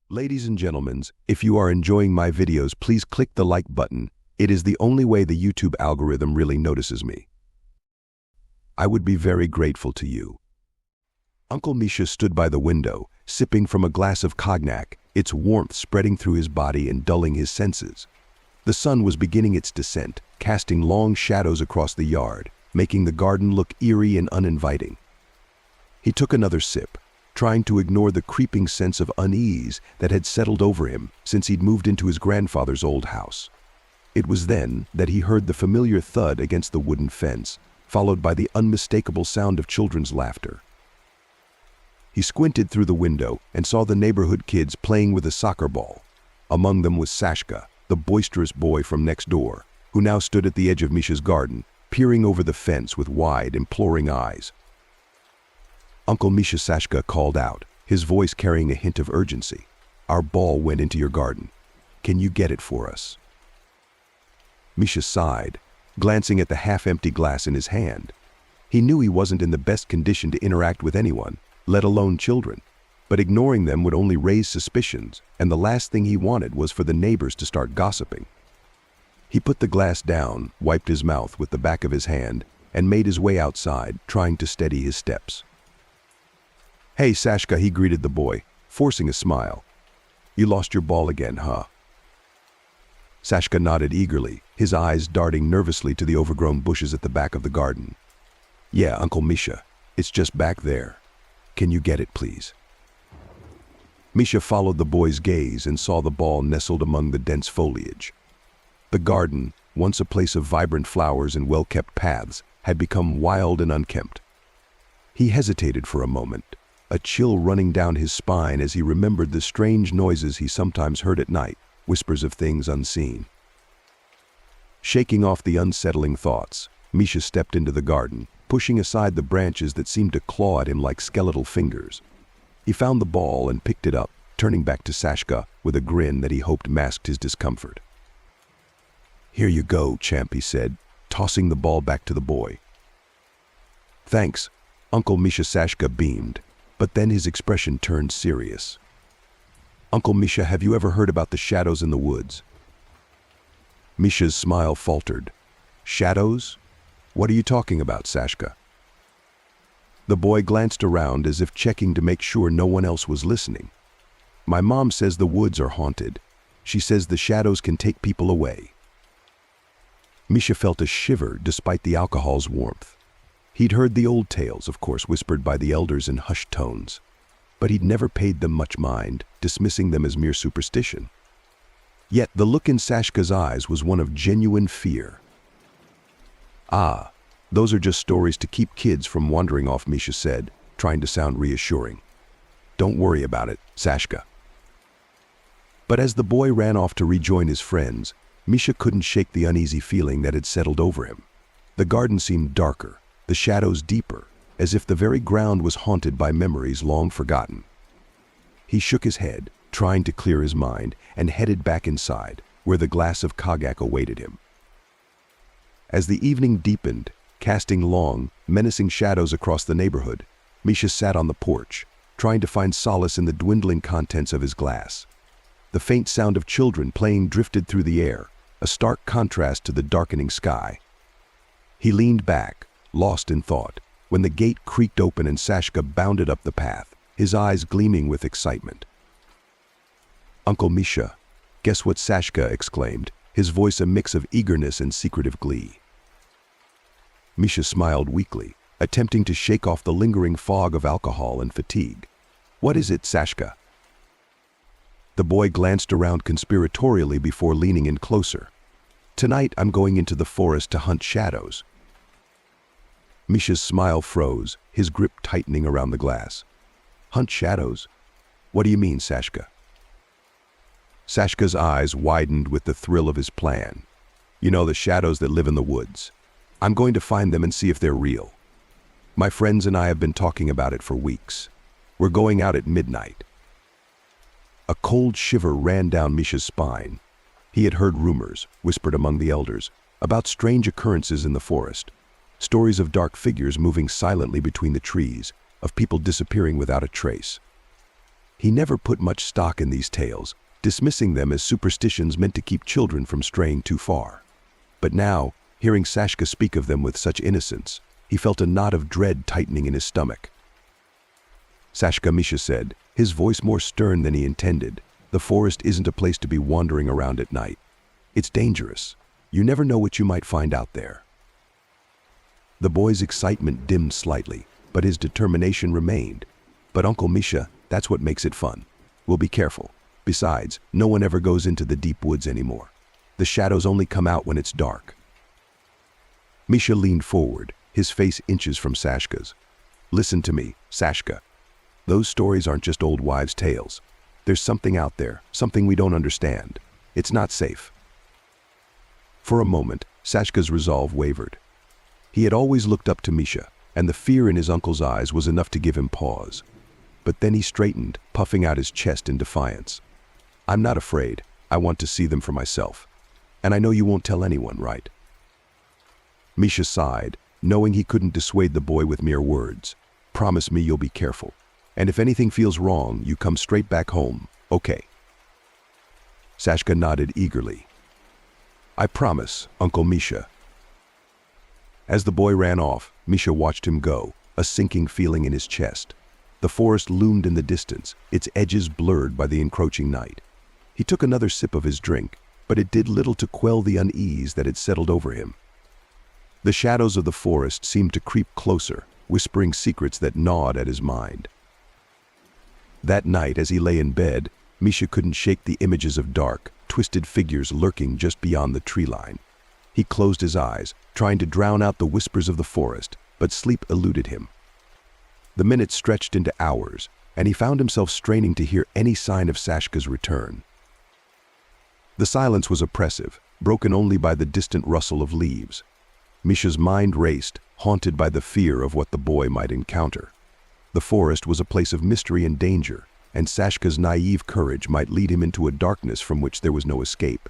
Ladies and gentlemen, if you are enjoying my videos, please click the like button. It is the only way the YouTube algorithm really notices me. I would be very grateful to you. Uncle Misha stood by the window, sipping from a glass of cognac, its warmth spreading through his body and dulling his senses. The sun was beginning its descent, casting long shadows across the yard, making the garden look eerie and uninviting. He took another sip, trying to ignore the creeping sense of unease that had settled over him since he'd moved into his grandfather's old house. It was then that he heard the familiar thud against the wooden fence, followed by the unmistakable sound of children's laughter. He squinted through the window and saw the neighborhood kids playing with a soccer ball. Among them was Sashka, the boisterous boy from next door, who now stood at the edge of Misha's garden, peering over the fence with wide, imploring eyes. Uncle Misha, Sashka called out, his voice carrying a hint of urgency. "Our ball went into your garden. Can you get it for us?" Misha sighed, glancing at the half-empty glass in his hand. He knew he wasn't in the best condition to interact with anyone, let alone children, but ignoring them would only raise suspicions, and the last thing he wanted was for the neighbors to start gossiping. He put the glass down, wiped his mouth with the back of his hand, and made his way outside, trying to steady his steps. "Hey, Sashka," he greeted the boy, forcing a smile. "You lost your ball again, huh?" Sashka nodded eagerly, his eyes darting nervously to the overgrown bushes at the back of the garden. "Yeah, Uncle Misha, it's just back there. Can you get it, please?" Misha followed the boy's gaze and saw the ball nestled among the dense foliage. The garden, once a place of vibrant flowers and well-kept paths, had become wild and unkempt. He hesitated for a moment, a chill running down his spine as he remembered the strange noises he sometimes heard at night, whispers of things unseen. Shaking off the unsettling thoughts, Misha stepped into the garden, pushing aside the branches that seemed to claw at him like skeletal fingers. He found the ball and picked it up, turning back to Sashka with a grin that he hoped masked his discomfort. "Here you go, champ," he said, tossing the ball back to the boy. "Thanks," Uncle Misha. Sashka beamed, but then his expression turned serious. "Uncle Misha, have you ever heard about the shadows in the woods?" Misha's smile faltered. "Shadows? What are you talking about, Sashka?" The boy glanced around as if checking to make sure no one else was listening. "My mom says the woods are haunted. She says the shadows can take people away." Misha felt a shiver despite the alcohol's warmth. He'd heard the old tales, of course, whispered by the elders in hushed tones, but he'd never paid them much mind, dismissing them as mere superstition. Yet the look in Sashka's eyes was one of genuine fear. "Ah, those are just stories to keep kids from wandering off," Misha said, trying to sound reassuring. "Don't worry about it, Sashka." But as the boy ran off to rejoin his friends, Misha couldn't shake the uneasy feeling that had settled over him. The garden seemed darker, the shadows deeper, as if the very ground was haunted by memories long forgotten. He shook his head, trying to clear his mind, and headed back inside, where the glass of cognac awaited him. As the evening deepened, casting long, menacing shadows across the neighborhood, Misha sat on the porch, trying to find solace in the dwindling contents of his glass. The faint sound of children playing drifted through the air, a stark contrast to the darkening sky. He leaned back, lost in thought, when the gate creaked open and Sashka bounded up the path, his eyes gleaming with excitement. "Uncle Misha, guess what?" Sashka exclaimed, his voice a mix of eagerness and secretive glee. Misha smiled weakly, attempting to shake off the lingering fog of alcohol and fatigue. "What is it, Sashka?" The boy glanced around conspiratorially before leaning in closer. "Tonight I'm going into the forest to hunt shadows." Misha's smile froze, his grip tightening around the glass. "Hunt shadows? What do you mean, Sashka?" Sashka's eyes widened with the thrill of his plan. "You know, the shadows that live in the woods. I'm going to find them and see if they're real. My friends and I have been talking about it for weeks. We're going out at midnight." A cold shiver ran down Misha's spine. He had heard rumors, whispered among the elders, about strange occurrences in the forest. Stories of dark figures moving silently between the trees, of people disappearing without a trace. He never put much stock in these tales, dismissing them as superstitions meant to keep children from straying too far. But now, hearing Sashka speak of them with such innocence, he felt a knot of dread tightening in his stomach. Sashka, Misha said, his voice more stern than he intended, the forest isn't a place to be wandering around at night. It's dangerous. You never know what you might find out there. The boy's excitement dimmed slightly, but his determination remained. But Uncle Misha, that's what makes it fun. We'll be careful. Besides, no one ever goes into the deep woods anymore. The shadows only come out when it's dark. Misha leaned forward, his face inches from Sashka's. Listen to me, Sashka. Those stories aren't just old wives' tales. There's something out there, something we don't understand. It's not safe. For a moment, Sashka's resolve wavered. He had always looked up to Misha, and the fear in his uncle's eyes was enough to give him pause. But then he straightened, puffing out his chest in defiance. I'm not afraid. I want to see them for myself. And I know you won't tell anyone, right? Misha sighed, knowing he couldn't dissuade the boy with mere words. Promise me you'll be careful. And if anything feels wrong, you come straight back home, okay? Sashka nodded eagerly. I promise, Uncle Misha. As the boy ran off, Misha watched him go, a sinking feeling in his chest. The forest loomed in the distance, its edges blurred by the encroaching night. He took another sip of his drink, but it did little to quell the unease that had settled over him. The shadows of the forest seemed to creep closer, whispering secrets that gnawed at his mind. That night, as he lay in bed, Misha couldn't shake the images of dark, twisted figures lurking just beyond the tree line. He closed his eyes, trying to drown out the whispers of the forest, but sleep eluded him. The minutes stretched into hours, and he found himself straining to hear any sign of Sashka's return. The silence was oppressive, broken only by the distant rustle of leaves. Misha's mind raced, haunted by the fear of what the boy might encounter. The forest was a place of mystery and danger, and Sashka's naive courage might lead him into a darkness from which there was no escape.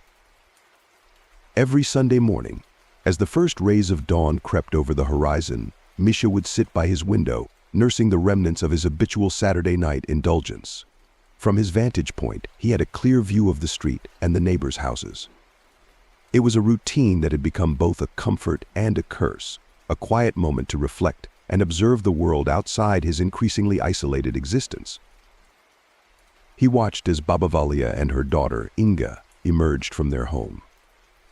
Every Sunday morning, as the first rays of dawn crept over the horizon, Misha would sit by his window, nursing the remnants of his habitual Saturday night indulgence. From his vantage point, he had a clear view of the street and the neighbors' houses. It was a routine that had become both a comfort and a curse, a quiet moment to reflect and observe the world outside his increasingly isolated existence. He watched as Baba Valia and her daughter, Inga, emerged from their home.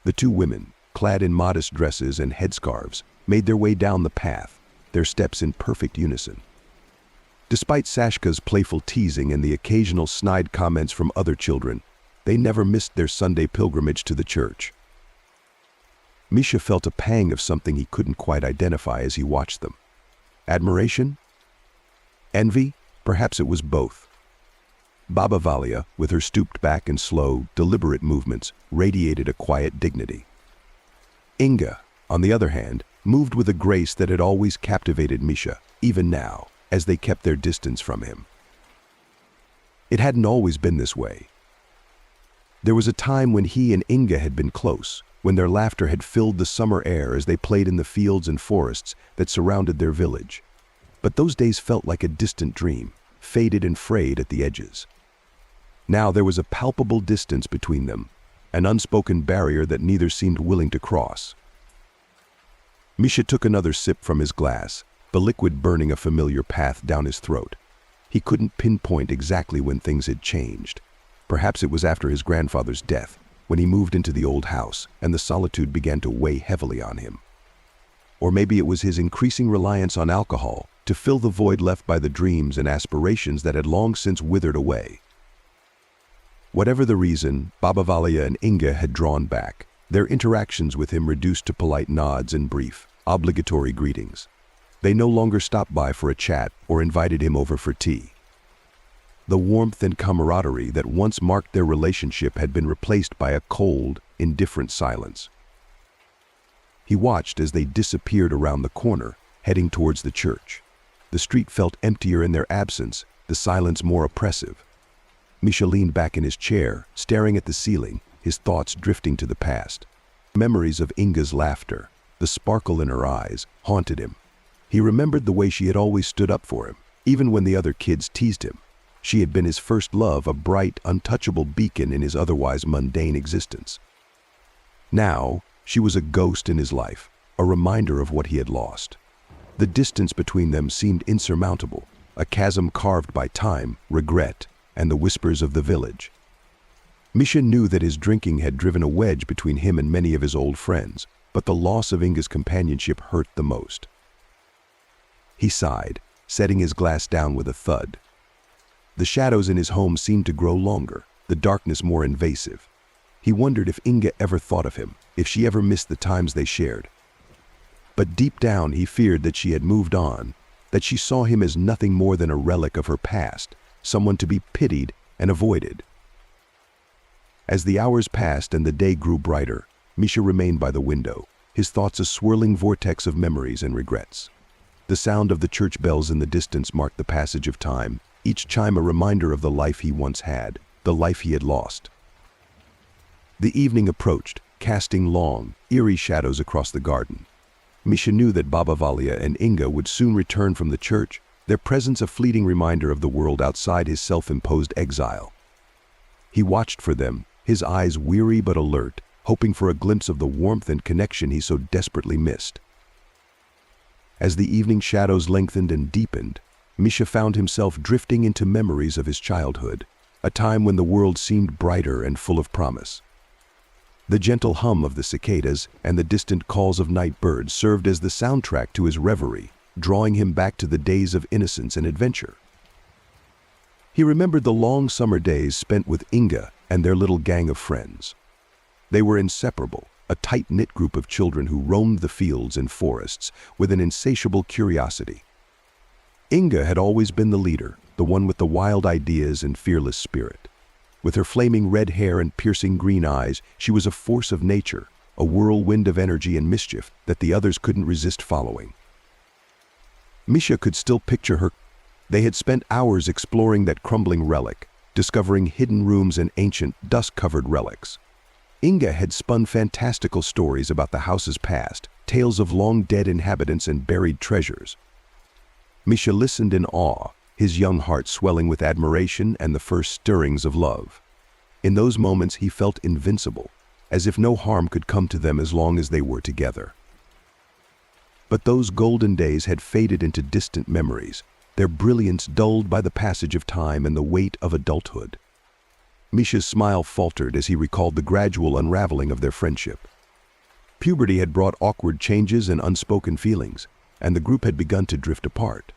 The two women, clad in modest dresses and headscarves, made their way down the path, their steps in perfect unison. Despite Sashka's playful teasing and the occasional snide comments from other children, they never missed their Sunday pilgrimage to the church. Misha felt a pang of something he couldn't quite identify as he watched them. Admiration? Envy? Perhaps it was both. Baba Valia, with her stooped back and slow, deliberate movements, radiated a quiet dignity. Inga, on the other hand, moved with a grace that had always captivated Misha, even now, as they kept their distance from him. It hadn't always been this way. There was a time when he and Inga had been close, when their laughter had filled the summer air as they played in the fields and forests that surrounded their village. But those days felt like a distant dream, faded and frayed at the edges. Now there was a palpable distance between them, an unspoken barrier that neither seemed willing to cross. Misha took another sip from his glass, the liquid burning a familiar path down his throat. He couldn't pinpoint exactly when things had changed. Perhaps it was after his grandfather's death, when he moved into the old house and the solitude began to weigh heavily on him. Or maybe it was his increasing reliance on alcohol to fill the void left by the dreams and aspirations that had long since withered away. Whatever the reason, Baba Valia and Inga had drawn back, their interactions with him reduced to polite nods and brief, obligatory greetings. They no longer stopped by for a chat or invited him over for tea. The warmth and camaraderie that once marked their relationship had been replaced by a cold, indifferent silence. He watched as they disappeared around the corner, heading towards the church. The street felt emptier in their absence, the silence more oppressive. Misha leaned back in his chair, staring at the ceiling, his thoughts drifting to the past. Memories of Inga's laughter, the sparkle in her eyes, haunted him. He remembered the way she had always stood up for him, even when the other kids teased him. She had been his first love, a bright, untouchable beacon in his otherwise mundane existence. Now, she was a ghost in his life, a reminder of what he had lost. The distance between them seemed insurmountable, a chasm carved by time, regret, and the whispers of the village. Misha knew that his drinking had driven a wedge between him and many of his old friends, but the loss of Inga's companionship hurt the most. He sighed, setting his glass down with a thud. The shadows in his home seemed to grow longer, the darkness more invasive. He wondered if Inga ever thought of him, if she ever missed the times they shared. But deep down he feared that she had moved on, that she saw him as nothing more than a relic of her past, someone to be pitied and avoided. As the hours passed and the day grew brighter, Misha remained by the window, his thoughts a swirling vortex of memories and regrets. The sound of the church bells in the distance marked the passage of time, each chime a reminder of the life he once had, the life he had lost. The evening approached, casting long, eerie shadows across the garden. Misha knew that Baba Valia and Inga would soon return from the church, their presence a fleeting reminder of the world outside his self-imposed exile. He watched for them, his eyes weary but alert, hoping for a glimpse of the warmth and connection he so desperately missed. As the evening shadows lengthened and deepened, Misha found himself drifting into memories of his childhood, a time when the world seemed brighter and full of promise. The gentle hum of the cicadas and the distant calls of night birds served as the soundtrack to his reverie, drawing him back to the days of innocence and adventure. He remembered the long summer days spent with Inga and their little gang of friends. They were inseparable, a tight-knit group of children who roamed the fields and forests with an insatiable curiosity. Inga had always been the leader, the one with the wild ideas and fearless spirit. With her flaming red hair and piercing green eyes, she was a force of nature, a whirlwind of energy and mischief that the others couldn't resist following. Misha could still picture her. They had spent hours exploring that crumbling relic, discovering hidden rooms and ancient, dust-covered relics. Inga had spun fantastical stories about the house's past, tales of long-dead inhabitants and buried treasures. Misha listened in awe, his young heart swelling with admiration and the first stirrings of love. In those moments he felt invincible, as if no harm could come to them as long as they were together. But those golden days had faded into distant memories, their brilliance dulled by the passage of time and the weight of adulthood. Misha's smile faltered as he recalled the gradual unraveling of their friendship. Puberty had brought awkward changes and unspoken feelings, and the group had begun to drift apart.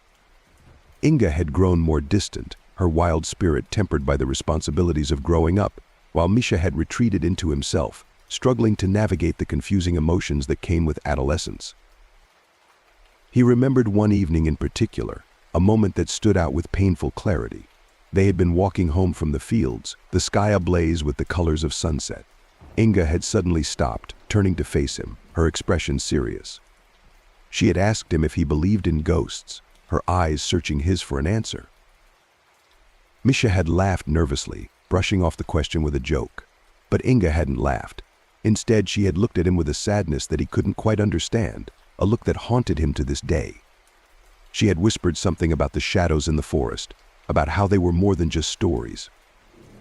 Inga had grown more distant, her wild spirit tempered by the responsibilities of growing up, while Misha had retreated into himself, struggling to navigate the confusing emotions that came with adolescence. He remembered one evening in particular, a moment that stood out with painful clarity. They had been walking home from the fields, the sky ablaze with the colors of sunset. Inga had suddenly stopped, turning to face him, her expression serious. She had asked him if he believed in ghosts, her eyes searching his for an answer. Misha had laughed nervously, brushing off the question with a joke. But Inga hadn't laughed. Instead, she had looked at him with a sadness that he couldn't quite understand, a look that haunted him to this day. She had whispered something about the shadows in the forest, about how they were more than just stories.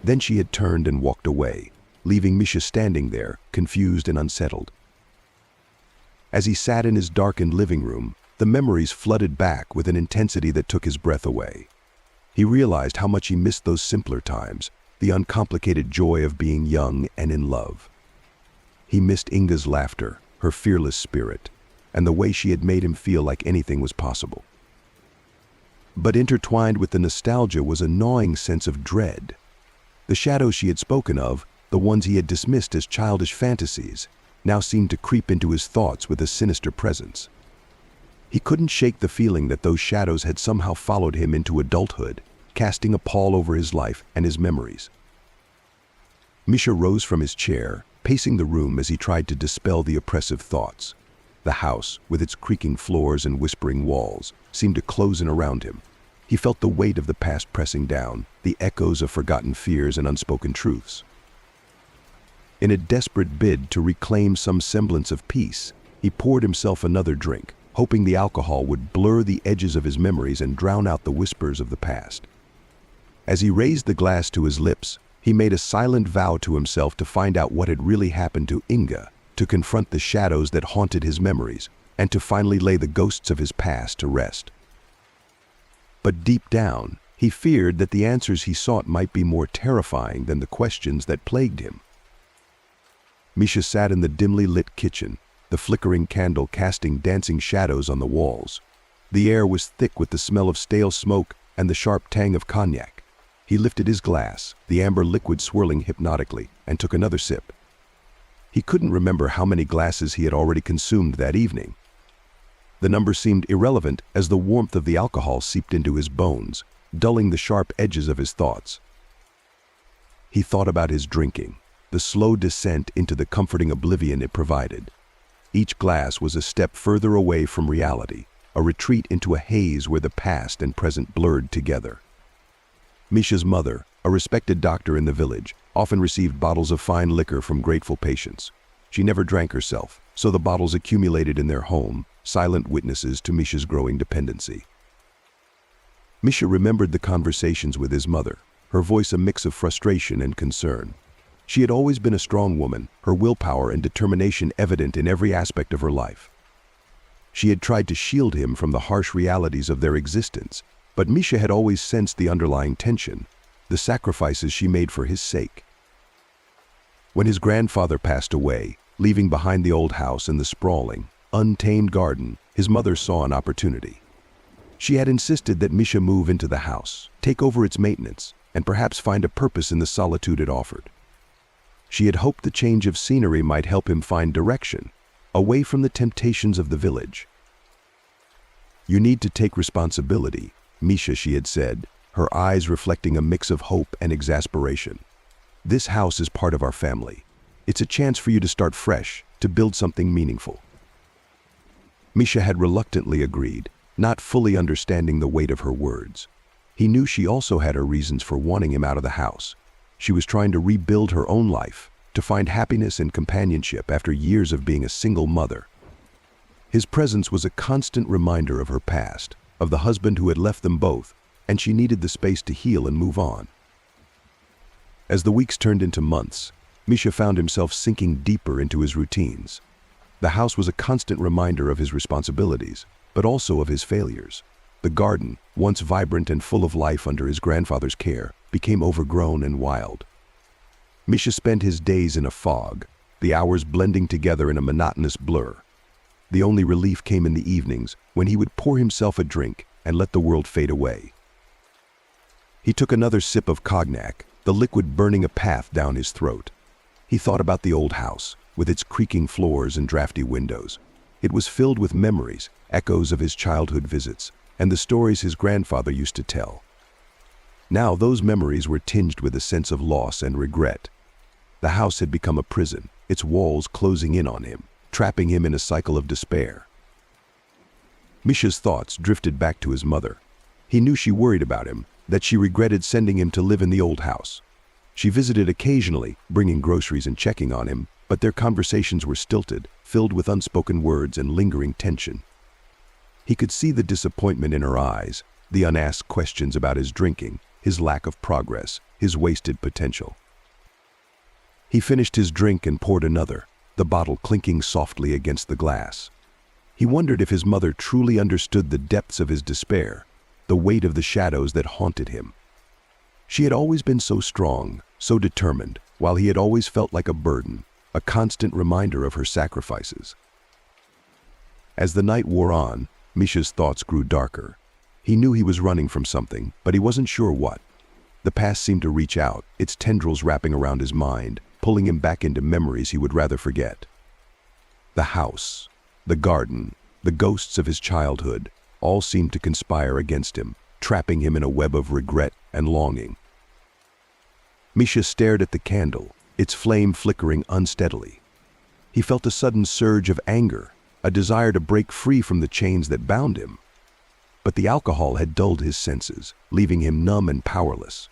Then she had turned and walked away, leaving Misha standing there, confused and unsettled. As he sat in his darkened living room, the memories flooded back with an intensity that took his breath away. He realized how much he missed those simpler times, the uncomplicated joy of being young and in love. He missed Inga's laughter, her fearless spirit, and the way she had made him feel like anything was possible. But intertwined with the nostalgia was a gnawing sense of dread. The shadows she had spoken of, the ones he had dismissed as childish fantasies, now seemed to creep into his thoughts with a sinister presence. He couldn't shake the feeling that those shadows had somehow followed him into adulthood, casting a pall over his life and his memories. Misha rose from his chair, pacing the room as he tried to dispel the oppressive thoughts. The house, with its creaking floors and whispering walls, seemed to close in around him. He felt the weight of the past pressing down, the echoes of forgotten fears and unspoken truths. In a desperate bid to reclaim some semblance of peace, he poured himself another drink, hoping the alcohol would blur the edges of his memories and drown out the whispers of the past. As he raised the glass to his lips, he made a silent vow to himself to find out what had really happened to Inga, to confront the shadows that haunted his memories, and to finally lay the ghosts of his past to rest. But deep down, he feared that the answers he sought might be more terrifying than the questions that plagued him. Misha sat in the dimly lit kitchen, the flickering candle casting dancing shadows on the walls. The air was thick with the smell of stale smoke and the sharp tang of cognac. He lifted his glass, the amber liquid swirling hypnotically, and took another sip. He couldn't remember how many glasses he had already consumed that evening. The number seemed irrelevant as the warmth of the alcohol seeped into his bones, dulling the sharp edges of his thoughts. He thought about his drinking, the slow descent into the comforting oblivion it provided. Each glass was a step further away from reality, a retreat into a haze where the past and present blurred together. Misha's mother, a respected doctor in the village, often received bottles of fine liquor from grateful patients. She never drank herself, so the bottles accumulated in their home, silent witnesses to Misha's growing dependency. Misha remembered the conversations with his mother, her voice a mix of frustration and concern. She had always been a strong woman, her willpower and determination evident in every aspect of her life. She had tried to shield him from the harsh realities of their existence, but Misha had always sensed the underlying tension, the sacrifices she made for his sake. When his grandfather passed away, leaving behind the old house and the sprawling, untamed garden, his mother saw an opportunity. She had insisted that Misha move into the house, take over its maintenance, and perhaps find a purpose in the solitude it offered. She had hoped the change of scenery might help him find direction, away from the temptations of the village. "You need to take responsibility, Misha," she had said, her eyes reflecting a mix of hope and exasperation. "This house is part of our family. It's a chance for you to start fresh, to build something meaningful." Misha had reluctantly agreed, not fully understanding the weight of her words. He knew she also had her reasons for wanting him out of the house. She was trying to rebuild her own life, to find happiness and companionship after years of being a single mother. His presence was a constant reminder of her past, of the husband who had left them both, and she needed the space to heal and move on. As the weeks turned into months, Misha found himself sinking deeper into his routines. The house was a constant reminder of his responsibilities, but also of his failures. The garden, once vibrant and full of life under his grandfather's care, became overgrown and wild. Misha spent his days in a fog, the hours blending together in a monotonous blur. The only relief came in the evenings, when he would pour himself a drink and let the world fade away. He took another sip of cognac, the liquid burning a path down his throat. He thought about the old house, with its creaking floors and drafty windows. It was filled with memories, echoes of his childhood visits, and the stories his grandfather used to tell. Now those memories were tinged with a sense of loss and regret. The house had become a prison, its walls closing in on him, trapping him in a cycle of despair. Misha's thoughts drifted back to his mother. He knew she worried about him, that she regretted sending him to live in the old house. She visited occasionally, bringing groceries and checking on him, but their conversations were stilted, filled with unspoken words and lingering tension. He could see the disappointment in her eyes, the unasked questions about his drinking, his lack of progress, his wasted potential. He finished his drink and poured another, the bottle clinking softly against the glass. He wondered if his mother truly understood the depths of his despair, the weight of the shadows that haunted him. She had always been so strong, so determined, while he had always felt like a burden, a constant reminder of her sacrifices. As the night wore on, Misha's thoughts grew darker. He knew he was running from something, but he wasn't sure what. The past seemed to reach out, its tendrils wrapping around his mind, pulling him back into memories he would rather forget. The house, the garden, the ghosts of his childhood, all seemed to conspire against him, trapping him in a web of regret and longing. Misha stared at the candle, its flame flickering unsteadily. He felt a sudden surge of anger, a desire to break free from the chains that bound him. But the alcohol had dulled his senses, leaving him numb and powerless.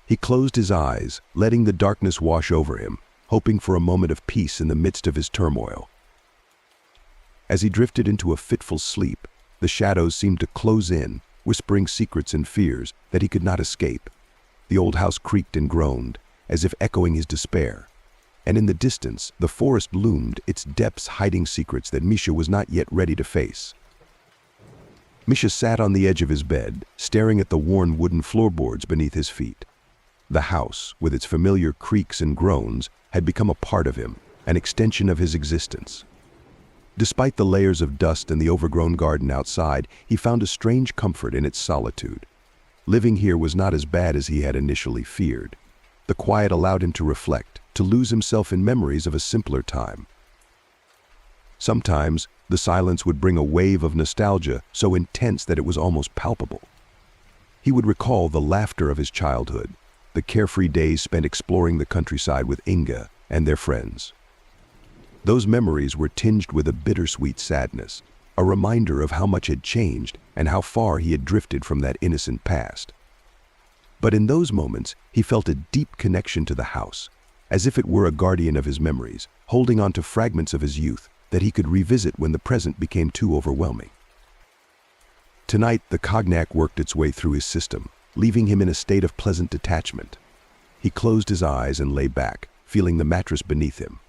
He closed his eyes, letting the darkness wash over him, hoping for a moment of peace in the midst of his turmoil. As he drifted into a fitful sleep, the shadows seemed to close in, whispering secrets and fears that he could not escape, The old house creaked and groaned, as if echoing his despair. And in the distance, the forest loomed, its depths hiding secrets that Misha was not yet ready to face. Misha sat on the edge of his bed, staring at the worn wooden floorboards beneath his feet. The house, with its familiar creaks and groans, had become a part of him, an extension of his existence. Despite the layers of dust and the overgrown garden outside, he found a strange comfort in its solitude. Living here was not as bad as he had initially feared. The quiet allowed him to reflect, to lose himself in memories of a simpler time. Sometimes, the silence would bring a wave of nostalgia so intense that it was almost palpable. He would recall the laughter of his childhood, the carefree days spent exploring the countryside with Inga and their friends. Those memories were tinged with a bittersweet sadness, a reminder of how much had changed and how far he had drifted from that innocent past. But in those moments, he felt a deep connection to the house, as if it were a guardian of his memories, holding on to fragments of his youth that he could revisit when the present became too overwhelming. Tonight, the cognac worked its way through his system, leaving him in a state of pleasant detachment. He closed his eyes and lay back, feeling the mattress beneath him.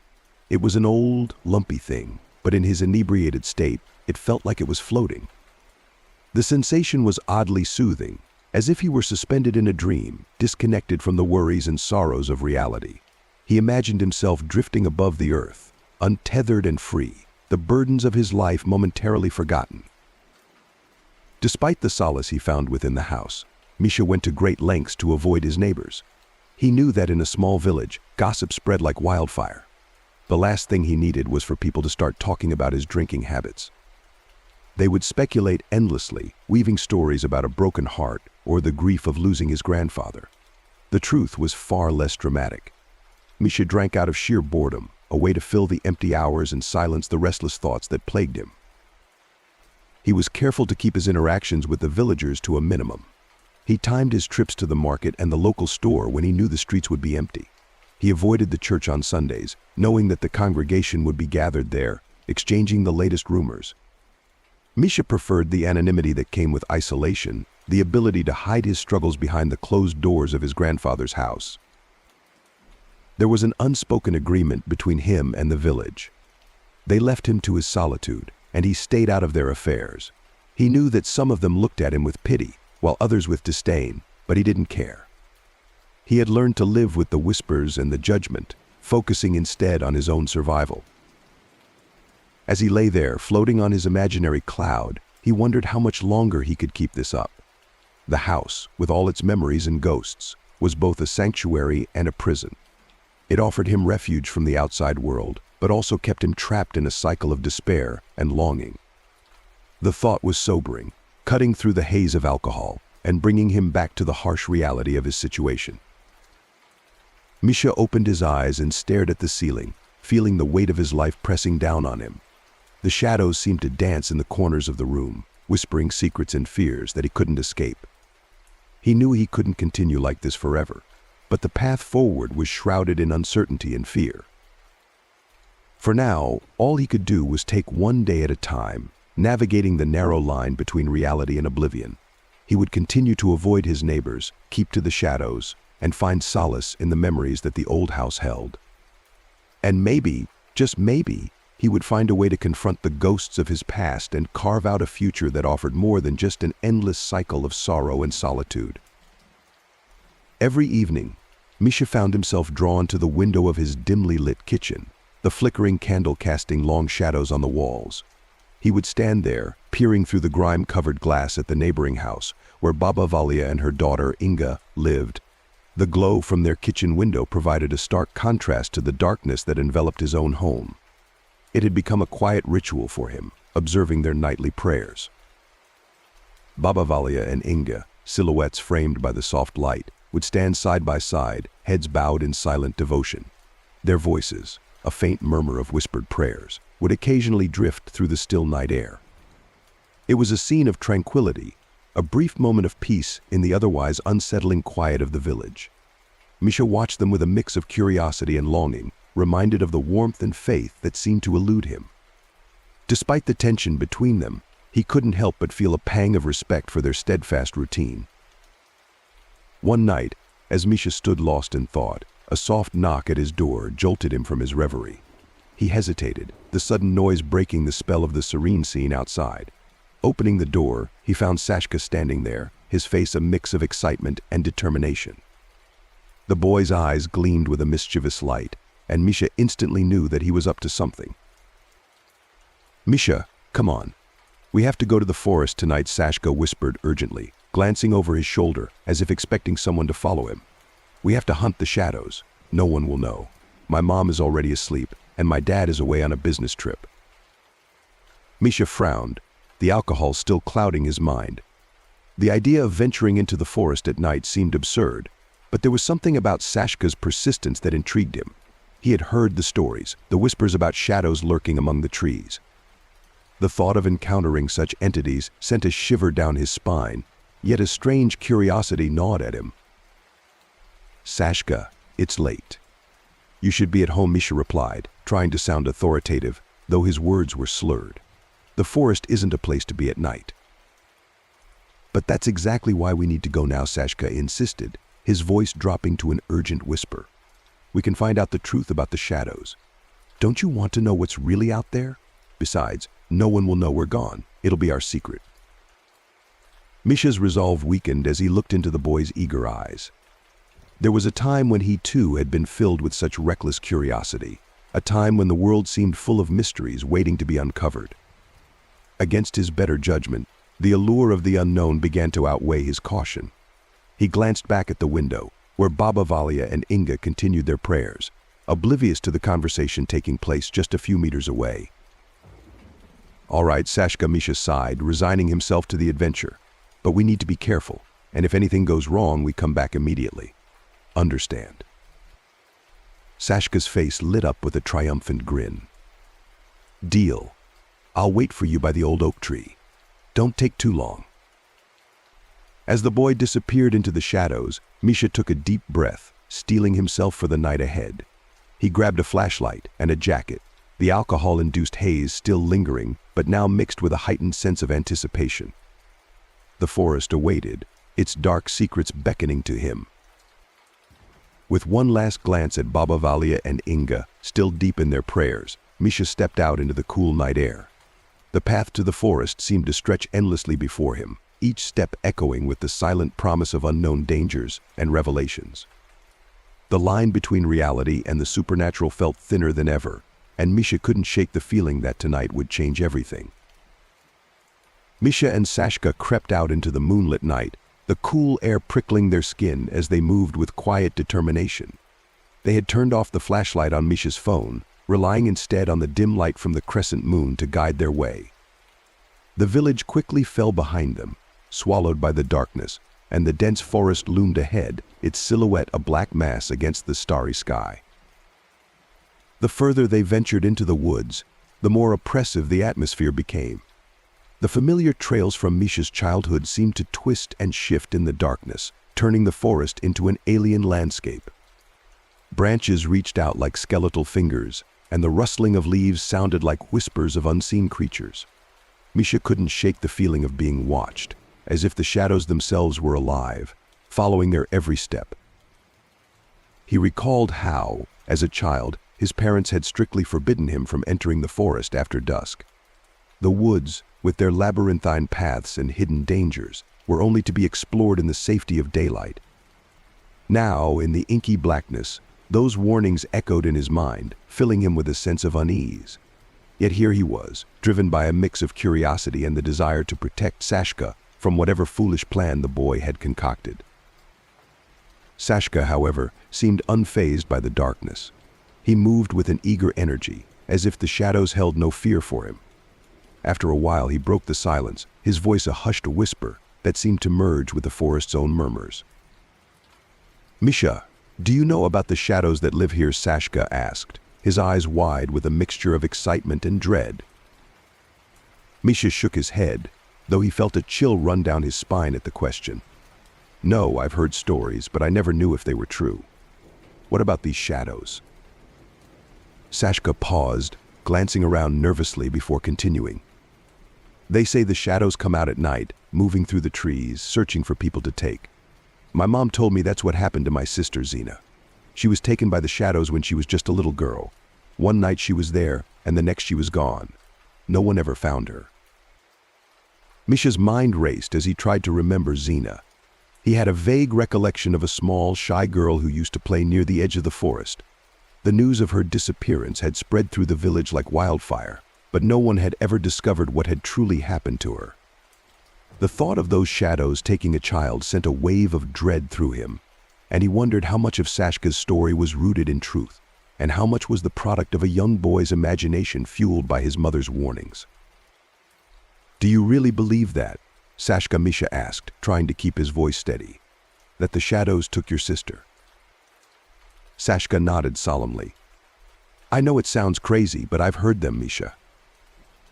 It was an old, lumpy thing, but in his inebriated state, it felt like it was floating. The sensation was oddly soothing, as if he were suspended in a dream, disconnected from the worries and sorrows of reality. He imagined himself drifting above the earth, untethered and free, the burdens of his life momentarily forgotten. Despite the solace he found within the house, Misha went to great lengths to avoid his neighbors. He knew that in a small village, gossip spread like wildfire. The last thing he needed was for people to start talking about his drinking habits. They would speculate endlessly, weaving stories about a broken heart or the grief of losing his grandfather. The truth was far less dramatic. Misha drank out of sheer boredom, a way to fill the empty hours and silence the restless thoughts that plagued him. He was careful to keep his interactions with the villagers to a minimum. He timed his trips to the market and the local store when he knew the streets would be empty. He avoided the church on Sundays, knowing that the congregation would be gathered there, exchanging the latest rumors. Misha preferred the anonymity that came with isolation, the ability to hide his struggles behind the closed doors of his grandfather's house. There was an unspoken agreement between him and the village. They left him to his solitude, and he stayed out of their affairs. He knew that some of them looked at him with pity, while others with disdain, but he didn't care. He had learned to live with the whispers and the judgment, focusing instead on his own survival. As he lay there, floating on his imaginary cloud, he wondered how much longer he could keep this up. The house, with all its memories and ghosts, was both a sanctuary and a prison. It offered him refuge from the outside world, but also kept him trapped in a cycle of despair and longing. The thought was sobering, cutting through the haze of alcohol and bringing him back to the harsh reality of his situation. Misha opened his eyes and stared at the ceiling, feeling the weight of his life pressing down on him. The shadows seemed to dance in the corners of the room, whispering secrets and fears that he couldn't escape. He knew he couldn't continue like this forever, but the path forward was shrouded in uncertainty and fear. For now, all he could do was take one day at a time, navigating the narrow line between reality and oblivion. He would continue to avoid his neighbors, keep to the shadows, and find solace in the memories that the old house held. And maybe, just maybe, he would find a way to confront the ghosts of his past and carve out a future that offered more than just an endless cycle of sorrow and solitude. Every evening, Misha found himself drawn to the window of his dimly lit kitchen, the flickering candle casting long shadows on the walls. He would stand there, peering through the grime-covered glass at the neighboring house, where Baba Valia and her daughter Inga lived. The glow from their kitchen window provided a stark contrast to the darkness that enveloped his own home. It had become a quiet ritual for him, observing their nightly prayers. Baba Valia and Inga, silhouettes framed by the soft light, would stand side by side, heads bowed in silent devotion. Their voices, a faint murmur of whispered prayers, would occasionally drift through the still night air. It was a scene of tranquility, a brief moment of peace in the otherwise unsettling quiet of the village. Misha watched them with a mix of curiosity and longing, reminded of the warmth and faith that seemed to elude him. Despite the tension between them, he couldn't help but feel a pang of respect for their steadfast routine. One night, As Misha stood lost in thought, a soft knock at his door jolted him from his reverie. He hesitated, the sudden noise breaking the spell of the serene scene outside. Opening the door, he found Sashka standing there, his face a mix of excitement and determination. The boy's eyes gleamed with a mischievous light, and Misha instantly knew that he was up to something. "Misha, come on. We have to go to the forest tonight," Sashka whispered urgently, glancing over his shoulder as if expecting someone to follow him. "We have to hunt the shadows. No one will know. My mom is already asleep, and my dad is away on a business trip." Misha frowned, the alcohol still clouding his mind. The idea of venturing into the forest at night seemed absurd, but there was something about Sashka's persistence that intrigued him. He had heard the stories, the whispers about shadows lurking among the trees. The thought of encountering such entities sent a shiver down his spine, yet a strange curiosity gnawed at him. "Sashka, it's late. You should be at home," Misha replied, trying to sound authoritative, though his words were slurred. "The forest isn't a place to be at night." "But that's exactly why we need to go now," Sashka insisted, his voice dropping to an urgent whisper. "We can find out the truth about the shadows. Don't you want to know what's really out there? Besides, no one will know we're gone. It'll be our secret." Misha's resolve weakened as he looked into the boy's eager eyes. There was a time when he too had been filled with such reckless curiosity, a time when the world seemed full of mysteries waiting to be uncovered. Against his better judgment, the allure of the unknown began to outweigh his caution. He glanced back at the window, where Baba Valia and Inga continued their prayers, oblivious to the conversation taking place just a few meters away. "All right," Sashka, Misha sighed, resigning himself to the adventure. "But we need to be careful, and if anything goes wrong, we come back immediately. Understand?" Sashka's face lit up with a triumphant grin. "Deal. I'll wait for you by the old oak tree. Don't take too long." As the boy disappeared into the shadows, Misha took a deep breath, steeling himself for the night ahead. He grabbed a flashlight and a jacket, the alcohol-induced haze still lingering, but now mixed with a heightened sense of anticipation. The forest awaited, its dark secrets beckoning to him. With one last glance at Baba Valia and Inga, still deep in their prayers, Misha stepped out into the cool night air. The path to the forest seemed to stretch endlessly before him, each step echoing with the silent promise of unknown dangers and revelations. The line between reality and the supernatural felt thinner than ever, and Misha couldn't shake the feeling that tonight would change everything. Misha and Sashka crept out into the moonlit night, the cool air prickling their skin as they moved with quiet determination. They had turned off the flashlight on Misha's phone, relying instead on the dim light from the crescent moon to guide their way. The village quickly fell behind them, swallowed by the darkness, and the dense forest loomed ahead, its silhouette a black mass against the starry sky. The further they ventured into the woods, the more oppressive the atmosphere became. The familiar trails from Misha's childhood seemed to twist and shift in the darkness, turning the forest into an alien landscape. Branches reached out like skeletal fingers, and the rustling of leaves sounded like whispers of unseen creatures. Misha couldn't shake the feeling of being watched, as if the shadows themselves were alive, following their every step. He recalled how, as a child, his parents had strictly forbidden him from entering the forest after dusk. The woods, with their labyrinthine paths and hidden dangers, were only to be explored in the safety of daylight. Now, in the inky blackness, those warnings echoed in his mind, filling him with a sense of unease. Yet here he was, driven by a mix of curiosity and the desire to protect Sashka from whatever foolish plan the boy had concocted. Sashka, however, seemed unfazed by the darkness. He moved with an eager energy, as if the shadows held no fear for him. After a while he broke the silence, his voice a hushed whisper that seemed to merge with the forest's own murmurs. "Misha, do you know about the shadows that live here?" Sashka asked, his eyes wide with a mixture of excitement and dread. Misha shook his head, though he felt a chill run down his spine at the question. "No, I've heard stories, but I never knew if they were true. What about these shadows?" Sashka paused, glancing around nervously before continuing. "They say the shadows come out at night, moving through the trees, searching for people to take. My mom told me that's what happened to my sister Zina. She was taken by the shadows when she was just a little girl. One night she was there, and the next she was gone. No one ever found her. Misha's mind raced as he tried to remember Zina. He had a vague recollection of a small, shy girl who used to play near the edge of the forest. The news of her disappearance had spread through the village like wildfire, but no one had ever discovered what had truly happened to her. The thought of those shadows taking a child sent a wave of dread through him, and he wondered how much of Sashka's story was rooted in truth, and how much was the product of a young boy's imagination fueled by his mother's warnings. "Do you really believe that?" Sashka Misha asked, trying to keep his voice steady. "That the shadows took your sister?" Sashka nodded solemnly. "I know it sounds crazy, but I've heard them, Misha.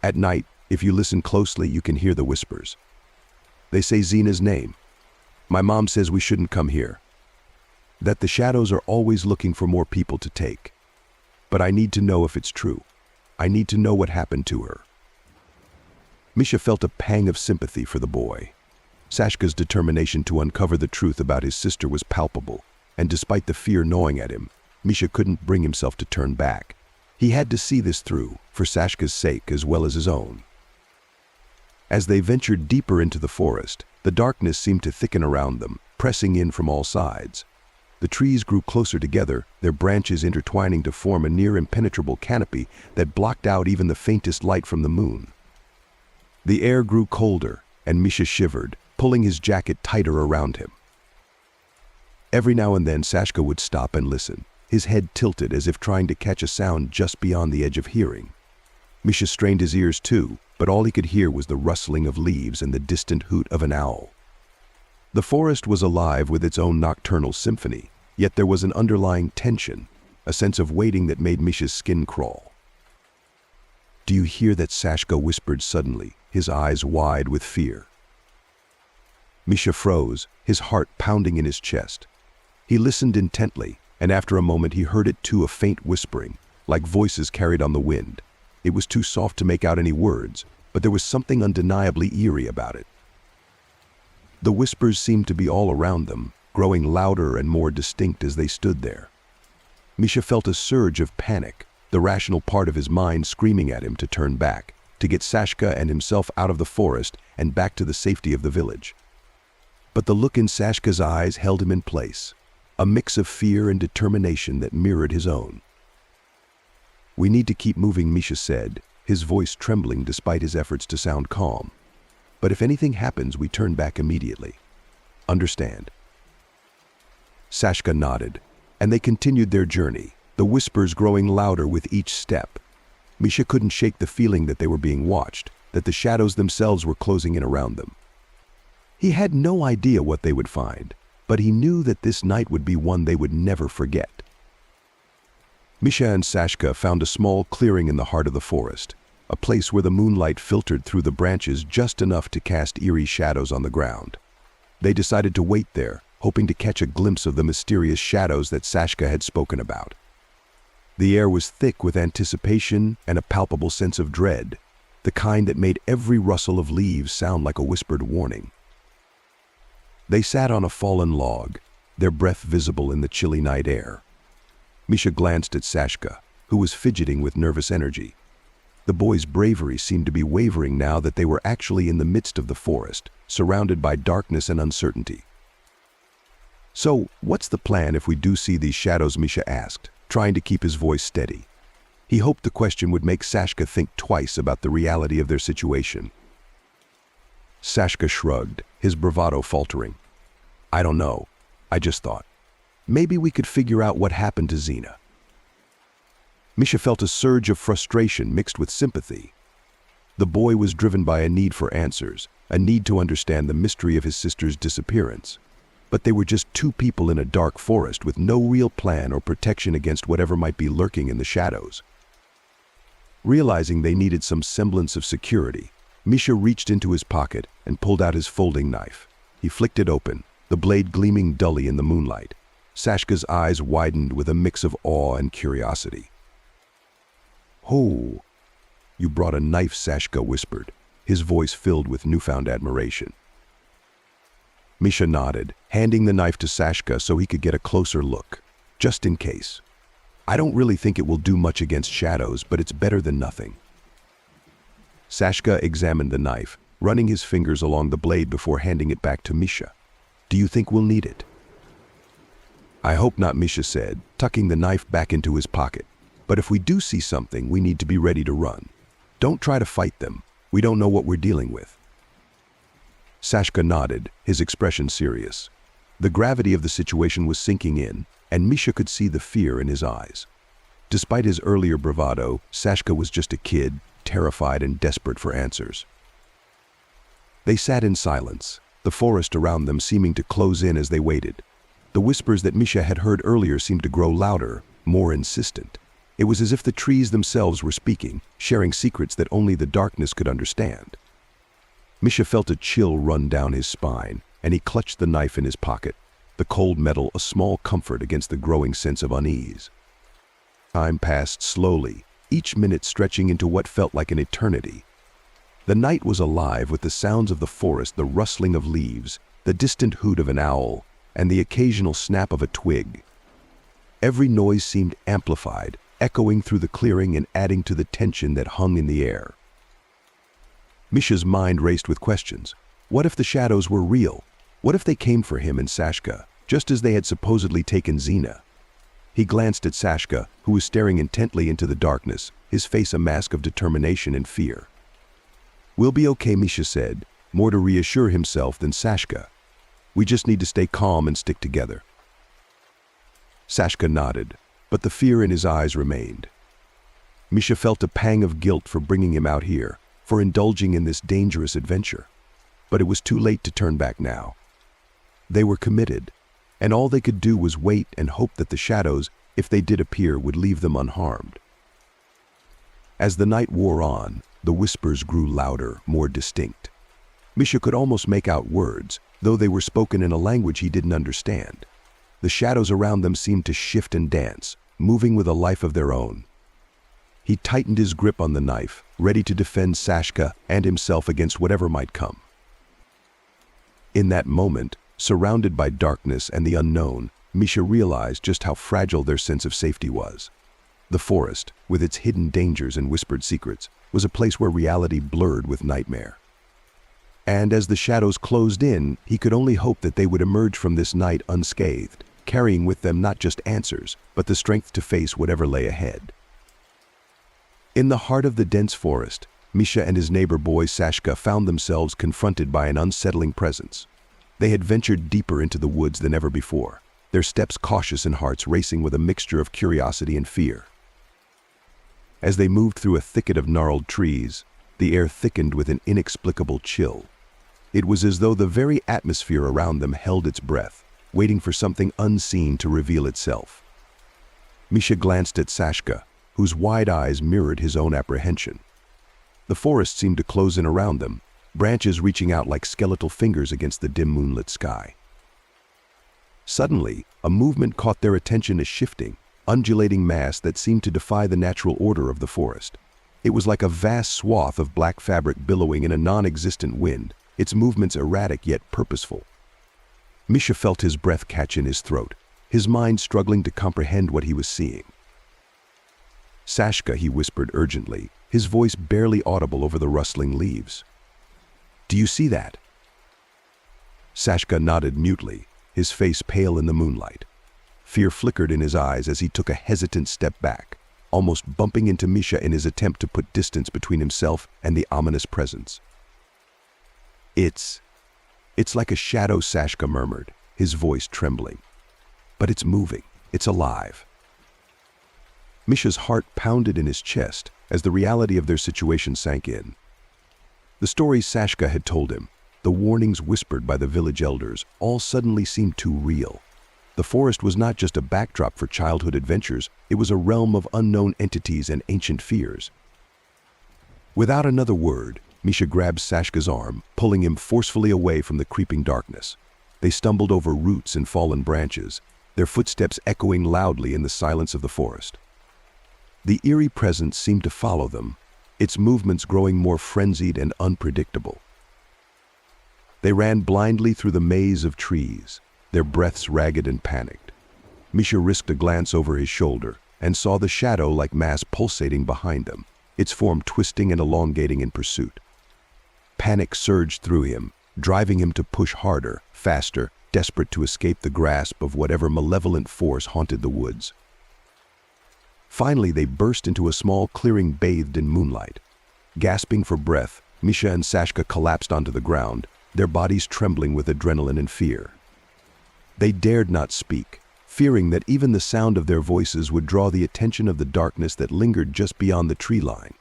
At night, if you listen closely, you can hear the whispers. They say Zina's name. My mom says we shouldn't come here. That the shadows are always looking for more people to take. But I need to know if it's true. I need to know what happened to her." Misha felt a pang of sympathy for the boy. Sashka's determination to uncover the truth about his sister was palpable, and despite the fear gnawing at him, Misha couldn't bring himself to turn back. He had to see this through, for Sashka's sake as well as his own. As they ventured deeper into the forest, the darkness seemed to thicken around them, pressing in from all sides. The trees grew closer together, their branches intertwining to form a near-impenetrable canopy that blocked out even the faintest light from the moon. The air grew colder, and Misha shivered, pulling his jacket tighter around him. Every now and then Sashka would stop and listen, his head tilted as if trying to catch a sound just beyond the edge of hearing. Misha strained his ears too, but all he could hear was the rustling of leaves and the distant hoot of an owl. The forest was alive with its own nocturnal symphony, yet there was an underlying tension, a sense of waiting that made Misha's skin crawl. "Do you hear that?" Sashka whispered suddenly, his eyes wide with fear. Misha froze, his heart pounding in his chest. He listened intently, and after a moment he heard it too, a faint whispering, like voices carried on the wind. It was too soft to make out any words, but there was something undeniably eerie about it. The whispers seemed to be all around them, growing louder and more distinct as they stood there. Misha felt a surge of panic, the rational part of his mind screaming at him to turn back, to get Sashka and himself out of the forest and back to the safety of the village. But the look in Sashka's eyes held him in place, a mix of fear and determination that mirrored his own. "We need to keep moving," Misha said, his voice trembling despite his efforts to sound calm. "But if anything happens, we turn back immediately. Understand?" Sashka nodded, and they continued their journey, the whispers growing louder with each step. Misha couldn't shake the feeling that they were being watched, that the shadows themselves were closing in around them. He had no idea what they would find, but he knew that this night would be one they would never forget. Misha and Sashka found a small clearing in the heart of the forest, a place where the moonlight filtered through the branches just enough to cast eerie shadows on the ground. They decided to wait there, hoping to catch a glimpse of the mysterious shadows that Sashka had spoken about. The air was thick with anticipation and a palpable sense of dread, the kind that made every rustle of leaves sound like a whispered warning. They sat on a fallen log, their breath visible in the chilly night air. Misha glanced at Sashka, who was fidgeting with nervous energy. The boy's bravery seemed to be wavering now that they were actually in the midst of the forest, surrounded by darkness and uncertainty. "So, what's the plan if we do see these shadows?" Misha asked, trying to keep his voice steady. He hoped the question would make Sashka think twice about the reality of their situation. Sashka shrugged, his bravado faltering. "I don't know. I just thought. Maybe we could figure out what happened to Zina." Misha felt a surge of frustration mixed with sympathy. The boy was driven by a need for answers, a need to understand the mystery of his sister's disappearance. But they were just two people in a dark forest with no real plan or protection against whatever might be lurking in the shadows. Realizing they needed some semblance of security, Misha reached into his pocket and pulled out his folding knife. He flicked it open, the blade gleaming dully in the moonlight. Sashka's eyes widened with a mix of awe and curiosity. "Oh, you brought a knife," Sashka whispered, his voice filled with newfound admiration. Misha nodded, handing the knife to Sashka so he could get a closer look, just in case. I don't really think it will do much against shadows, but it's better than nothing. Sashka examined the knife, running his fingers along the blade before handing it back to Misha. Do you think we'll need it? I hope not, Misha said, tucking the knife back into his pocket. But if we do see something, we need to be ready to run. Don't try to fight them. We don't know what we're dealing with. Sashka nodded, his expression serious. The gravity of the situation was sinking in, and Misha could see the fear in his eyes. Despite his earlier bravado, Sashka was just a kid, terrified and desperate for answers. They sat in silence, the forest around them seeming to close in as they waited. The whispers that Misha had heard earlier seemed to grow louder, more insistent. It was as if the trees themselves were speaking, sharing secrets that only the darkness could understand. Misha felt a chill run down his spine, and he clutched the knife in his pocket, the cold metal a small comfort against the growing sense of unease. Time passed slowly, each minute stretching into what felt like an eternity. The night was alive with the sounds of the forest, the rustling of leaves, the distant hoot of an owl, and the occasional snap of a twig. Every noise seemed amplified, echoing through the clearing and adding to the tension that hung in the air. Misha's mind raced with questions. What if the shadows were real? What if they came for him and Sashka, just as they had supposedly taken Zina? He glanced at Sashka, who was staring intently into the darkness, his face a mask of determination and fear. We'll be okay, Misha said, more to reassure himself than Sashka. We just need to stay calm and stick together. Sashka nodded, but the fear in his eyes remained. Misha felt a pang of guilt for bringing him out here, for indulging in this dangerous adventure. But it was too late to turn back now. They were committed, and all they could do was wait and hope that the shadows, if they did appear, would leave them unharmed. As the night wore on, the whispers grew louder, more distinct. Misha could almost make out words, though they were spoken in a language he didn't understand. The shadows around them seemed to shift and dance, moving with a life of their own. He tightened his grip on the knife, ready to defend Sashka and himself against whatever might come. In that moment, surrounded by darkness and the unknown, Misha realized just how fragile their sense of safety was. The forest, with its hidden dangers and whispered secrets, was a place where reality blurred with nightmare. And as the shadows closed in, he could only hope that they would emerge from this night unscathed, carrying with them not just answers, but the strength to face whatever lay ahead. In the heart of the dense forest, Misha and his neighbor boy Sashka found themselves confronted by an unsettling presence. They had ventured deeper into the woods than ever before, their steps cautious and hearts racing with a mixture of curiosity and fear. As they moved through a thicket of gnarled trees, the air thickened with an inexplicable chill. It was as though the very atmosphere around them held its breath, waiting for something unseen to reveal itself. Misha glanced at Sashka, whose wide eyes mirrored his own apprehension. The forest seemed to close in around them, branches reaching out like skeletal fingers against the dim moonlit sky. Suddenly, a movement caught their attention, a shifting, undulating mass that seemed to defy the natural order of the forest. It was like a vast swath of black fabric billowing in a non-existent wind, its movements erratic yet purposeful. Misha felt his breath catch in his throat, his mind struggling to comprehend what he was seeing. Sashka, he whispered urgently, his voice barely audible over the rustling leaves. Do you see that? Sashka nodded mutely, his face pale in the moonlight. Fear flickered in his eyes as he took a hesitant step back, almost bumping into Misha in his attempt to put distance between himself and the ominous presence. It's like a shadow, Sashka murmured, his voice trembling. But it's moving, it's alive. Misha's heart pounded in his chest as the reality of their situation sank in. The stories Sashka had told him, the warnings whispered by the village elders, all suddenly seemed too real. The forest was not just a backdrop for childhood adventures, it was a realm of unknown entities and ancient fears. Without another word, Misha grabbed Sashka's arm, pulling him forcefully away from the creeping darkness. They stumbled over roots and fallen branches, their footsteps echoing loudly in the silence of the forest. The eerie presence seemed to follow them, its movements growing more frenzied and unpredictable. They ran blindly through the maze of trees, their breaths ragged and panicked. Misha risked a glance over his shoulder and saw the shadow-like mass pulsating behind them, its form twisting and elongating in pursuit. Panic surged through him, driving him to push harder, faster, desperate to escape the grasp of whatever malevolent force haunted the woods. Finally, they burst into a small clearing bathed in moonlight. Gasping for breath, Misha and Sashka collapsed onto the ground, their bodies trembling with adrenaline and fear. They dared not speak, fearing that even the sound of their voices would draw the attention of the darkness that lingered just beyond the tree line.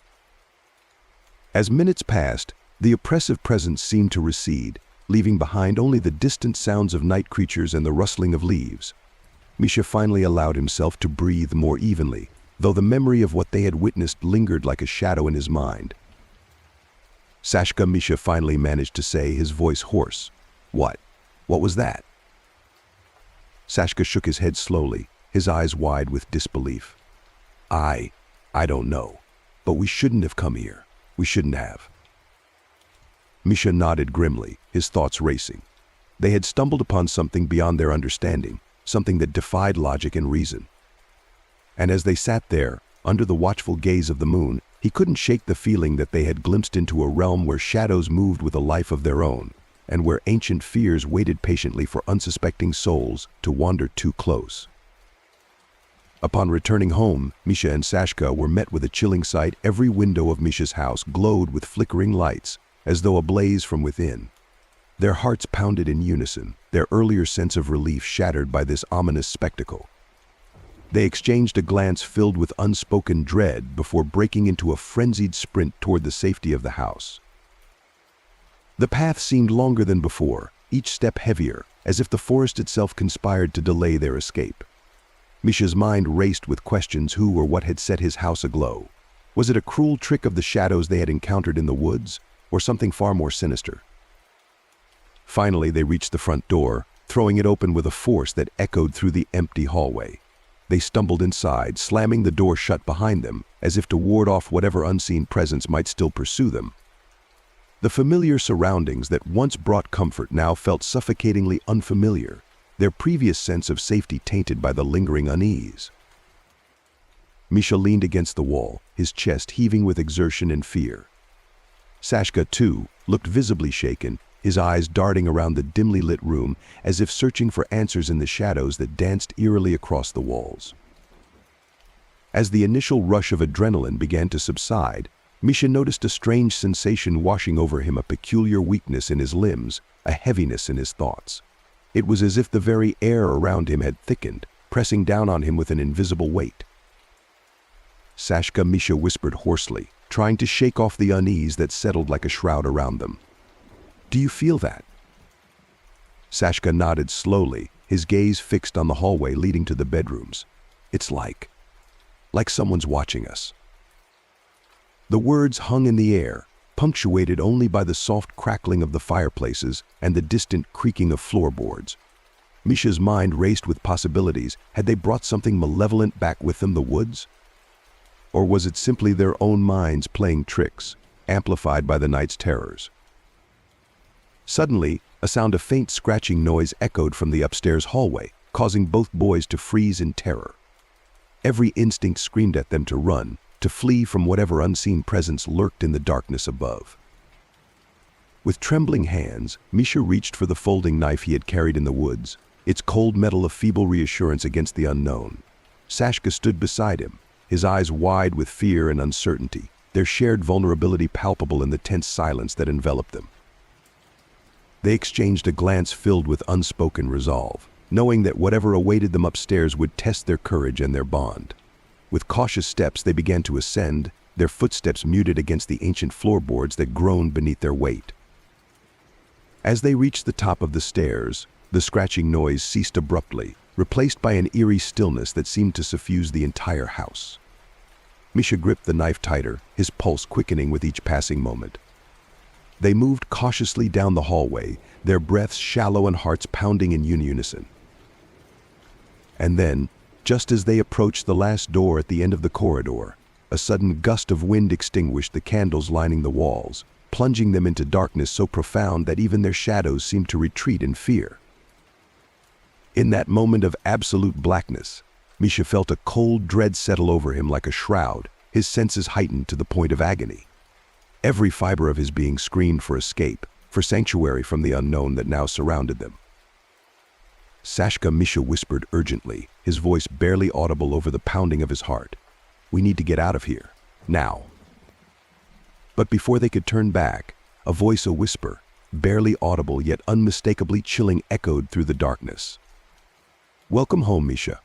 As minutes passed, the oppressive presence seemed to recede, leaving behind only the distant sounds of night creatures and the rustling of leaves. Misha finally allowed himself to breathe more evenly, though the memory of what they had witnessed lingered like a shadow in his mind. Sashka, Misha finally managed to say, his voice hoarse. What was that?" Sashka shook his head slowly, his eyes wide with disbelief. I don't know, but we shouldn't have come here. We shouldn't have." Misha nodded grimly, his thoughts racing. They had stumbled upon something beyond their understanding, something that defied logic and reason. And as they sat there, under the watchful gaze of the moon, he couldn't shake the feeling that they had glimpsed into a realm where shadows moved with a life of their own, and where ancient fears waited patiently for unsuspecting souls to wander too close. Upon returning home, Misha and Sashka were met with a chilling sight. Every window of Misha's house glowed with flickering lights, as though ablaze from within. Their hearts pounded in unison, their earlier sense of relief shattered by this ominous spectacle. They exchanged a glance filled with unspoken dread before breaking into a frenzied sprint toward the safety of the house. The path seemed longer than before, each step heavier, as if the forest itself conspired to delay their escape. Misha's mind raced with questions: who or what had set his house aglow? Was it a cruel trick of the shadows they had encountered in the woods, or something far more sinister? Finally, they reached the front door, throwing it open with a force that echoed through the empty hallway. They stumbled inside, slamming the door shut behind them, as if to ward off whatever unseen presence might still pursue them. The familiar surroundings that once brought comfort now felt suffocatingly unfamiliar, their previous sense of safety tainted by the lingering unease. Misha leaned against the wall, his chest heaving with exertion and fear. Sashka, too, looked visibly shaken, his eyes darting around the dimly lit room as if searching for answers in the shadows that danced eerily across the walls. As the initial rush of adrenaline began to subside, Misha noticed a strange sensation washing over him, a peculiar weakness in his limbs, a heaviness in his thoughts. It was as if the very air around him had thickened, pressing down on him with an invisible weight. "Sashka," Misha whispered hoarsely, trying to shake off the unease that settled like a shroud around them. "Do you feel that?" Sashka nodded slowly, his gaze fixed on the hallway leading to the bedrooms. "It's like someone's watching us." The words hung in the air, punctuated only by the soft crackling of the fireplaces and the distant creaking of floorboards. Misha's mind raced with possibilities. Had they brought something malevolent back with them, the woods? Or was it simply their own minds playing tricks, amplified by the night's terrors? Suddenly, a sound of faint scratching noise echoed from the upstairs hallway, causing both boys to freeze in terror. Every instinct screamed at them to run, to flee from whatever unseen presence lurked in the darkness above. With trembling hands, Misha reached for the folding knife he had carried in the woods, its cold metal a feeble reassurance against the unknown. Sashka stood beside him, his eyes wide with fear and uncertainty, their shared vulnerability palpable in the tense silence that enveloped them. They exchanged a glance filled with unspoken resolve, knowing that whatever awaited them upstairs would test their courage and their bond. With cautious steps, they began to ascend, their footsteps muted against the ancient floorboards that groaned beneath their weight. As they reached the top of the stairs, the scratching noise ceased abruptly, replaced by an eerie stillness that seemed to suffuse the entire house. Misha gripped the knife tighter, his pulse quickening with each passing moment. They moved cautiously down the hallway, their breaths shallow and hearts pounding in unison. And then, just as they approached the last door at the end of the corridor, a sudden gust of wind extinguished the candles lining the walls, plunging them into darkness so profound that even their shadows seemed to retreat in fear. In that moment of absolute blackness, Misha felt a cold dread settle over him like a shroud, his senses heightened to the point of agony. Every fiber of his being screamed for escape, for sanctuary from the unknown that now surrounded them. Sashka, Misha whispered urgently, his voice barely audible over the pounding of his heart. "We need to get out of here, now." But before they could turn back, a voice, a whisper, barely audible yet unmistakably chilling, echoed through the darkness. "Welcome home, Misha."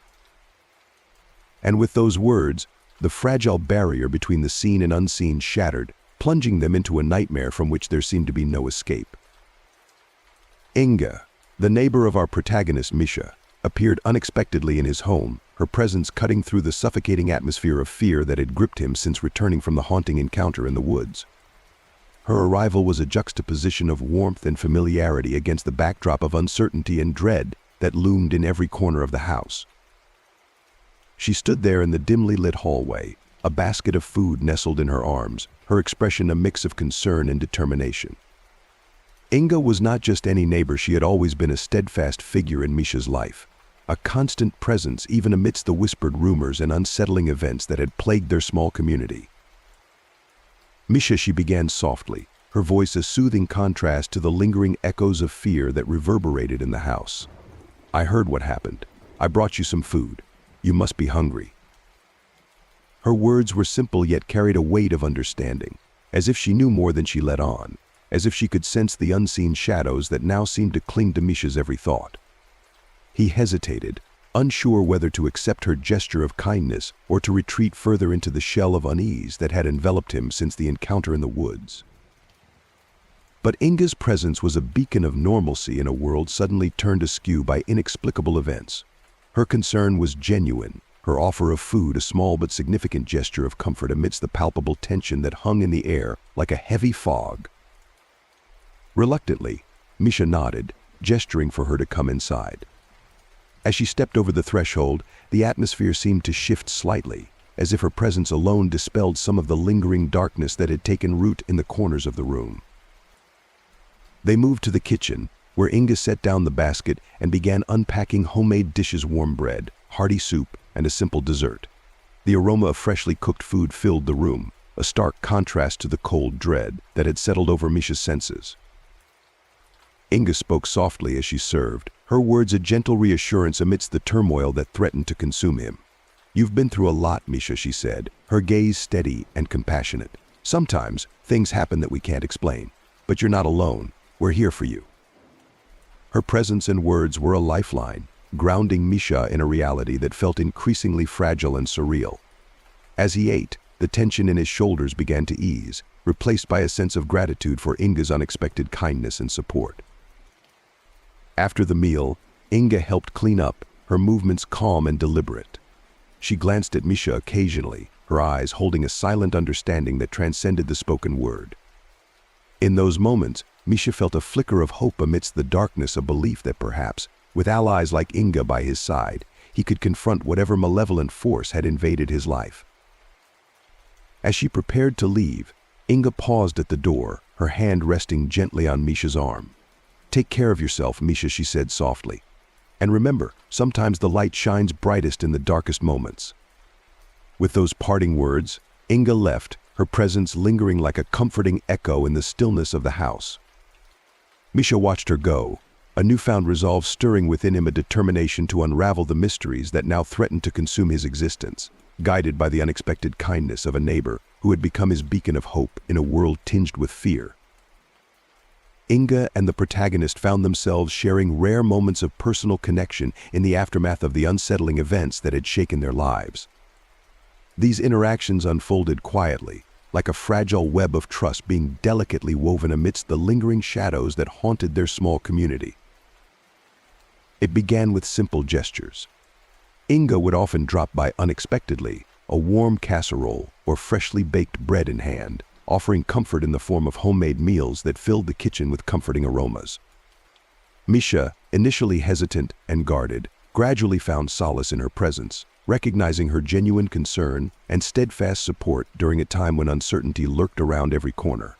And with those words, the fragile barrier between the seen and unseen shattered, plunging them into a nightmare from which there seemed to be no escape. Inga, the neighbor of our protagonist Misha, appeared unexpectedly in his home, her presence cutting through the suffocating atmosphere of fear that had gripped him since returning from the haunting encounter in the woods. Her arrival was a juxtaposition of warmth and familiarity against the backdrop of uncertainty and dread that loomed in every corner of the house. She stood there in the dimly lit hallway, a basket of food nestled in her arms, her expression a mix of concern and determination. Inga was not just any neighbor, she had always been a steadfast figure in Misha's life, a constant presence even amidst the whispered rumors and unsettling events that had plagued their small community. "Misha," she began softly, her voice a soothing contrast to the lingering echoes of fear that reverberated in the house. "I heard what happened. I brought you some food. You must be hungry." Her words were simple yet carried a weight of understanding, as if she knew more than she let on, as if she could sense the unseen shadows that now seemed to cling to Misha's every thought. He hesitated, unsure whether to accept her gesture of kindness or to retreat further into the shell of unease that had enveloped him since the encounter in the woods. But Inga's presence was a beacon of normalcy in a world suddenly turned askew by inexplicable events. Her concern was genuine, her offer of food a small but significant gesture of comfort amidst the palpable tension that hung in the air like a heavy fog. Reluctantly, Misha nodded, gesturing for her to come inside. As she stepped over the threshold, the atmosphere seemed to shift slightly, as if her presence alone dispelled some of the lingering darkness that had taken root in the corners of the room. They moved to the kitchen, where Inga set down the basket and began unpacking homemade dishes, warm bread, hearty soup, and a simple dessert. The aroma of freshly cooked food filled the room, a stark contrast to the cold dread that had settled over Misha's senses. Inga spoke softly as she served, her words a gentle reassurance amidst the turmoil that threatened to consume him. "You've been through a lot, Misha," she said, her gaze steady and compassionate. "Sometimes things happen that we can't explain, but you're not alone. We're here for you." Her presence and words were a lifeline, grounding Misha in a reality that felt increasingly fragile and surreal. As he ate, the tension in his shoulders began to ease, replaced by a sense of gratitude for Inga's unexpected kindness and support. After the meal, Inga helped clean up, her movements calm and deliberate. She glanced at Misha occasionally, her eyes holding a silent understanding that transcended the spoken word. In those moments, Misha felt a flicker of hope amidst the darkness, a belief that perhaps, with allies like Inga by his side, he could confront whatever malevolent force had invaded his life. As she prepared to leave, Inga paused at the door, her hand resting gently on Misha's arm. "Take care of yourself, Misha," she said softly. "And remember, sometimes the light shines brightest in the darkest moments." With those parting words, Inga left, her presence lingering like a comforting echo in the stillness of the house. Misha watched her go, a newfound resolve stirring within him, a determination to unravel the mysteries that now threatened to consume his existence, guided by the unexpected kindness of a neighbor who had become his beacon of hope in a world tinged with fear. Inga and the protagonist found themselves sharing rare moments of personal connection in the aftermath of the unsettling events that had shaken their lives. These interactions unfolded quietly, like a fragile web of trust being delicately woven amidst the lingering shadows that haunted their small community. It began with simple gestures. Inga would often drop by unexpectedly, a warm casserole or freshly baked bread in hand, offering comfort in the form of homemade meals that filled the kitchen with comforting aromas. Misha, initially hesitant and guarded, gradually found solace in her presence, recognizing her genuine concern and steadfast support during a time when uncertainty lurked around every corner.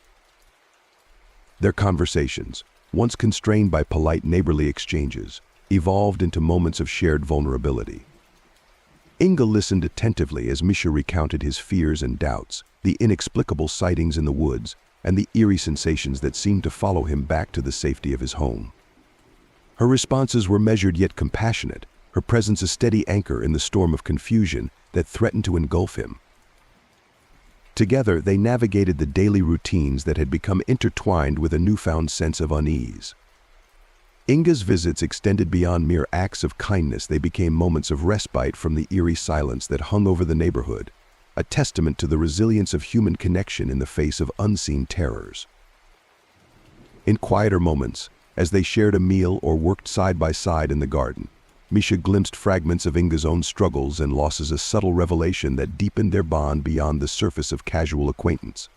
Their conversations, once constrained by polite neighborly exchanges, evolved into moments of shared vulnerability. Inga listened attentively as Misha recounted his fears and doubts, the inexplicable sightings in the woods, and the eerie sensations that seemed to follow him back to the safety of his home. Her responses were measured yet compassionate, her presence a steady anchor in the storm of confusion that threatened to engulf him. Together, they navigated the daily routines that had become intertwined with a newfound sense of unease. Inga's visits extended beyond mere acts of kindness. They became moments of respite from the eerie silence that hung over the neighborhood, a testament to the resilience of human connection in the face of unseen terrors. In quieter moments, as they shared a meal or worked side by side in the garden, Misha glimpsed fragments of Inga's own struggles and losses, a subtle revelation that deepened their bond beyond the surface of casual acquaintance.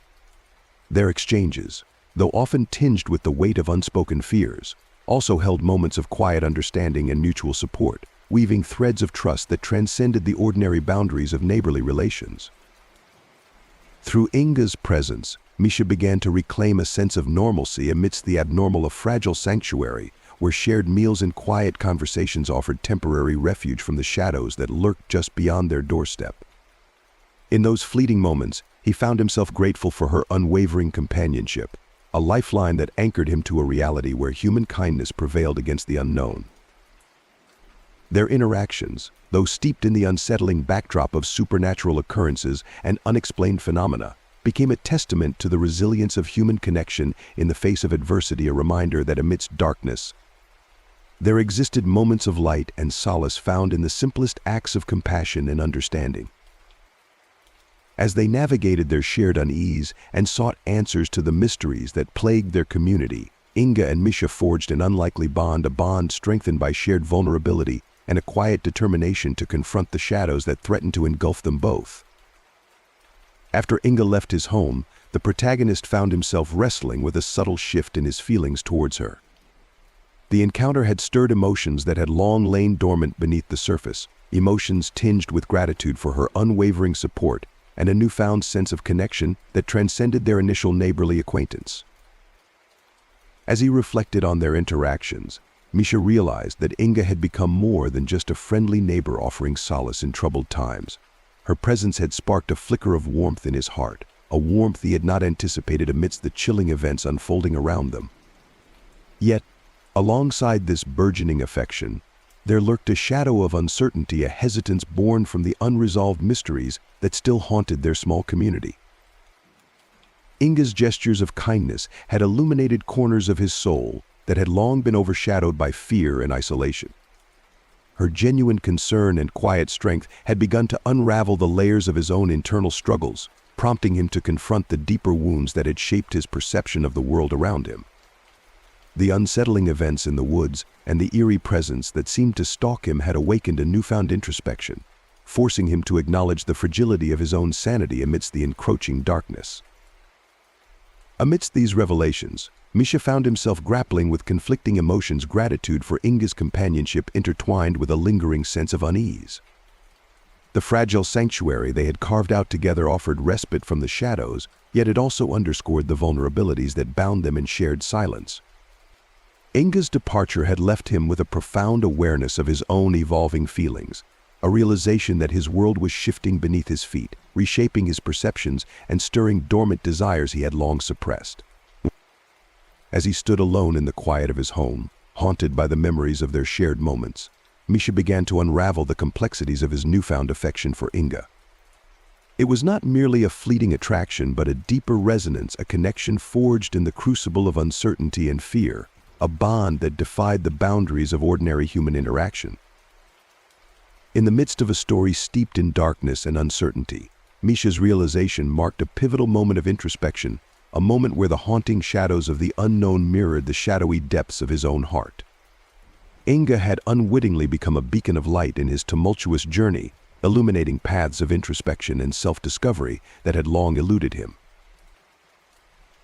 Their exchanges, though often tinged with the weight of unspoken fears, also held moments of quiet understanding and mutual support, weaving threads of trust that transcended the ordinary boundaries of neighborly relations. Through Inga's presence, Misha began to reclaim a sense of normalcy amidst the abnormal, a fragile sanctuary where shared meals and quiet conversations offered temporary refuge from the shadows that lurked just beyond their doorstep. In those fleeting moments, he found himself grateful for her unwavering companionship, a lifeline that anchored him to a reality where human kindness prevailed against the unknown. Their interactions, though steeped in the unsettling backdrop of supernatural occurrences and unexplained phenomena, became a testament to the resilience of human connection in the face of adversity, a reminder that amidst darkness, there existed moments of light and solace found in the simplest acts of compassion and understanding. As they navigated their shared unease and sought answers to the mysteries that plagued their community, Inga and Misha forged an unlikely bond, a bond strengthened by shared vulnerability and a quiet determination to confront the shadows that threatened to engulf them both. After Inga left his home, the protagonist found himself wrestling with a subtle shift in his feelings towards her. The encounter had stirred emotions that had long lain dormant beneath the surface, emotions tinged with gratitude for her unwavering support and a newfound sense of connection that transcended their initial neighborly acquaintance. As he reflected on their interactions, Misha realized that Inga had become more than just a friendly neighbor offering solace in troubled times. Her presence had sparked a flicker of warmth in his heart, a warmth he had not anticipated amidst the chilling events unfolding around them. Yet, alongside this burgeoning affection, there lurked a shadow of uncertainty, a hesitance born from the unresolved mysteries that still haunted their small community. Inga's gestures of kindness had illuminated corners of his soul that had long been overshadowed by fear and isolation. Her genuine concern and quiet strength had begun to unravel the layers of his own internal struggles, prompting him to confront the deeper wounds that had shaped his perception of the world around him. The unsettling events in the woods and the eerie presence that seemed to stalk him had awakened a newfound introspection, forcing him to acknowledge the fragility of his own sanity amidst the encroaching darkness. Amidst these revelations, Misha found himself grappling with conflicting emotions, gratitude for Inga's companionship intertwined with a lingering sense of unease. The fragile sanctuary they had carved out together offered respite from the shadows, yet it also underscored the vulnerabilities that bound them in shared silence. Inga's departure had left him with a profound awareness of his own evolving feelings, a realization that his world was shifting beneath his feet, reshaping his perceptions and stirring dormant desires he had long suppressed. As he stood alone in the quiet of his home, haunted by the memories of their shared moments, Misha began to unravel the complexities of his newfound affection for Inga. It was not merely a fleeting attraction, but a deeper resonance, a connection forged in the crucible of uncertainty and fear, a bond that defied the boundaries of ordinary human interaction. In the midst of a story steeped in darkness and uncertainty, Misha's realization marked a pivotal moment of introspection, a moment where the haunting shadows of the unknown mirrored the shadowy depths of his own heart. Inga had unwittingly become a beacon of light in his tumultuous journey, illuminating paths of introspection and self-discovery that had long eluded him.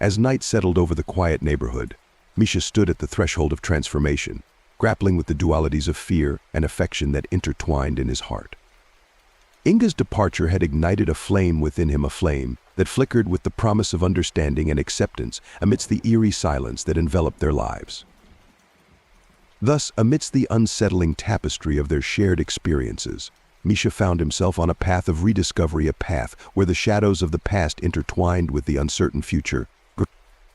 As night settled over the quiet neighborhood, Misha stood at the threshold of transformation, grappling with the dualities of fear and affection that intertwined in his heart. Inga's departure had ignited a flame within him, a flame that flickered with the promise of understanding and acceptance amidst the eerie silence that enveloped their lives. Thus, amidst the unsettling tapestry of their shared experiences, Misha found himself on a path of rediscovery, a path where the shadows of the past intertwined with the uncertain future,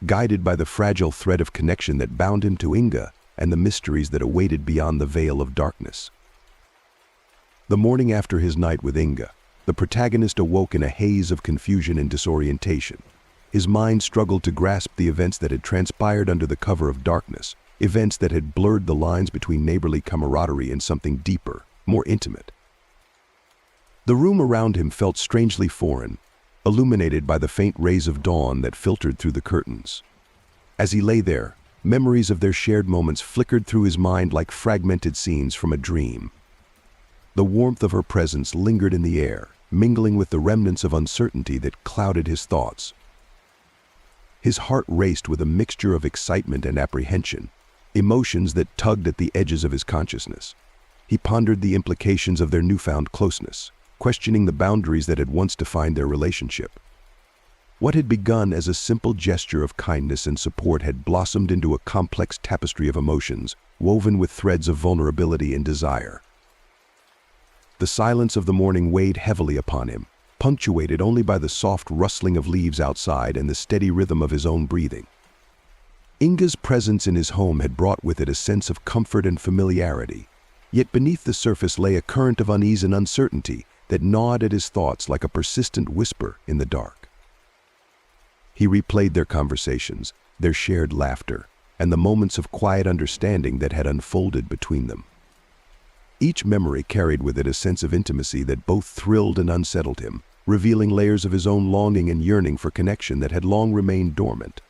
guided by the fragile thread of connection that bound him to Inga and the mysteries that awaited beyond the veil of darkness. The morning after his night with Inga, the protagonist awoke in a haze of confusion and disorientation. His mind struggled to grasp the events that had transpired under the cover of darkness, events that had blurred the lines between neighborly camaraderie and something deeper, more intimate. The room around him felt strangely foreign, illuminated by the faint rays of dawn that filtered through the curtains. As he lay there, memories of their shared moments flickered through his mind like fragmented scenes from a dream. The warmth of her presence lingered in the air, mingling with the remnants of uncertainty that clouded his thoughts. His heart raced with a mixture of excitement and apprehension, emotions that tugged at the edges of his consciousness. He pondered the implications of their newfound closeness, questioning the boundaries that had once defined their relationship. What had begun as a simple gesture of kindness and support had blossomed into a complex tapestry of emotions, woven with threads of vulnerability and desire. The silence of the morning weighed heavily upon him, punctuated only by the soft rustling of leaves outside and the steady rhythm of his own breathing. Inga's presence in his home had brought with it a sense of comfort and familiarity, yet beneath the surface lay a current of unease and uncertainty that gnawed at his thoughts like a persistent whisper in the dark. He replayed their conversations, their shared laughter, and the moments of quiet understanding that had unfolded between them. Each memory carried with it a sense of intimacy that both thrilled and unsettled him, revealing layers of his own longing and yearning for connection that had long remained dormant.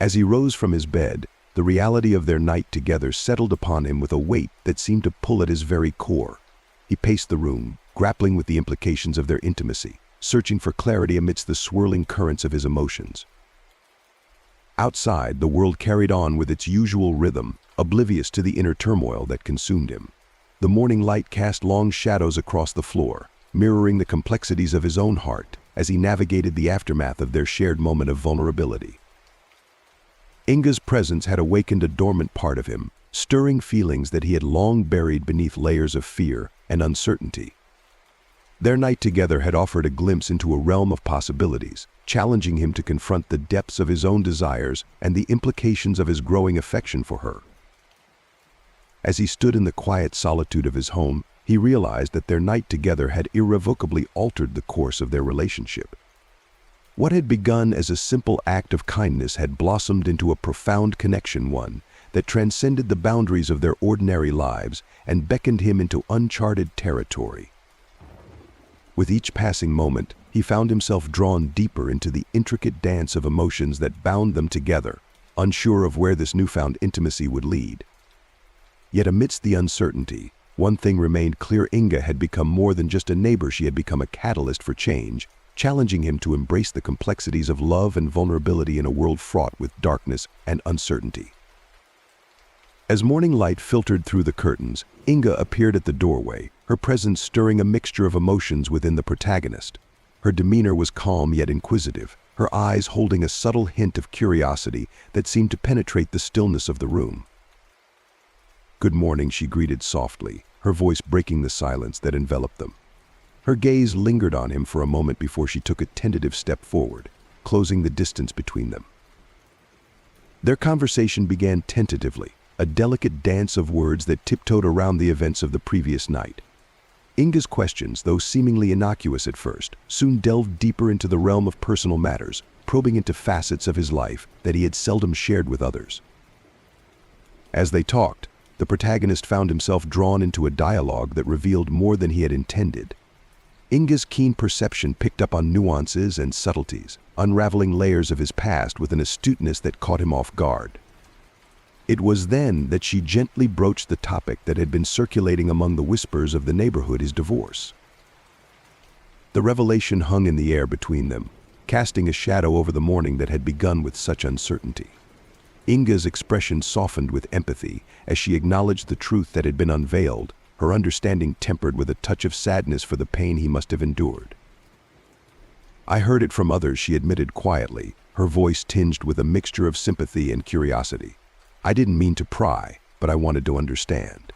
As he rose from his bed, the reality of their night together settled upon him with a weight that seemed to pull at his very core. He paced the room, grappling with the implications of their intimacy, searching for clarity amidst the swirling currents of his emotions. Outside, the world carried on with its usual rhythm, oblivious to the inner turmoil that consumed him. The morning light cast long shadows across the floor, mirroring the complexities of his own heart as he navigated the aftermath of their shared moment of vulnerability. Inga's presence had awakened a dormant part of him, stirring feelings that he had long buried beneath layers of fear and uncertainty. Their night together had offered a glimpse into a realm of possibilities, challenging him to confront the depths of his own desires and the implications of his growing affection for her. As he stood in the quiet solitude of his home, he realized that their night together had irrevocably altered the course of their relationship. What had begun as a simple act of kindness had blossomed into a profound connection, one that transcended the boundaries of their ordinary lives and beckoned him into uncharted territory. With each passing moment, he found himself drawn deeper into the intricate dance of emotions that bound them together, unsure of where this newfound intimacy would lead. Yet amidst the uncertainty, one thing remained clear: Inga had become more than just a neighbor. She had become a catalyst for change, challenging him to embrace the complexities of love and vulnerability in a world fraught with darkness and uncertainty. As morning light filtered through the curtains, Inga appeared at the doorway, her presence stirring a mixture of emotions within the protagonist. Her demeanor was calm yet inquisitive, her eyes holding a subtle hint of curiosity that seemed to penetrate the stillness of the room. "Good morning," she greeted softly, her voice breaking the silence that enveloped them. Her gaze lingered on him for a moment before she took a tentative step forward, closing the distance between them. Their conversation began tentatively, a delicate dance of words that tiptoed around the events of the previous night. Inga's questions, though seemingly innocuous at first, soon delved deeper into the realm of personal matters, probing into facets of his life that he had seldom shared with others. As they talked, the protagonist found himself drawn into a dialogue that revealed more than he had intended. Inga's keen perception picked up on nuances and subtleties, unraveling layers of his past with an astuteness that caught him off guard. It was then that she gently broached the topic that had been circulating among the whispers of the neighborhood: his divorce. The revelation hung in the air between them, casting a shadow over the morning that had begun with such uncertainty. Inga's expression softened with empathy as she acknowledged the truth that had been unveiled, her understanding tempered with a touch of sadness for the pain he must have endured. "I heard it from others," she admitted quietly, her voice tinged with a mixture of sympathy and curiosity. "I didn't mean to pry. but I wanted to understand."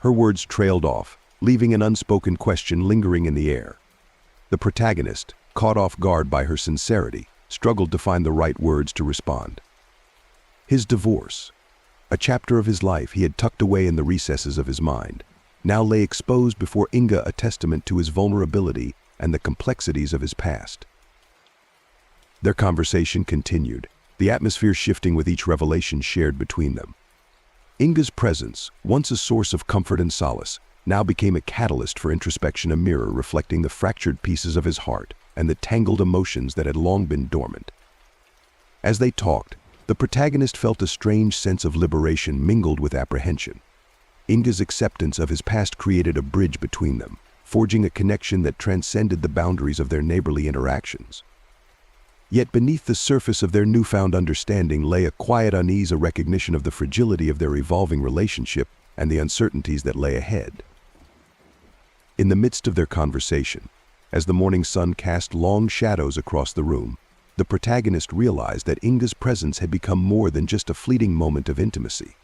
Her words trailed off, leaving an unspoken question lingering in the air. The protagonist, caught off guard by her sincerity, struggled to find the right words to respond. His divorce, a chapter of his life he had tucked away in the recesses of his mind, now lay exposed before Inga, a testament to his vulnerability and the complexities of his past. Their conversation continued, the atmosphere shifting with each revelation shared between them. Inga's presence, once a source of comfort and solace, now became a catalyst for introspection, a mirror reflecting the fractured pieces of his heart and the tangled emotions that had long been dormant. As they talked, the protagonist felt a strange sense of liberation mingled with apprehension. Inga's acceptance of his past created a bridge between them, forging a connection that transcended the boundaries of their neighborly interactions. Yet beneath the surface of their newfound understanding lay a quiet unease, a recognition of the fragility of their evolving relationship and the uncertainties that lay ahead. In the midst of their conversation, as the morning sun cast long shadows across the room, the protagonist realized that Inga's presence had become more than just a fleeting moment of intimacy.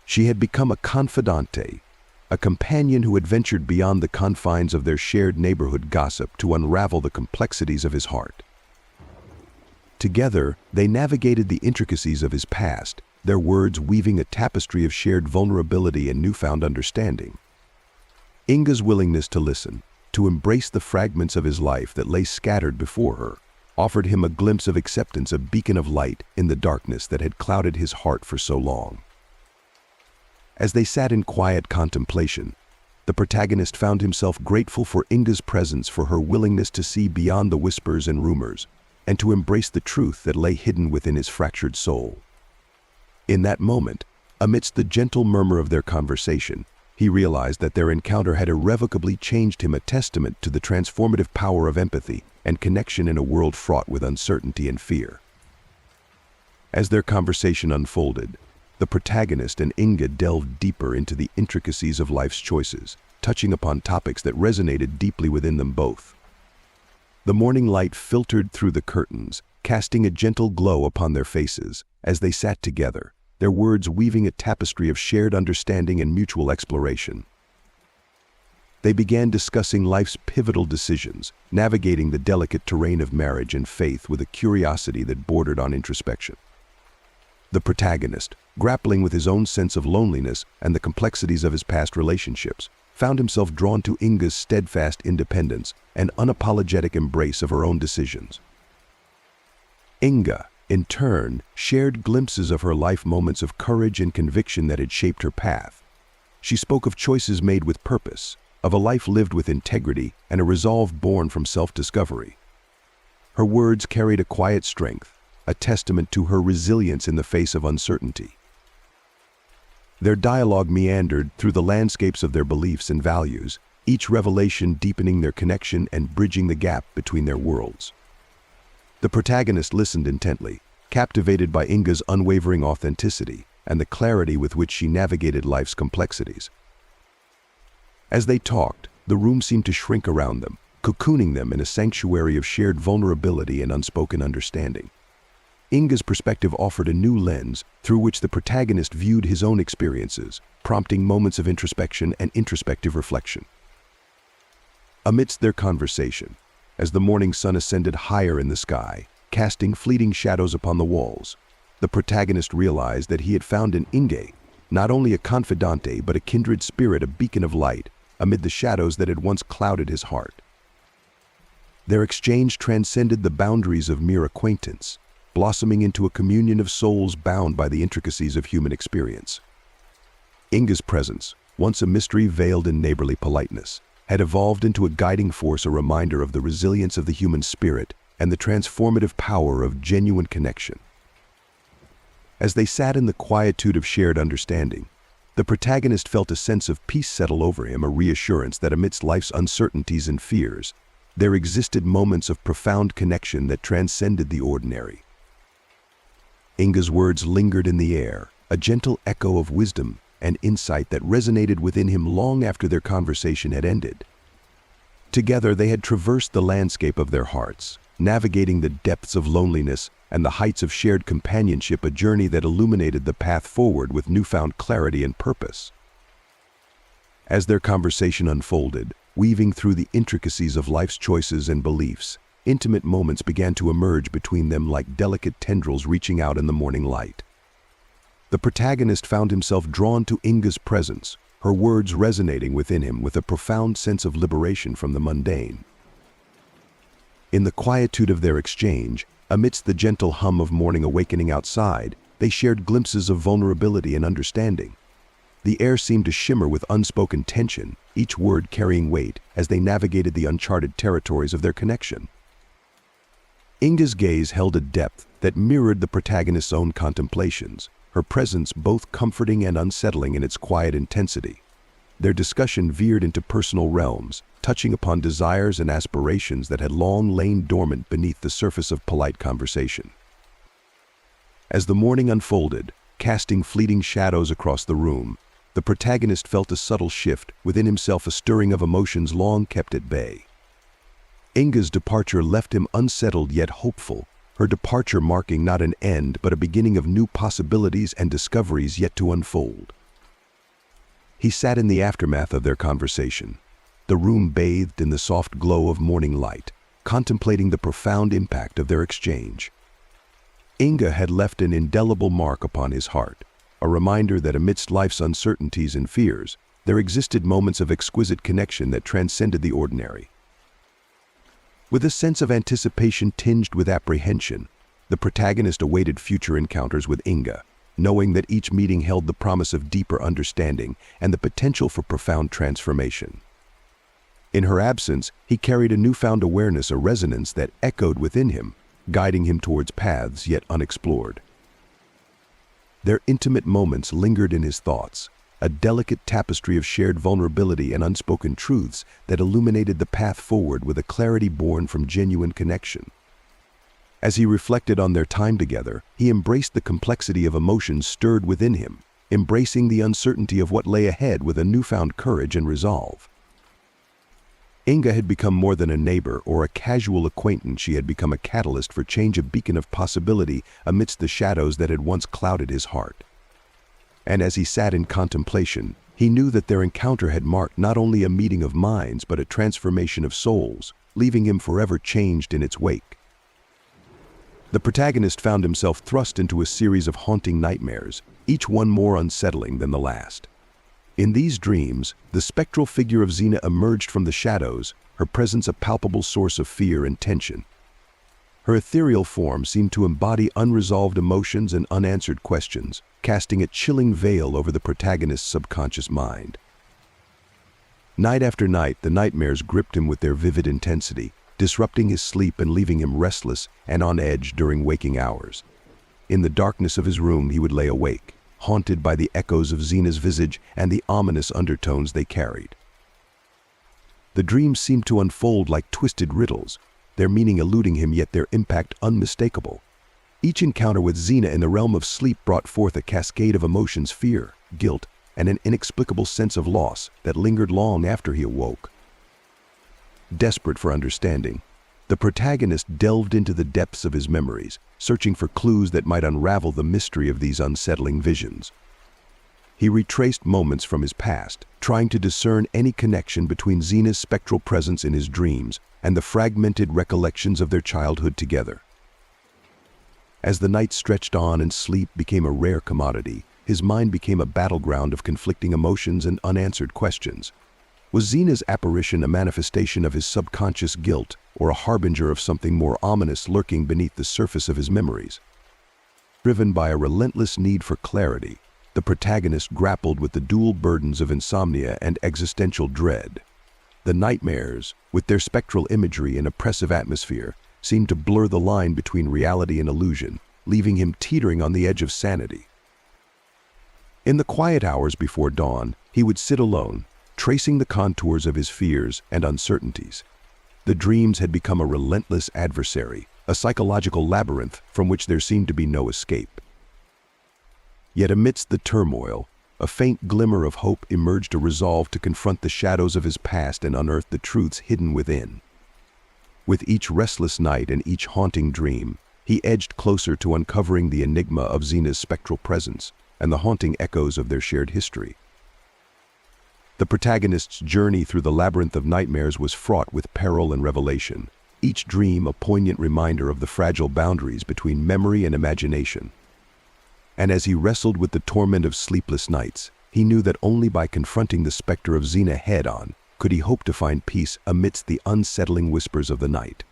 She had become a confidante, a companion who had ventured beyond the confines of their shared neighborhood gossip to unravel the complexities of his heart. Together, they navigated the intricacies of his past, their words weaving a tapestry of shared vulnerability and newfound understanding. Inga's willingness to listen, to embrace the fragments of his life that lay scattered before her, offered him a glimpse of acceptance, a beacon of light in the darkness that had clouded his heart for so long. As they sat in quiet contemplation, the protagonist found himself grateful for Inga's presence, for her willingness to see beyond the whispers and rumors, and to embrace the truth that lay hidden within his fractured soul. In that moment, amidst the gentle murmur of their conversation, he realized that their encounter had irrevocably changed him, a testament to the transformative power of empathy and connection in a world fraught with uncertainty and fear. As their conversation unfolded, the protagonist and Inga delved deeper into the intricacies of life's choices, touching upon topics that resonated deeply within them both. The morning light filtered through the curtains, casting a gentle glow upon their faces as they sat together, their words weaving a tapestry of shared understanding and mutual exploration. They began discussing life's pivotal decisions, navigating the delicate terrain of marriage and faith with a curiosity that bordered on introspection. The protagonist, grappling with his own sense of loneliness and the complexities of his past relationships, found himself drawn to Inga's steadfast independence and unapologetic embrace of her own decisions. Inga, in turn, shared glimpses of her life, moments of courage and conviction that had shaped her path. She spoke of choices made with purpose, of a life lived with integrity and a resolve born from self-discovery. Her words carried a quiet strength, a testament to her resilience in the face of uncertainty. Their dialogue meandered through the landscapes of their beliefs and values, each revelation deepening their connection and bridging the gap between their worlds. The protagonist listened intently, captivated by Inga's unwavering authenticity and the clarity with which she navigated life's complexities. As they talked, the room seemed to shrink around them, cocooning them in a sanctuary of shared vulnerability and unspoken understanding. Inga's perspective offered a new lens through which the protagonist viewed his own experiences, prompting moments of introspection and introspective reflection. Amidst their conversation, as the morning sun ascended higher in the sky, casting fleeting shadows upon the walls, the protagonist realized that he had found in Inga not only a confidante but a kindred spirit, a beacon of light amid the shadows that had once clouded his heart. Their exchange transcended the boundaries of mere acquaintance, blossoming into a communion of souls bound by the intricacies of human experience. Inga's presence, once a mystery veiled in neighborly politeness, had evolved into a guiding force, a reminder of the resilience of the human spirit and the transformative power of genuine connection. As they sat in the quietude of shared understanding, the protagonist felt a sense of peace settle over him, a reassurance that amidst life's uncertainties and fears, there existed moments of profound connection that transcended the ordinary. Inga's words lingered in the air, a gentle echo of wisdom and insight that resonated within him long after their conversation had ended. Together they had traversed the landscape of their hearts, navigating the depths of loneliness and the heights of shared companionship, a journey that illuminated the path forward with newfound clarity and purpose. As their conversation unfolded, weaving through the intricacies of life's choices and beliefs, intimate moments began to emerge between them like delicate tendrils reaching out in the morning light. The protagonist found himself drawn to Inga's presence, her words resonating within him with a profound sense of liberation from the mundane. In the quietude of their exchange, amidst the gentle hum of morning awakening outside, they shared glimpses of vulnerability and understanding. The air seemed to shimmer with unspoken tension, each word carrying weight as they navigated the uncharted territories of their connection. Inga's gaze held a depth that mirrored the protagonist's own contemplations, her presence both comforting and unsettling in its quiet intensity. Their discussion veered into personal realms, touching upon desires and aspirations that had long lain dormant beneath the surface of polite conversation. As the morning unfolded, casting fleeting shadows across the room, the protagonist felt a subtle shift within himself, a stirring of emotions long kept at bay. Inga's departure left him unsettled yet hopeful, her departure marking not an end but a beginning of new possibilities and discoveries yet to unfold. He sat in the aftermath of their conversation, the room bathed in the soft glow of morning light, contemplating the profound impact of their exchange. Inga had left an indelible mark upon his heart, a reminder that amidst life's uncertainties and fears, there existed moments of exquisite connection that transcended the ordinary. With a sense of anticipation tinged with apprehension, the protagonist awaited future encounters with Inga, knowing that each meeting held the promise of deeper understanding and the potential for profound transformation. In her absence, he carried a newfound awareness, a resonance that echoed within him, guiding him towards paths yet unexplored. Their intimate moments lingered in his thoughts, a delicate tapestry of shared vulnerability and unspoken truths that illuminated the path forward with a clarity born from genuine connection. As he reflected on their time together, he embraced the complexity of emotions stirred within him, embracing the uncertainty of what lay ahead with a newfound courage and resolve. Inga had become more than a neighbor or a casual acquaintance. She had become a catalyst for change, a beacon of possibility amidst the shadows that had once clouded his heart. And as he sat in contemplation, he knew that their encounter had marked not only a meeting of minds but a transformation of souls, leaving him forever changed in its wake. The protagonist found himself thrust into a series of haunting nightmares, each one more unsettling than the last. In these dreams, the spectral figure of Zina emerged from the shadows, her presence a palpable source of fear and tension. Her ethereal form seemed to embody unresolved emotions and unanswered questions, casting a chilling veil over the protagonist's subconscious mind. Night after night, the nightmares gripped him with their vivid intensity, disrupting his sleep and leaving him restless and on edge during waking hours. In the darkness of his room, he would lay awake, haunted by the echoes of Zina's visage and the ominous undertones they carried. The dreams seemed to unfold like twisted riddles, their meaning eluding him yet their impact unmistakable. Each encounter with Zina in the realm of sleep brought forth a cascade of emotions: fear, guilt, and an inexplicable sense of loss that lingered long after he awoke. Desperate for understanding, the protagonist delved into the depths of his memories, searching for clues that might unravel the mystery of these unsettling visions. He retraced moments from his past, trying to discern any connection between Zina's spectral presence in his dreams and the fragmented recollections of their childhood together. As the night stretched on and sleep became a rare commodity, his mind became a battleground of conflicting emotions and unanswered questions. Was Zina's apparition a manifestation of his subconscious guilt or a harbinger of something more ominous lurking beneath the surface of his memories? Driven by a relentless need for clarity, the protagonist grappled with the dual burdens of insomnia and existential dread. The nightmares, with their spectral imagery and oppressive atmosphere, seemed to blur the line between reality and illusion, leaving him teetering on the edge of sanity. In the quiet hours before dawn, he would sit alone, tracing the contours of his fears and uncertainties. The dreams had become a relentless adversary, a psychological labyrinth from which there seemed to be no escape. Yet amidst the turmoil, a faint glimmer of hope emerged, a resolve to confront the shadows of his past and unearth the truths hidden within. With each restless night and each haunting dream, he edged closer to uncovering the enigma of Zena's spectral presence and the haunting echoes of their shared history. The protagonist's journey through the labyrinth of nightmares was fraught with peril and revelation, each dream a poignant reminder of the fragile boundaries between memory and imagination. And as he wrestled with the torment of sleepless nights, he knew that only by confronting the specter of Zena head-on could he hope to find peace amidst the unsettling whispers of the night.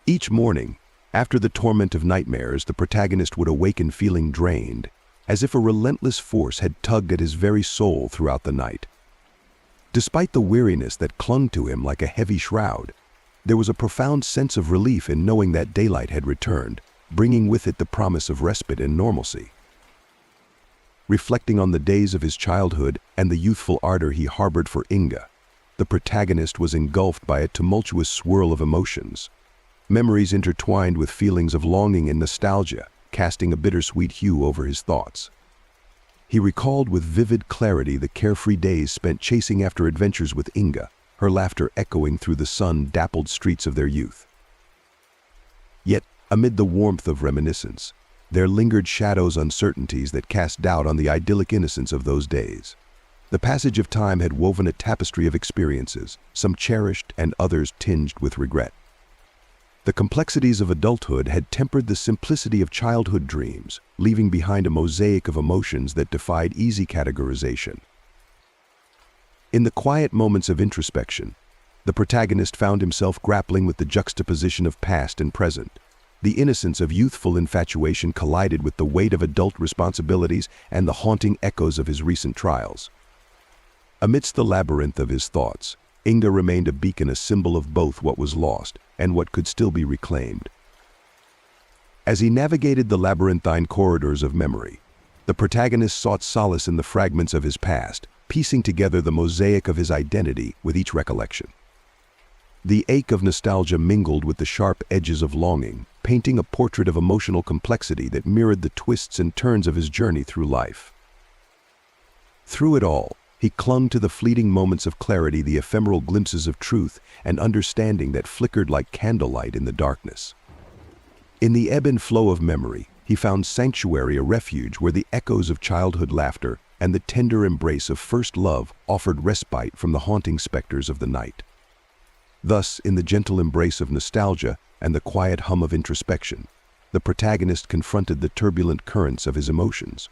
Each morning, after the torment of nightmares, the protagonist would awaken feeling drained, as if a relentless force had tugged at his very soul throughout the night. Despite the weariness that clung to him like a heavy shroud, there was a profound sense of relief in knowing that daylight had returned, bringing with it the promise of respite and normalcy. Reflecting on the days of his childhood and the youthful ardor he harbored for Inga, the protagonist was engulfed by a tumultuous swirl of emotions. Memories intertwined with feelings of longing and nostalgia, casting a bittersweet hue over his thoughts. He recalled with vivid clarity the carefree days spent chasing after adventures with Inga, her laughter echoing through the sun-dappled streets of their youth. Yet, amid the warmth of reminiscence, there lingered shadows, uncertainties that cast doubt on the idyllic innocence of those days. The passage of time had woven a tapestry of experiences, some cherished and others tinged with regret. The complexities of adulthood had tempered the simplicity of childhood dreams, leaving behind a mosaic of emotions that defied easy categorization. In the quiet moments of introspection, the protagonist found himself grappling with the juxtaposition of past and present. The innocence of youthful infatuation collided with the weight of adult responsibilities and the haunting echoes of his recent trials. Amidst the labyrinth of his thoughts, Inga remained a beacon, a symbol of both what was lost and what could still be reclaimed. As he navigated the labyrinthine corridors of memory, the protagonist sought solace in the fragments of his past, piecing together the mosaic of his identity with each recollection. The ache of nostalgia mingled with the sharp edges of longing, painting a portrait of emotional complexity that mirrored the twists and turns of his journey through life. Through it all, he clung to the fleeting moments of clarity, the ephemeral glimpses of truth and understanding that flickered like candlelight in the darkness. In the ebb and flow of memory, he found sanctuary, a refuge where the echoes of childhood laughter and the tender embrace of first love offered respite from the haunting specters of the night. Thus, in the gentle embrace of nostalgia and the quiet hum of introspection, the protagonist confronted the turbulent currents of his emotions.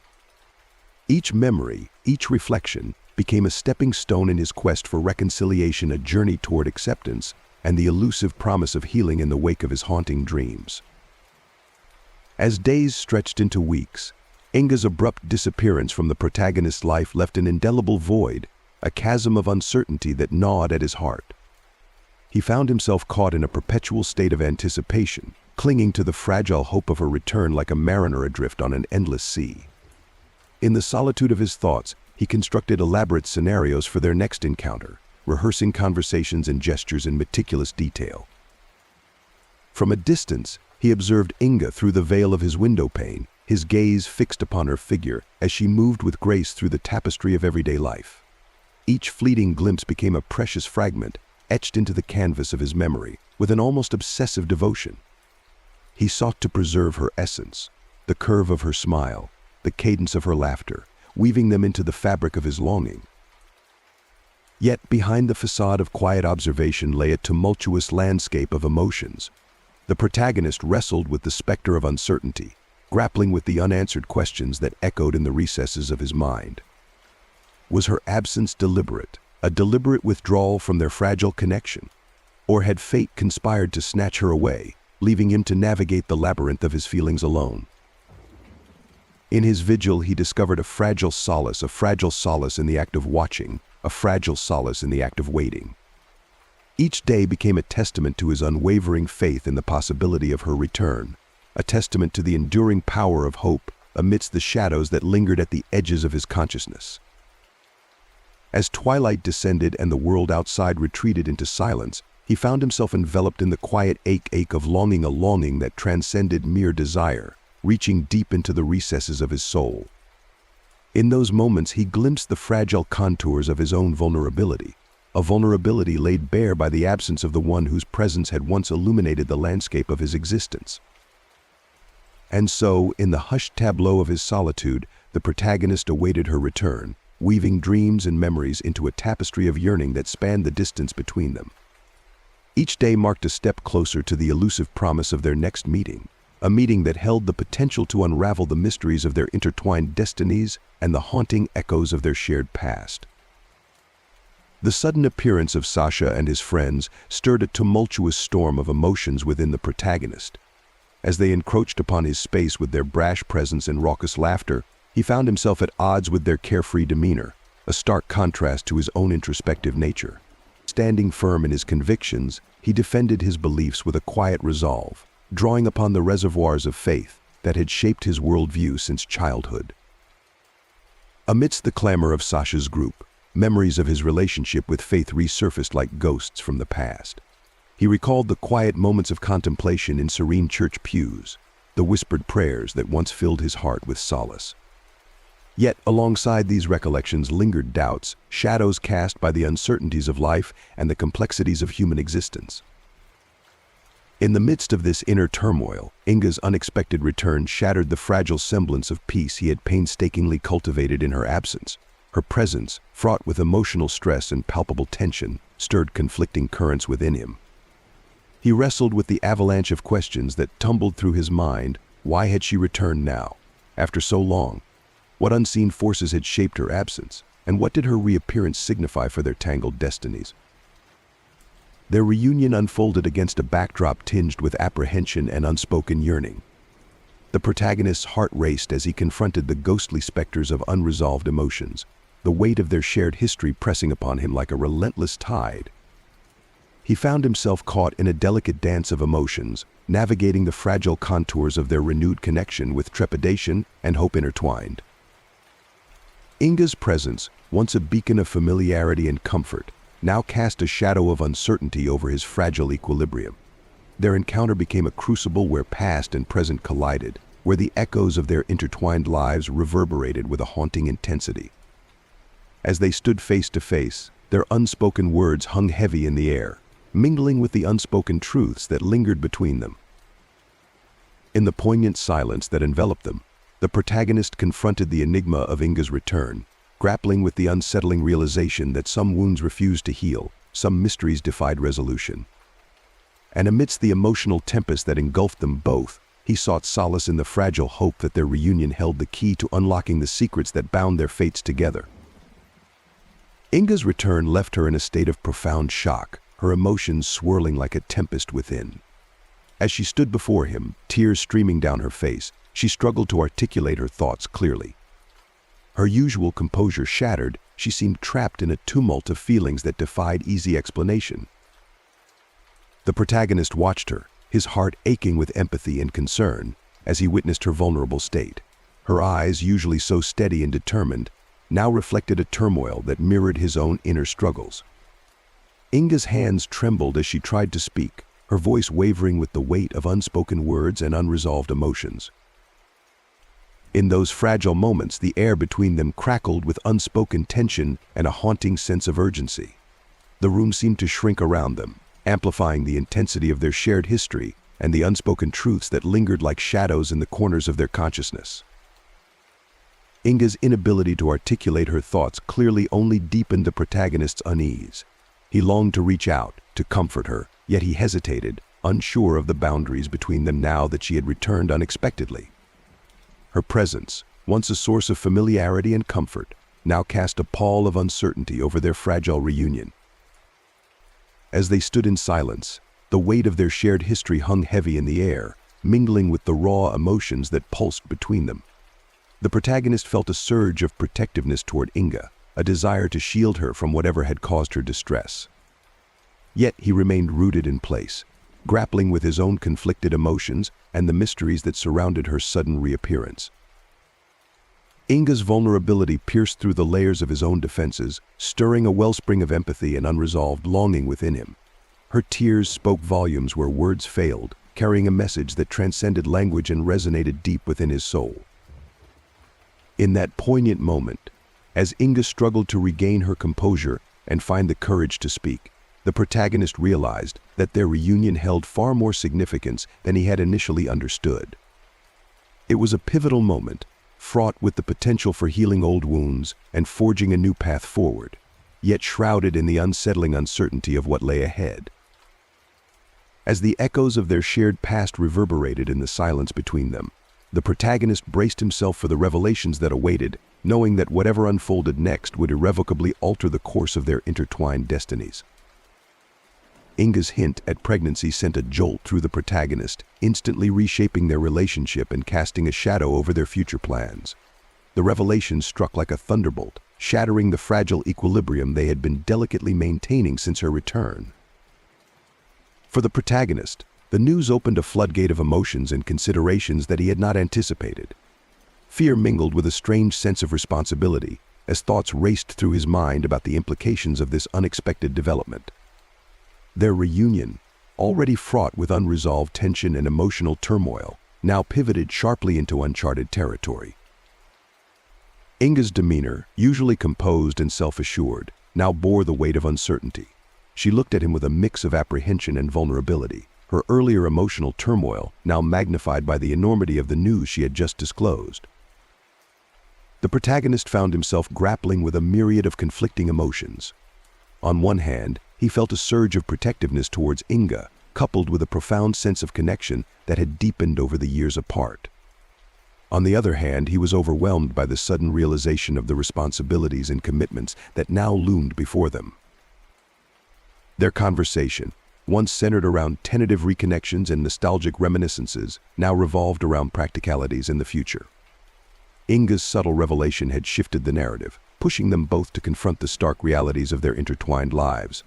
Each memory, each reflection, became a stepping stone in his quest for reconciliation, a journey toward acceptance, and the elusive promise of healing in the wake of his haunting dreams. As days stretched into weeks, Inga's abrupt disappearance from the protagonist's life left an indelible void, a chasm of uncertainty that gnawed at his heart. He found himself caught in a perpetual state of anticipation, clinging to the fragile hope of her return like a mariner adrift on an endless sea. In the solitude of his thoughts, he constructed elaborate scenarios for their next encounter, rehearsing conversations and gestures in meticulous detail. From a distance, he observed Inga through the veil of his window pane, his gaze fixed upon her figure as she moved with grace through the tapestry of everyday life. Each fleeting glimpse became a precious fragment, etched into the canvas of his memory with an almost obsessive devotion. He sought to preserve her essence, the curve of her smile, the cadence of her laughter, weaving them into the fabric of his longing. Yet behind the facade of quiet observation lay a tumultuous landscape of emotions. The protagonist wrestled with the specter of uncertainty, grappling with the unanswered questions that echoed in the recesses of his mind. Was her absence deliberate, a deliberate withdrawal from their fragile connection? Or had fate conspired to snatch her away, leaving him to navigate the labyrinth of his feelings alone? In his vigil, he discovered a fragile solace in the act of watching, a fragile solace in the act of waiting. Each day became a testament to his unwavering faith in the possibility of her return, a testament to the enduring power of hope amidst the shadows that lingered at the edges of his consciousness. As twilight descended and the world outside retreated into silence, he found himself enveloped in the quiet ache of longing, a longing that transcended mere desire, reaching deep into the recesses of his soul. In those moments, he glimpsed the fragile contours of his own vulnerability, a vulnerability laid bare by the absence of the one whose presence had once illuminated the landscape of his existence. And so, in the hushed tableau of his solitude, the protagonist awaited her return, weaving dreams and memories into a tapestry of yearning that spanned the distance between them. Each day marked a step closer to the elusive promise of their next meeting, a meeting that held the potential to unravel the mysteries of their intertwined destinies and the haunting echoes of their shared past. The sudden appearance of Sasha and his friends stirred a tumultuous storm of emotions within the protagonist. As they encroached upon his space with their brash presence and raucous laughter, he found himself at odds with their carefree demeanor, a stark contrast to his own introspective nature. Standing firm in his convictions, he defended his beliefs with a quiet resolve, drawing upon the reservoirs of faith that had shaped his worldview since childhood. Amidst the clamor of Sasha's group, memories of his relationship with faith resurfaced like ghosts from the past. He recalled the quiet moments of contemplation in serene church pews, the whispered prayers that once filled his heart with solace. Yet, alongside these recollections lingered doubts, shadows cast by the uncertainties of life and the complexities of human existence. In the midst of this inner turmoil, Inga's unexpected return shattered the fragile semblance of peace he had painstakingly cultivated in her absence. Her presence, fraught with emotional stress and palpable tension, stirred conflicting currents within him. He wrestled with the avalanche of questions that tumbled through his mind. Why had she returned now, after so long? What unseen forces had shaped her absence, and what did her reappearance signify for their tangled destinies? Their reunion unfolded against a backdrop tinged with apprehension and unspoken yearning. The protagonist's heart raced as he confronted the ghostly specters of unresolved emotions, the weight of their shared history pressing upon him like a relentless tide. He found himself caught in a delicate dance of emotions, navigating the fragile contours of their renewed connection with trepidation and hope intertwined. Inga's presence, once a beacon of familiarity and comfort, now cast a shadow of uncertainty over his fragile equilibrium. Their encounter became a crucible where past and present collided, where the echoes of their intertwined lives reverberated with a haunting intensity. As they stood face to face, their unspoken words hung heavy in the air, mingling with the unspoken truths that lingered between them. In the poignant silence that enveloped them, the protagonist confronted the enigma of Inga's return, grappling with the unsettling realization that some wounds refused to heal, some mysteries defied resolution. And amidst the emotional tempest that engulfed them both, he sought solace in the fragile hope that their reunion held the key to unlocking the secrets that bound their fates together. Inga's return left her in a state of profound shock, her emotions swirling like a tempest within. As she stood before him, tears streaming down her face, she struggled to articulate her thoughts clearly. Her usual composure shattered, she seemed trapped in a tumult of feelings that defied easy explanation. The protagonist watched her, his heart aching with empathy and concern, as he witnessed her vulnerable state. Her eyes, usually so steady and determined, now reflected a turmoil that mirrored his own inner struggles. Inga's hands trembled as she tried to speak, her voice wavering with the weight of unspoken words and unresolved emotions. In those fragile moments, the air between them crackled with unspoken tension and a haunting sense of urgency. The room seemed to shrink around them, amplifying the intensity of their shared history and the unspoken truths that lingered like shadows in the corners of their consciousness. Inga's inability to articulate her thoughts clearly only deepened the protagonist's unease. He longed to reach out, to comfort her, yet he hesitated, unsure of the boundaries between them now that she had returned unexpectedly. Her presence, once a source of familiarity and comfort, now cast a pall of uncertainty over their fragile reunion. As they stood in silence, the weight of their shared history hung heavy in the air, mingling with the raw emotions that pulsed between them. The protagonist felt a surge of protectiveness toward Inga, a desire to shield her from whatever had caused her distress. Yet he remained rooted in place, grappling with his own conflicted emotions and the mysteries that surrounded her sudden reappearance. Inga's vulnerability pierced through the layers of his own defenses, stirring a wellspring of empathy and unresolved longing within him. Her tears spoke volumes where words failed, carrying a message that transcended language and resonated deep within his soul. In that poignant moment, as Inga struggled to regain her composure, and find the courage to speak, the protagonist realized that their reunion held far more significance than he had initially understood. It was a pivotal moment, fraught with the potential for healing old wounds and forging a new path forward, yet shrouded in the unsettling uncertainty of what lay ahead. As the echoes of their shared past reverberated in the silence between them, the protagonist braced himself for the revelations that awaited, knowing that whatever unfolded next would irrevocably alter the course of their intertwined destinies. Inga's hint at pregnancy sent a jolt through the protagonist, instantly reshaping their relationship and casting a shadow over their future plans. The revelation struck like a thunderbolt, shattering the fragile equilibrium they had been delicately maintaining since her return. For the protagonist, the news opened a floodgate of emotions and considerations that he had not anticipated. Fear mingled with a strange sense of responsibility as thoughts raced through his mind about the implications of this unexpected development. Their reunion, already fraught with unresolved tension and emotional turmoil, now pivoted sharply into uncharted territory. Inga's demeanor, usually composed and self-assured, now bore the weight of uncertainty. She looked at him with a mix of apprehension and vulnerability, her earlier emotional turmoil now magnified by the enormity of the news she had just disclosed. The protagonist found himself grappling with a myriad of conflicting emotions. On one hand, he felt a surge of protectiveness towards Inga, coupled with a profound sense of connection that had deepened over the years apart. On the other hand, he was overwhelmed by the sudden realization of the responsibilities and commitments that now loomed before them. Their conversation, once centered around tentative reconnections and nostalgic reminiscences, now revolved around practicalities in the future. Inga's subtle revelation had shifted the narrative, pushing them both to confront the stark realities of their intertwined lives.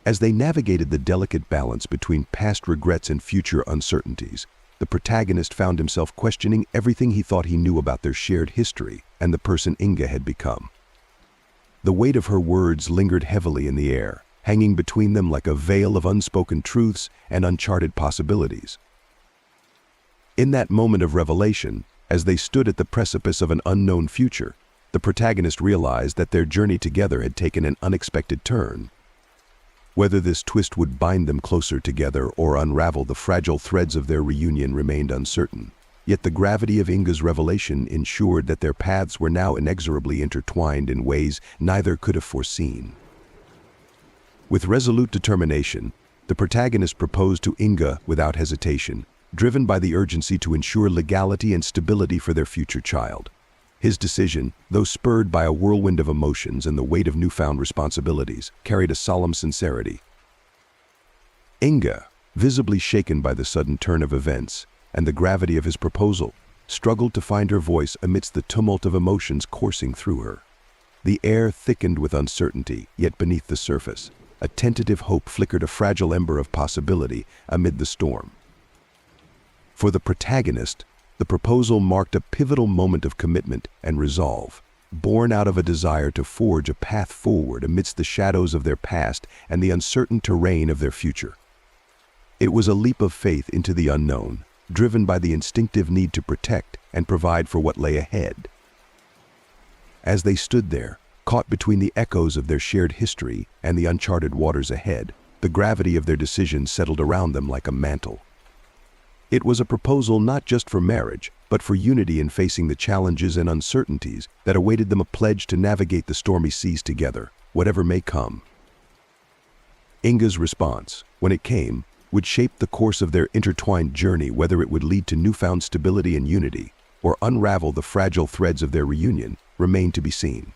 As they navigated the delicate balance between past regrets and future uncertainties, the protagonist found himself questioning everything he thought he knew about their shared history and the person Inga had become. The weight of her words lingered heavily in the air, hanging between them like a veil of unspoken truths and uncharted possibilities. In that moment of revelation, as they stood at the precipice of an unknown future, the protagonist realized that their journey together had taken an unexpected turn. Whether this twist would bind them closer together or unravel the fragile threads of their reunion remained uncertain. Yet the gravity of Inga's revelation ensured that their paths were now inexorably intertwined in ways neither could have foreseen. With resolute determination, the protagonist proposed to Inga without hesitation, driven by the urgency to ensure legality and stability for their future child. His decision, though spurred by a whirlwind of emotions and the weight of newfound responsibilities, carried a solemn sincerity. Inga, visibly shaken by the sudden turn of events and the gravity of his proposal, struggled to find her voice amidst the tumult of emotions coursing through her. The air thickened with uncertainty, yet beneath the surface, a tentative hope flickered a fragile ember of possibility amid the storm. For the protagonist, the proposal marked a pivotal moment of commitment and resolve, born out of a desire to forge a path forward amidst the shadows of their past and the uncertain terrain of their future. It was a leap of faith into the unknown, driven by the instinctive need to protect and provide for what lay ahead. As they stood there, caught between the echoes of their shared history and the uncharted waters ahead, the gravity of their decision settled around them like a mantle. It was a proposal not just for marriage, but for unity in facing the challenges and uncertainties that awaited them, a pledge to navigate the stormy seas together, whatever may come. Inga's response, when it came, would shape the course of their intertwined journey, whether it would lead to newfound stability and unity, or unravel the fragile threads of their reunion, remained to be seen.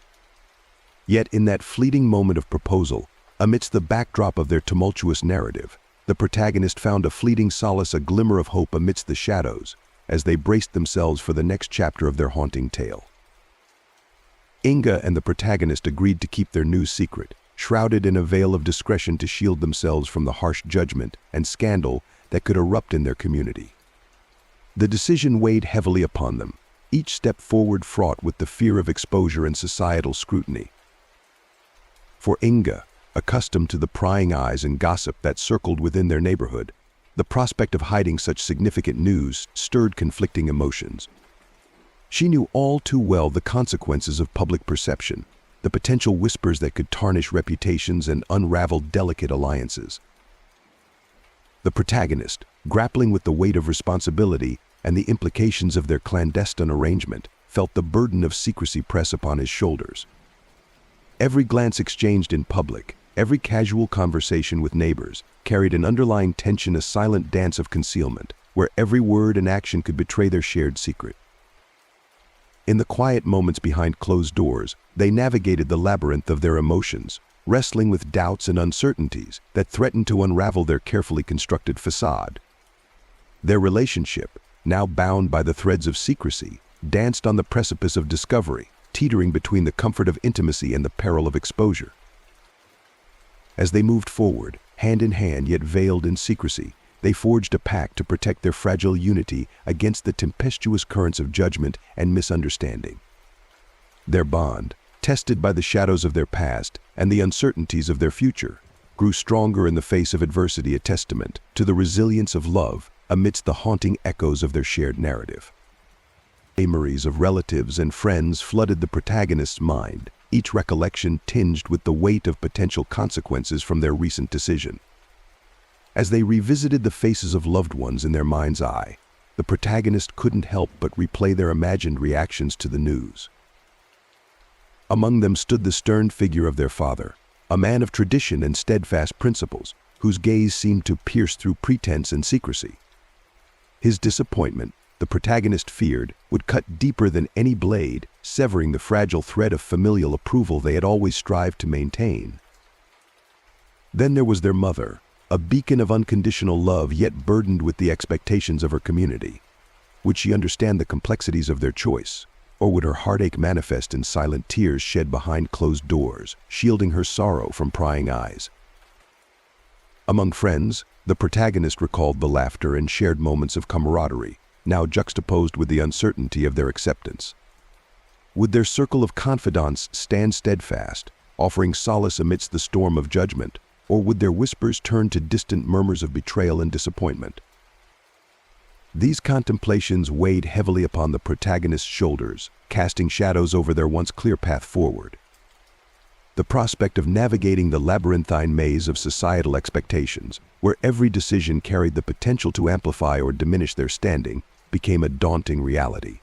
Yet in that fleeting moment of proposal, amidst the backdrop of their tumultuous narrative, the protagonist found a fleeting solace, a glimmer of hope amidst the shadows, as they braced themselves for the next chapter of their haunting tale. Inga and the protagonist agreed to keep their news secret, shrouded in a veil of discretion to shield themselves from the harsh judgment and scandal that could erupt in their community. The decision weighed heavily upon them, each step forward fraught with the fear of exposure and societal scrutiny. For Inga, accustomed to the prying eyes and gossip that circled within their neighborhood, the prospect of hiding such significant news stirred conflicting emotions. She knew all too well the consequences of public perception, the potential whispers that could tarnish reputations and unravel delicate alliances. The protagonist, grappling with the weight of responsibility and the implications of their clandestine arrangement, felt the burden of secrecy press upon his shoulders. Every glance exchanged in public, every casual conversation with neighbors, carried an underlying tension, a silent dance of concealment, where every word and action could betray their shared secret. In the quiet moments behind closed doors, they navigated the labyrinth of their emotions, wrestling with doubts and uncertainties that threatened to unravel their carefully constructed facade. Their relationship, now bound by the threads of secrecy, danced on the precipice of discovery, teetering between the comfort of intimacy and the peril of exposure. As they moved forward, hand in hand yet veiled in secrecy, they forged a pact to protect their fragile unity against the tempestuous currents of judgment and misunderstanding. Their bond, tested by the shadows of their past and the uncertainties of their future, grew stronger in the face of adversity, a testament to the resilience of love amidst the haunting echoes of their shared narrative. Memories of relatives and friends flooded the protagonist's mind, each recollection tinged with the weight of potential consequences from their recent decision. As they revisited the faces of loved ones in their mind's eye, the protagonist couldn't help but replay their imagined reactions to the news. Among them stood the stern figure of their father, a man of tradition and steadfast principles, whose gaze seemed to pierce through pretense and secrecy. His disappointment, the protagonist feared, would cut deeper than any blade, severing the fragile thread of familial approval they had always strived to maintain. Then there was their mother, a beacon of unconditional love yet burdened with the expectations of her community. Would she understand the complexities of their choice, or would her heartache manifest in silent tears shed behind closed doors, shielding her sorrow from prying eyes? Among friends, the protagonist recalled the laughter and shared moments of camaraderie, now juxtaposed with the uncertainty of their acceptance. Would their circle of confidants stand steadfast, offering solace amidst the storm of judgment, or would their whispers turn to distant murmurs of betrayal and disappointment? These contemplations weighed heavily upon the protagonist's shoulders, casting shadows over their once clear path forward. The prospect of navigating the labyrinthine maze of societal expectations, where every decision carried the potential to amplify or diminish their standing, became a daunting reality.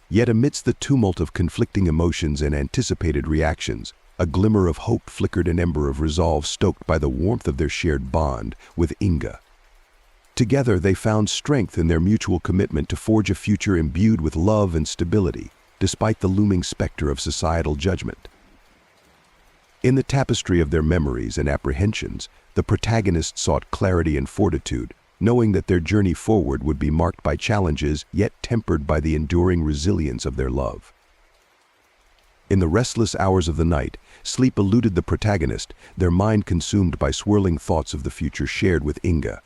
Yet amidst the tumult of conflicting emotions and anticipated reactions, a glimmer of hope flickered, an ember of resolve stoked by the warmth of their shared bond with Inga. Together they found strength in their mutual commitment to forge a future imbued with love and stability, despite the looming specter of societal judgment. In the tapestry of their memories and apprehensions, the protagonist sought clarity and fortitude, knowing that their journey forward would be marked by challenges yet tempered by the enduring resilience of their love. In the restless hours of the night, sleep eluded the protagonist, their mind consumed by swirling thoughts of the future shared with Inga.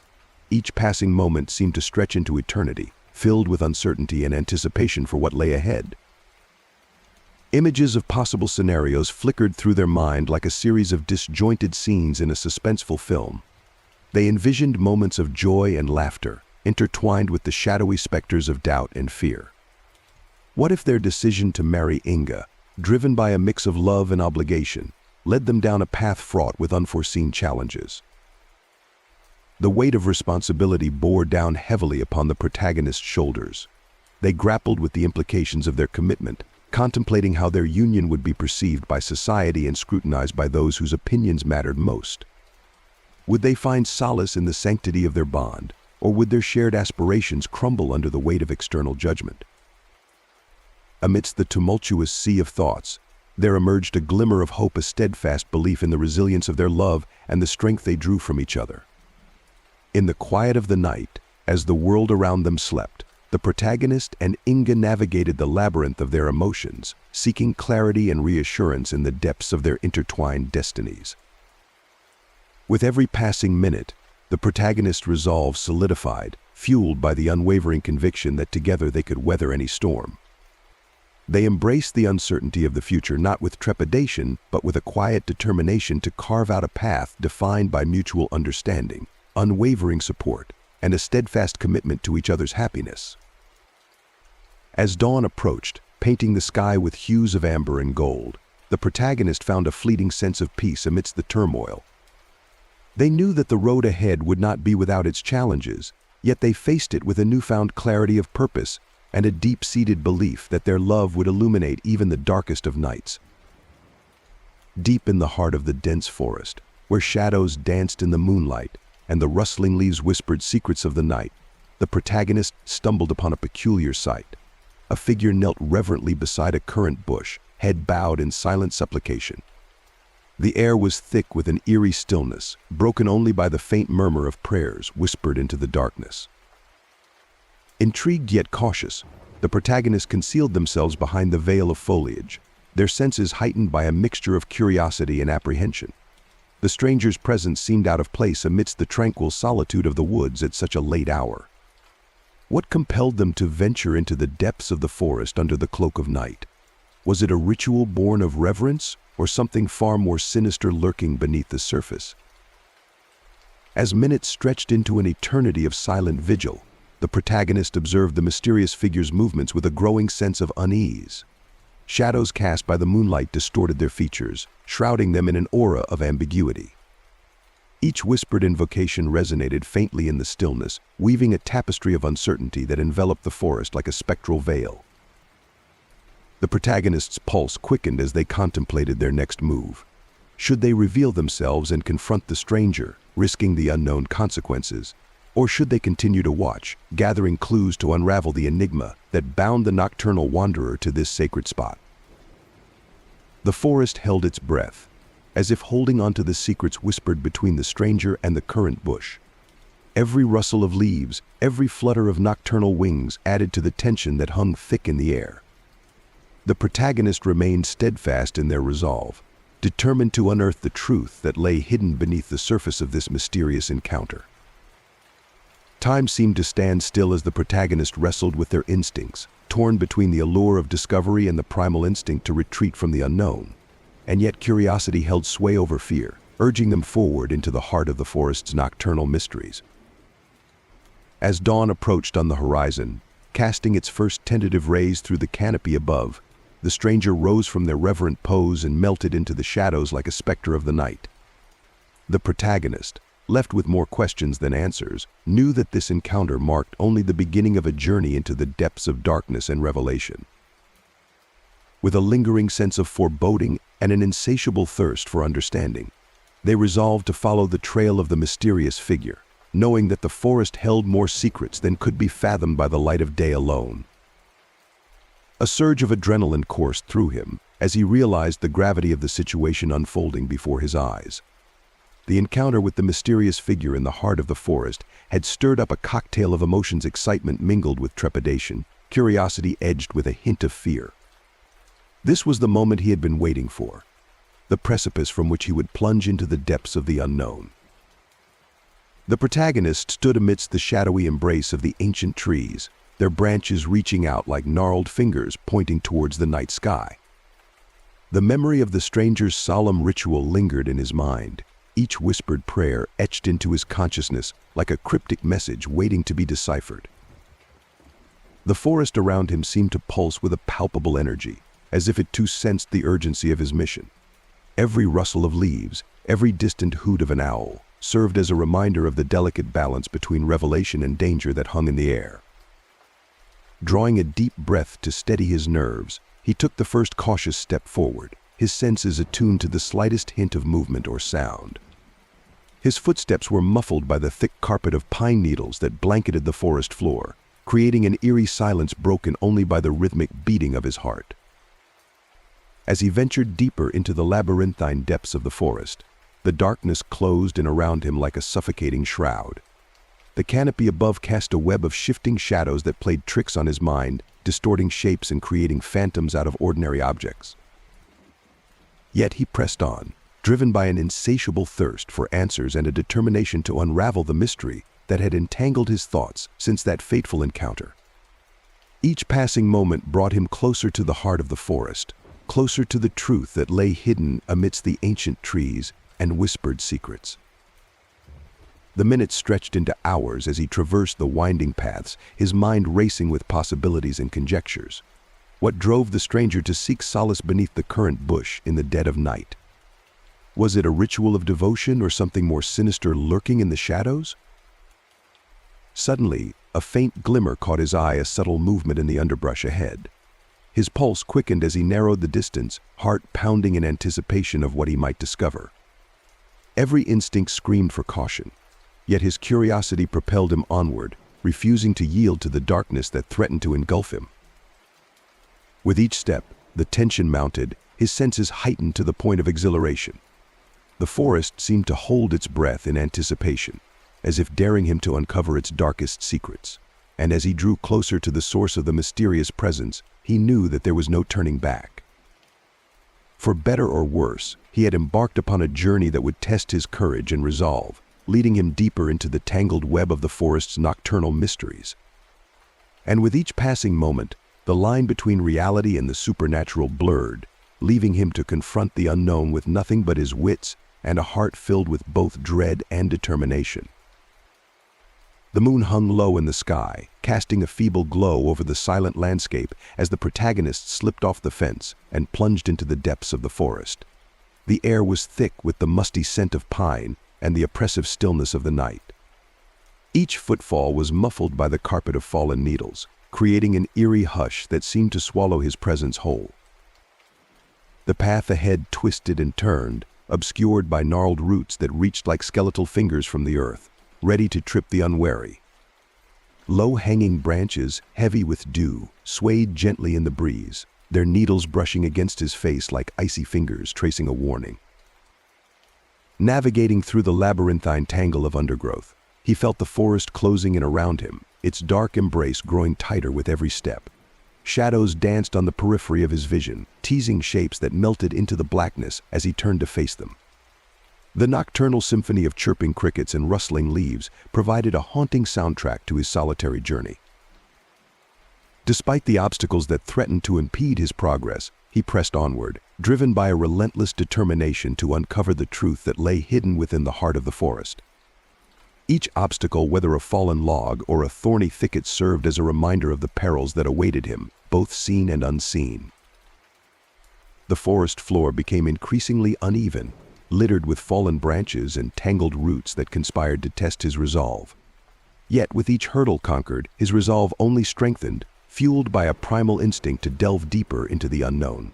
Each passing moment seemed to stretch into eternity, filled with uncertainty and anticipation for what lay ahead. Images of possible scenarios flickered through their mind like a series of disjointed scenes in a suspenseful film. They envisioned moments of joy and laughter, intertwined with the shadowy specters of doubt and fear. What if their decision to marry Inga, driven by a mix of love and obligation, led them down a path fraught with unforeseen challenges? The weight of responsibility bore down heavily upon the protagonist's shoulders. They grappled with the implications of their commitment, contemplating how their union would be perceived by society and scrutinized by those whose opinions mattered most. Would they find solace in the sanctity of their bond, or would their shared aspirations crumble under the weight of external judgment? Amidst the tumultuous sea of thoughts, there emerged a glimmer of hope, a steadfast belief in the resilience of their love and the strength they drew from each other. In the quiet of the night, as the world around them slept, the protagonist and Inga navigated the labyrinth of their emotions, seeking clarity and reassurance in the depths of their intertwined destinies. With every passing minute, the protagonist's resolve solidified, fueled by the unwavering conviction that together they could weather any storm. They embraced the uncertainty of the future not with trepidation, but with a quiet determination to carve out a path defined by mutual understanding, unwavering support, and a steadfast commitment to each other's happiness. As dawn approached, painting the sky with hues of amber and gold. The protagonist found a fleeting sense of peace amidst the turmoil. They knew that the road ahead would not be without its challenges, yet they faced it with a newfound clarity of purpose and a deep-seated belief that their love would illuminate even the darkest of nights. Deep in the heart of the dense forest, where shadows danced in the moonlight and the rustling leaves whispered secrets of the night, the protagonist stumbled upon a peculiar sight. A figure knelt reverently beside a currant bush, head bowed in silent supplication. The air was thick with an eerie stillness, broken only by the faint murmur of prayers whispered into the darkness. Intrigued yet cautious, the protagonists concealed themselves behind the veil of foliage, their senses heightened by a mixture of curiosity and apprehension. The stranger's presence seemed out of place amidst the tranquil solitude of the woods at such a late hour. What compelled them to venture into the depths of the forest under the cloak of night? Was it a ritual born of reverence, or something far more sinister lurking beneath the surface? As minutes stretched into an eternity of silent vigil, the protagonist observed the mysterious figure's movements with a growing sense of unease. Shadows cast by the moonlight distorted their features, shrouding them in an aura of ambiguity. Each whispered invocation resonated faintly in the stillness, weaving a tapestry of uncertainty that enveloped the forest like a spectral veil. The protagonist's pulse quickened as they contemplated their next move. Should they reveal themselves and confront the stranger, risking the unknown consequences? Or should they continue to watch, gathering clues to unravel the enigma that bound the nocturnal wanderer to this sacred spot? The forest held its breath, as if holding onto the secrets whispered between the stranger and the currant bush. Every rustle of leaves, every flutter of nocturnal wings added to the tension that hung thick in the air. The protagonist remained steadfast in their resolve, determined to unearth the truth that lay hidden beneath the surface of this mysterious encounter. Time seemed to stand still as the protagonist wrestled with their instincts, torn between the allure of discovery and the primal instinct to retreat from the unknown. And yet curiosity held sway over fear, urging them forward into the heart of the forest's nocturnal mysteries. As dawn approached on the horizon, casting its first tentative rays through the canopy above, the stranger rose from their reverent pose and melted into the shadows like a specter of the night. The protagonist, left with more questions than answers, knew that this encounter marked only the beginning of a journey into the depths of darkness and revelation. With a lingering sense of foreboding and an insatiable thirst for understanding, they resolved to follow the trail of the mysterious figure, knowing that the forest held more secrets than could be fathomed by the light of day alone. A surge of adrenaline coursed through him as he realized the gravity of the situation unfolding before his eyes. The encounter with the mysterious figure in the heart of the forest had stirred up a cocktail of emotions, excitement mingled with trepidation, curiosity edged with a hint of fear. This was the moment he had been waiting for, the precipice from which he would plunge into the depths of the unknown. The protagonist stood amidst the shadowy embrace of the ancient trees, their branches reaching out like gnarled fingers pointing towards the night sky. The memory of the stranger's solemn ritual lingered in his mind, each whispered prayer etched into his consciousness like a cryptic message waiting to be deciphered. The forest around him seemed to pulse with a palpable energy, as if it too sensed the urgency of his mission. Every rustle of leaves, every distant hoot of an owl, served as a reminder of the delicate balance between revelation and danger that hung in the air. Drawing a deep breath to steady his nerves, he took the first cautious step forward, his senses attuned to the slightest hint of movement or sound. His footsteps were muffled by the thick carpet of pine needles that blanketed the forest floor, creating an eerie silence broken only by the rhythmic beating of his heart. As he ventured deeper into the labyrinthine depths of the forest, the darkness closed in around him like a suffocating shroud. The canopy above cast a web of shifting shadows that played tricks on his mind, distorting shapes and creating phantoms out of ordinary objects. Yet he pressed on, driven by an insatiable thirst for answers and a determination to unravel the mystery that had entangled his thoughts since that fateful encounter. Each passing moment brought him closer to the heart of the forest, closer to the truth that lay hidden amidst the ancient trees and whispered secrets. The minutes stretched into hours as he traversed the winding paths, his mind racing with possibilities and conjectures. What drove the stranger to seek solace beneath the currant bush in the dead of night? Was it a ritual of devotion or something more sinister lurking in the shadows? Suddenly, a faint glimmer caught his eye, a subtle movement in the underbrush ahead. His pulse quickened as he narrowed the distance, heart pounding in anticipation of what he might discover. Every instinct screamed for caution, yet his curiosity propelled him onward, refusing to yield to the darkness that threatened to engulf him. With each step, the tension mounted, his senses heightened to the point of exhilaration. The forest seemed to hold its breath in anticipation, as if daring him to uncover its darkest secrets. And as he drew closer to the source of the mysterious presence, he knew that there was no turning back. For better or worse, he had embarked upon a journey that would test his courage and resolve, leading him deeper into the tangled web of the forest's nocturnal mysteries. And with each passing moment, the line between reality and the supernatural blurred, leaving him to confront the unknown with nothing but his wits and a heart filled with both dread and determination. The moon hung low in the sky, casting a feeble glow over the silent landscape as the protagonist slipped off the fence and plunged into the depths of the forest. The air was thick with the musty scent of pine and the oppressive stillness of the night. Each footfall was muffled by the carpet of fallen needles, creating an eerie hush that seemed to swallow his presence whole. The path ahead twisted and turned, obscured by gnarled roots that reached like skeletal fingers from the earth, ready to trip the unwary. Low-hanging branches, heavy with dew, swayed gently in the breeze, their needles brushing against his face like icy fingers tracing a warning. Navigating through the labyrinthine tangle of undergrowth, he felt the forest closing in around him, its dark embrace growing tighter with every step. Shadows danced on the periphery of his vision, teasing shapes that melted into the blackness as he turned to face them. The nocturnal symphony of chirping crickets and rustling leaves provided a haunting soundtrack to his solitary journey. Despite the obstacles that threatened to impede his progress, he pressed onward, driven by a relentless determination to uncover the truth that lay hidden within the heart of the forest. Each obstacle, whether a fallen log or a thorny thicket, served as a reminder of the perils that awaited him, both seen and unseen. The forest floor became increasingly uneven, littered with fallen branches and tangled roots that conspired to test his resolve. Yet with each hurdle conquered, his resolve only strengthened, fueled by a primal instinct to delve deeper into the unknown.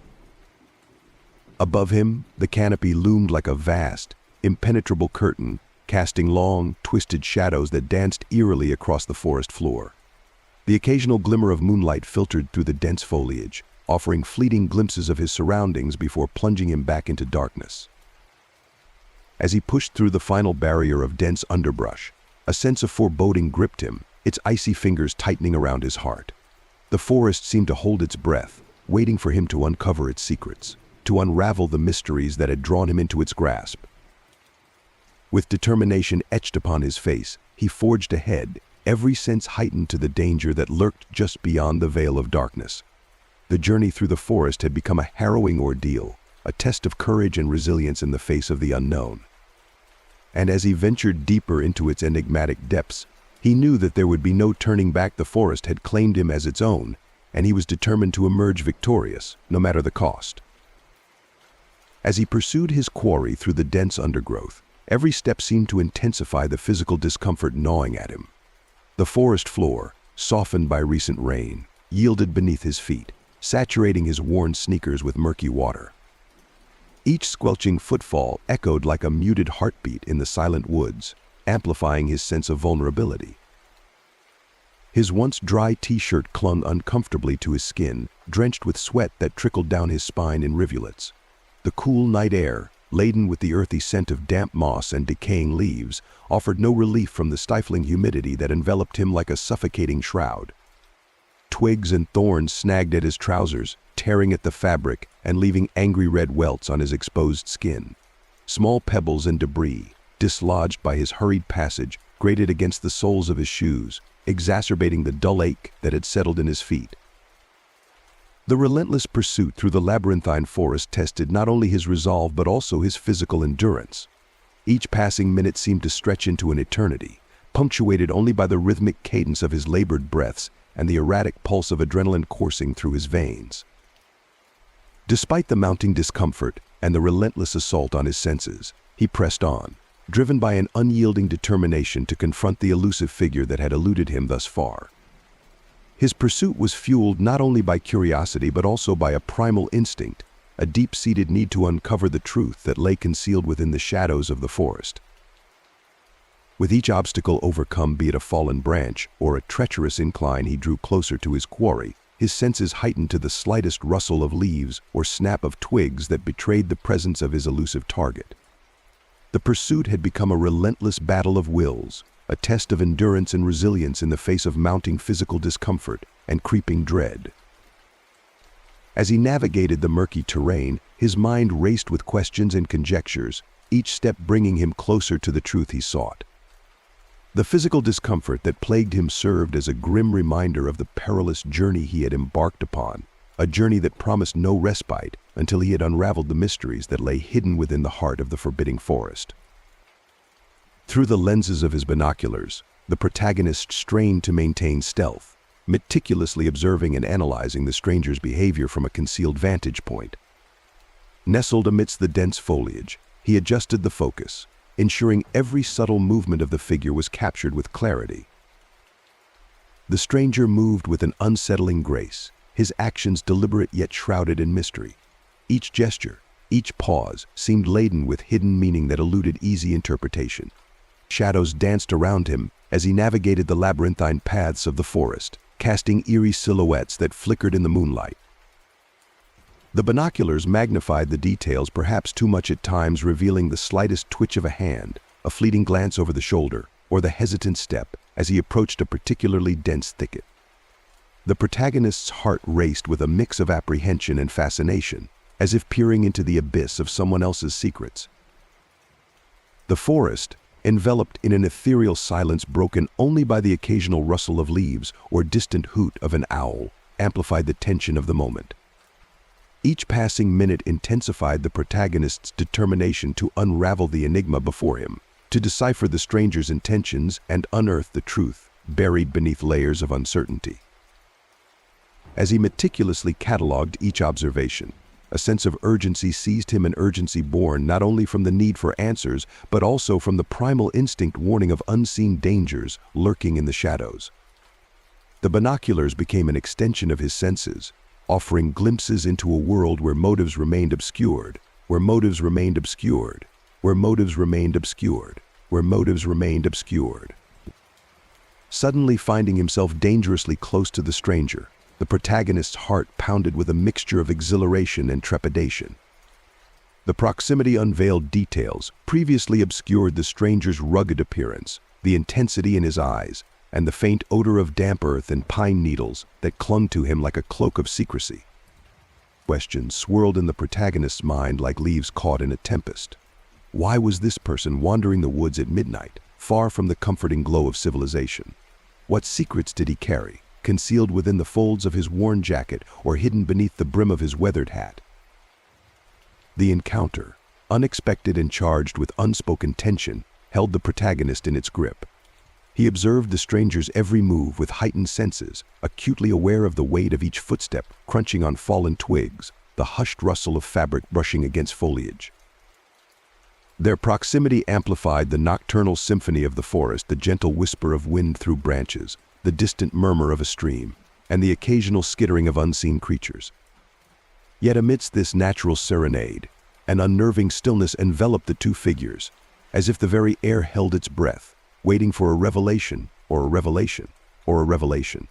Above him, the canopy loomed like a vast, impenetrable curtain, casting long, twisted shadows that danced eerily across the forest floor. The occasional glimmer of moonlight filtered through the dense foliage, offering fleeting glimpses of his surroundings before plunging him back into darkness. As he pushed through the final barrier of dense underbrush, a sense of foreboding gripped him, its icy fingers tightening around his heart. The forest seemed to hold its breath, waiting for him to uncover its secrets, to unravel the mysteries that had drawn him into its grasp. With determination etched upon his face, he forged ahead, every sense heightened to the danger that lurked just beyond the veil of darkness. The journey through the forest had become a harrowing ordeal, a test of courage and resilience in the face of the unknown. And as he ventured deeper into its enigmatic depths, he knew that there would be no turning back. The forest had claimed him as its own, and he was determined to emerge victorious, no matter the cost. As he pursued his quarry through the dense undergrowth, every step seemed to intensify the physical discomfort gnawing at him. The forest floor, softened by recent rain, yielded beneath his feet, saturating his worn sneakers with murky water. Each squelching footfall echoed like a muted heartbeat in the silent woods, amplifying his sense of vulnerability. His once dry t-shirt clung uncomfortably to his skin, drenched with sweat that trickled down his spine in rivulets. The cool night air, laden with the earthy scent of damp moss and decaying leaves, offered no relief from the stifling humidity that enveloped him like a suffocating shroud. Twigs and thorns snagged at his trousers, tearing at the fabric and leaving angry red welts on his exposed skin. Small pebbles and debris, dislodged by his hurried passage, grated against the soles of his shoes, exacerbating the dull ache that had settled in his feet. The relentless pursuit through the labyrinthine forest tested not only his resolve but also his physical endurance. Each passing minute seemed to stretch into an eternity, punctuated only by the rhythmic cadence of his labored breaths and the erratic pulse of adrenaline coursing through his veins. Despite the mounting discomfort and the relentless assault on his senses, he pressed on, driven by an unyielding determination to confront the elusive figure that had eluded him thus far. His pursuit was fueled not only by curiosity but also by a primal instinct, a deep-seated need to uncover the truth that lay concealed within the shadows of the forest. With each obstacle overcome, be it a fallen branch or a treacherous incline, he drew closer to his quarry, his senses heightened to the slightest rustle of leaves or snap of twigs that betrayed the presence of his elusive target. The pursuit had become a relentless battle of wills, a test of endurance and resilience in the face of mounting physical discomfort and creeping dread. As he navigated the murky terrain, his mind raced with questions and conjectures, each step bringing him closer to the truth he sought. The physical discomfort that plagued him served as a grim reminder of the perilous journey he had embarked upon, a journey that promised no respite until he had unraveled the mysteries that lay hidden within the heart of the forbidding forest. Through the lenses of his binoculars, the protagonist strained to maintain stealth, meticulously observing and analyzing the stranger's behavior from a concealed vantage point. Nestled amidst the dense foliage, he adjusted the focus, ensuring every subtle movement of the figure was captured with clarity. The stranger moved with an unsettling grace, his actions deliberate yet shrouded in mystery. Each gesture, each pause, seemed laden with hidden meaning that eluded easy interpretation. Shadows danced around him as he navigated the labyrinthine paths of the forest, casting eerie silhouettes that flickered in the moonlight. The binoculars magnified the details perhaps too much at times, revealing the slightest twitch of a hand, a fleeting glance over the shoulder, or the hesitant step as he approached a particularly dense thicket. The protagonist's heart raced with a mix of apprehension and fascination, as if peering into the abyss of someone else's secrets. The forest, enveloped in an ethereal silence broken only by the occasional rustle of leaves or distant hoot of an owl, amplified the tension of the moment. Each passing minute intensified the protagonist's determination to unravel the enigma before him, to decipher the stranger's intentions and unearth the truth buried beneath layers of uncertainty. As he meticulously catalogued each observation, a sense of urgency seized him, an urgency born not only from the need for answers, but also from the primal instinct warning of unseen dangers lurking in the shadows. The binoculars became an extension of his senses, offering glimpses into a world where motives remained obscured, where motives remained obscured, where motives remained obscured, where motives remained obscured. Suddenly finding himself dangerously close to the stranger, the protagonist's heart pounded with a mixture of exhilaration and trepidation. The proximity unveiled details previously obscured the stranger's rugged appearance, the intensity in his eyes, and the faint odor of damp earth and pine needles that clung to him like a cloak of secrecy. Questions swirled in the protagonist's mind like leaves caught in a tempest. Why was this person wandering the woods at midnight, far from the comforting glow of civilization? What secrets did he carry, concealed within the folds of his worn jacket or hidden beneath the brim of his weathered hat? The encounter, unexpected and charged with unspoken tension, held the protagonist in its grip. He observed the stranger's every move with heightened senses, acutely aware of the weight of each footstep crunching on fallen twigs, the hushed rustle of fabric brushing against foliage. Their proximity amplified the nocturnal symphony of the forest, the gentle whisper of wind through branches, the distant murmur of a stream, and the occasional skittering of unseen creatures. Yet amidst this natural serenade, an unnerving stillness enveloped the two figures, as if the very air held its breath, waiting for a revelation, or a revelation, or a revelation.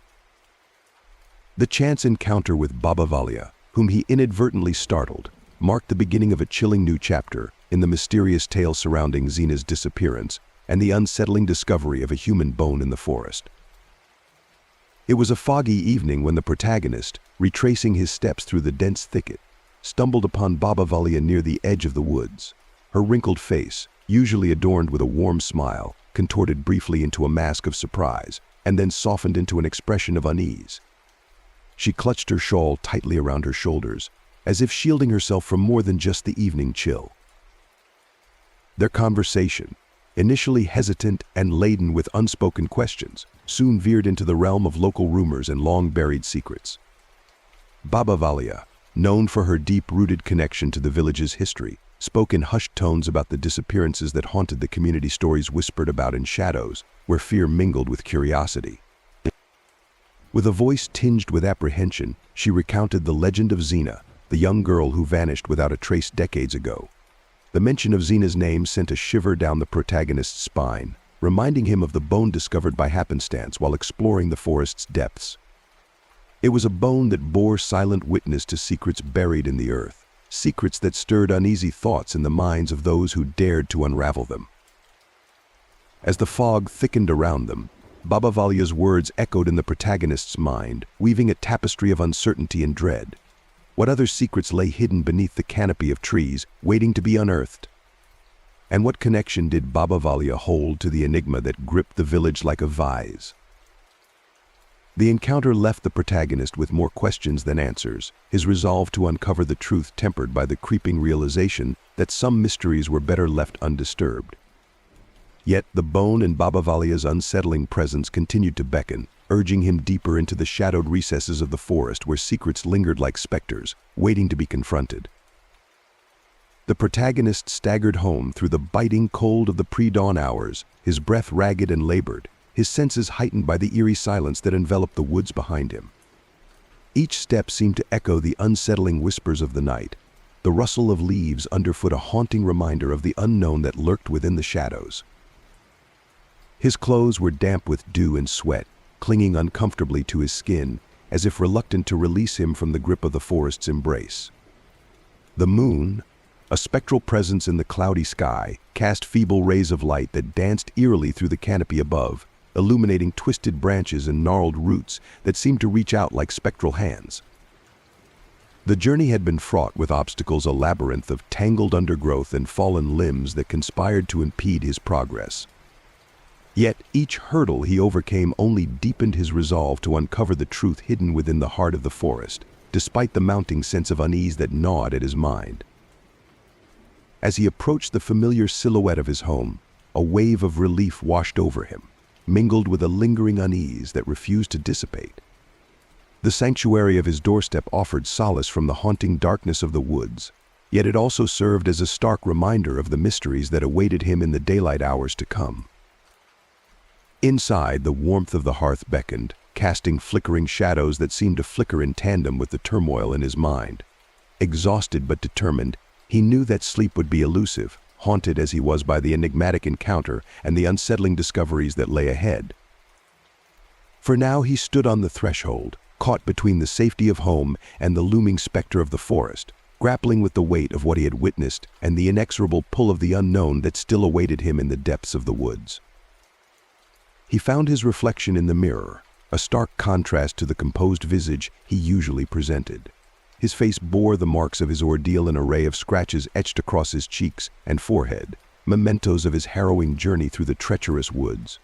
The chance encounter with Baba Valia, whom he inadvertently startled, marked the beginning of a chilling new chapter in the mysterious tale surrounding Zena's disappearance and the unsettling discovery of a human bone in the forest. It was a foggy evening when the protagonist, retracing his steps through the dense thicket, stumbled upon Baba Valia near the edge of the woods. Her wrinkled face, usually adorned with a warm smile, contorted briefly into a mask of surprise, and then softened into an expression of unease. She clutched her shawl tightly around her shoulders, as if shielding herself from more than just the evening chill. Their conversation, initially hesitant and laden with unspoken questions, soon veered into the realm of local rumors and long-buried secrets. Baba Valia, known for her deep-rooted connection to the village's history, spoke in hushed tones about the disappearances that haunted the community, stories whispered about in shadows, where fear mingled with curiosity. With a voice tinged with apprehension, she recounted the legend of Xena, the young girl who vanished without a trace decades ago. The mention of Xena's name sent a shiver down the protagonist's spine, reminding him of the bone discovered by happenstance while exploring the forest's depths. It was a bone that bore silent witness to secrets buried in the earth, secrets that stirred uneasy thoughts in the minds of those who dared to unravel them. As the fog thickened around them, Baba Valia's words echoed in the protagonist's mind, weaving a tapestry of uncertainty and dread. What other secrets lay hidden beneath the canopy of trees, waiting to be unearthed? And what connection did Baba Valia hold to the enigma that gripped the village like a vise? The encounter left the protagonist with more questions than answers, his resolve to uncover the truth tempered by the creeping realization that some mysteries were better left undisturbed. Yet the bone in Baba Valia's unsettling presence continued to beckon, urging him deeper into the shadowed recesses of the forest where secrets lingered like specters, waiting to be confronted. The protagonist staggered home through the biting cold of the pre-dawn hours, his breath ragged and labored, his senses heightened by the eerie silence that enveloped the woods behind him. Each step seemed to echo the unsettling whispers of the night, the rustle of leaves underfoot a haunting reminder of the unknown that lurked within the shadows. His clothes were damp with dew and sweat, clinging uncomfortably to his skin, as if reluctant to release him from the grip of the forest's embrace. The moon, a spectral presence in the cloudy sky, cast feeble rays of light that danced eerily through the canopy above, illuminating twisted branches and gnarled roots that seemed to reach out like spectral hands. The journey had been fraught with obstacles, a labyrinth of tangled undergrowth and fallen limbs that conspired to impede his progress. Yet each hurdle he overcame only deepened his resolve to uncover the truth hidden within the heart of the forest, despite the mounting sense of unease that gnawed at his mind. As he approached the familiar silhouette of his home, a wave of relief washed over him, mingled with a lingering unease that refused to dissipate. The sanctuary of his doorstep offered solace from the haunting darkness of the woods, yet it also served as a stark reminder of the mysteries that awaited him in the daylight hours to come. Inside, the warmth of the hearth beckoned, casting flickering shadows that seemed to flicker in tandem with the turmoil in his mind. Exhausted but determined, he knew that sleep would be elusive, haunted as he was by the enigmatic encounter and the unsettling discoveries that lay ahead. For now he stood on the threshold, caught between the safety of home and the looming specter of the forest, grappling with the weight of what he had witnessed and the inexorable pull of the unknown that still awaited him in the depths of the woods. He found his reflection in the mirror, a stark contrast to the composed visage he usually presented. His face bore the marks of his ordeal, an array of scratches etched across his cheeks and forehead, mementos of his harrowing journey through the treacherous woods.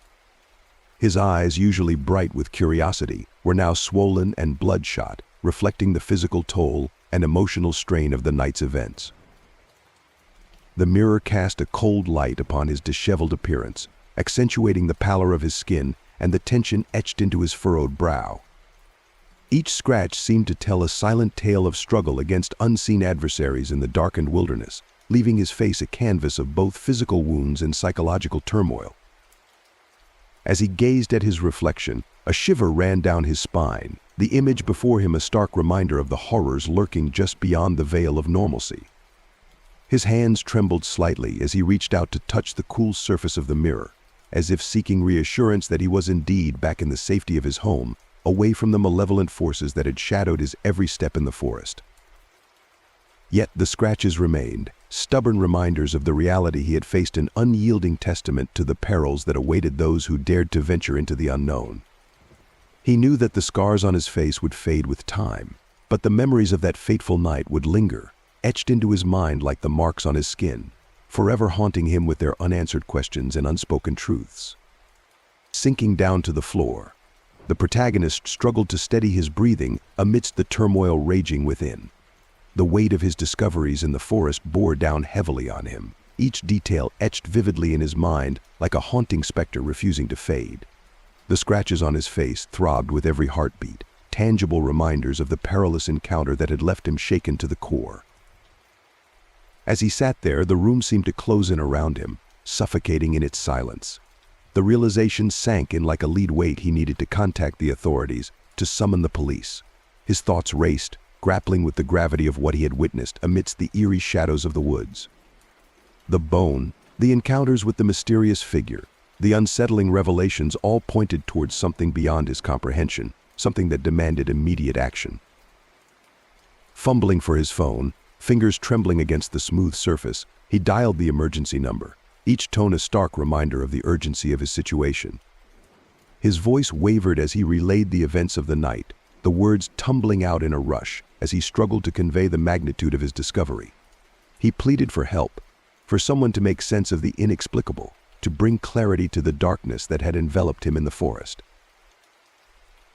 His eyes, usually bright with curiosity, were now swollen and bloodshot, reflecting the physical toll and emotional strain of the night's events. The mirror cast a cold light upon his disheveled appearance, accentuating the pallor of his skin and the tension etched into his furrowed brow. Each scratch seemed to tell a silent tale of struggle against unseen adversaries in the darkened wilderness, leaving his face a canvas of both physical wounds and psychological turmoil. As he gazed at his reflection, a shiver ran down his spine, the image before him a stark reminder of the horrors lurking just beyond the veil of normalcy. His hands trembled slightly as he reached out to touch the cool surface of the mirror, as if seeking reassurance that he was indeed back in the safety of his home, away from the malevolent forces that had shadowed his every step in the forest. Yet the scratches remained, stubborn reminders of the reality he had faced, an unyielding testament to the perils that awaited those who dared to venture into the unknown. He knew that the scars on his face would fade with time, but the memories of that fateful night would linger, etched into his mind like the marks on his skin, forever haunting him with their unanswered questions and unspoken truths. Sinking down to the floor, the protagonist struggled to steady his breathing amidst the turmoil raging within. The weight of his discoveries in the forest bore down heavily on him, each detail etched vividly in his mind like a haunting specter refusing to fade. The scratches on his face throbbed with every heartbeat, tangible reminders of the perilous encounter that had left him shaken to the core. As he sat there, the room seemed to close in around him, suffocating in its silence. The realization sank in like a lead weight. He needed to contact the authorities, to summon the police. His thoughts raced, grappling with the gravity of what he had witnessed amidst the eerie shadows of the woods. The bone, the encounters with the mysterious figure, the unsettling revelations all pointed towards something beyond his comprehension, something that demanded immediate action. Fumbling for his phone, fingers trembling against the smooth surface, he dialed the emergency number, each tone a stark reminder of the urgency of his situation. His voice wavered as he relayed the events of the night, the words tumbling out in a rush as he struggled to convey the magnitude of his discovery. He pleaded for help, for someone to make sense of the inexplicable, to bring clarity to the darkness that had enveloped him in the forest.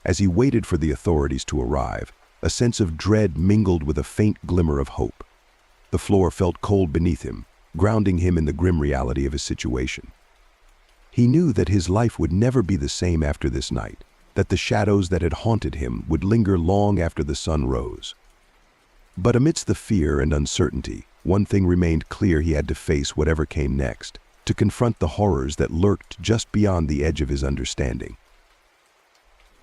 As he waited for the authorities to arrive, a sense of dread mingled with a faint glimmer of hope. The floor felt cold beneath him, grounding him in the grim reality of his situation. He knew that his life would never be the same after this night, that the shadows that had haunted him would linger long after the sun rose. But amidst the fear and uncertainty, one thing remained clear: he had to face whatever came next, to confront the horrors that lurked just beyond the edge of his understanding.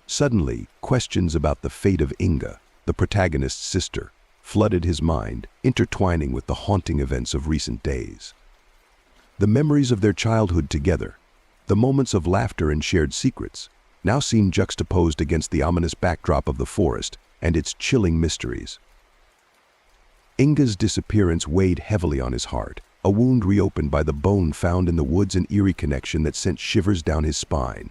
Suddenly, questions about the fate of Inga, the protagonist's sister, flooded his mind, intertwining with the haunting events of recent days. The memories of their childhood together, the moments of laughter and shared secrets, now seemed juxtaposed against the ominous backdrop of the forest and its chilling mysteries. Inga's disappearance weighed heavily on his heart, a wound reopened by the bone found in the woods, an eerie connection that sent shivers down his spine.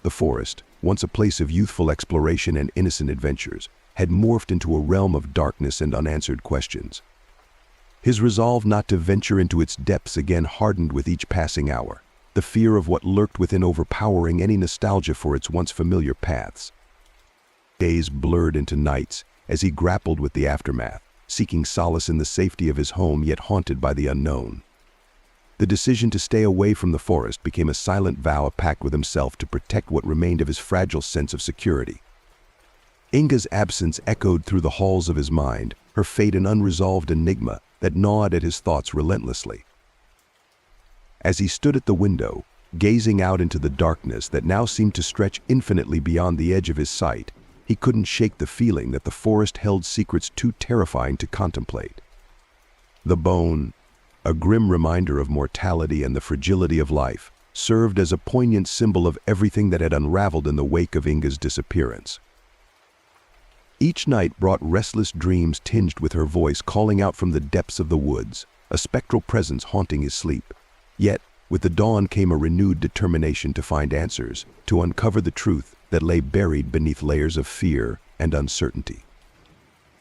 The forest, once a place of youthful exploration and innocent adventures, had morphed into a realm of darkness and unanswered questions. His resolve not to venture into its depths again hardened with each passing hour, the fear of what lurked within overpowering any nostalgia for its once familiar paths. Days blurred into nights as he grappled with the aftermath, seeking solace in the safety of his home yet haunted by the unknown. The decision to stay away from the forest became a silent vow, a pact with himself to protect what remained of his fragile sense of security. Inga's absence echoed through the halls of his mind, her fate an unresolved enigma that gnawed at his thoughts relentlessly. As he stood at the window, gazing out into the darkness that now seemed to stretch infinitely beyond the edge of his sight, he couldn't shake the feeling that the forest held secrets too terrifying to contemplate. The bone, a grim reminder of mortality and the fragility of life, served as a poignant symbol of everything that had unraveled in the wake of Inga's disappearance. Each night brought restless dreams tinged with her voice calling out from the depths of the woods, a spectral presence haunting his sleep. Yet, with the dawn came a renewed determination to find answers, to uncover the truth that lay buried beneath layers of fear and uncertainty.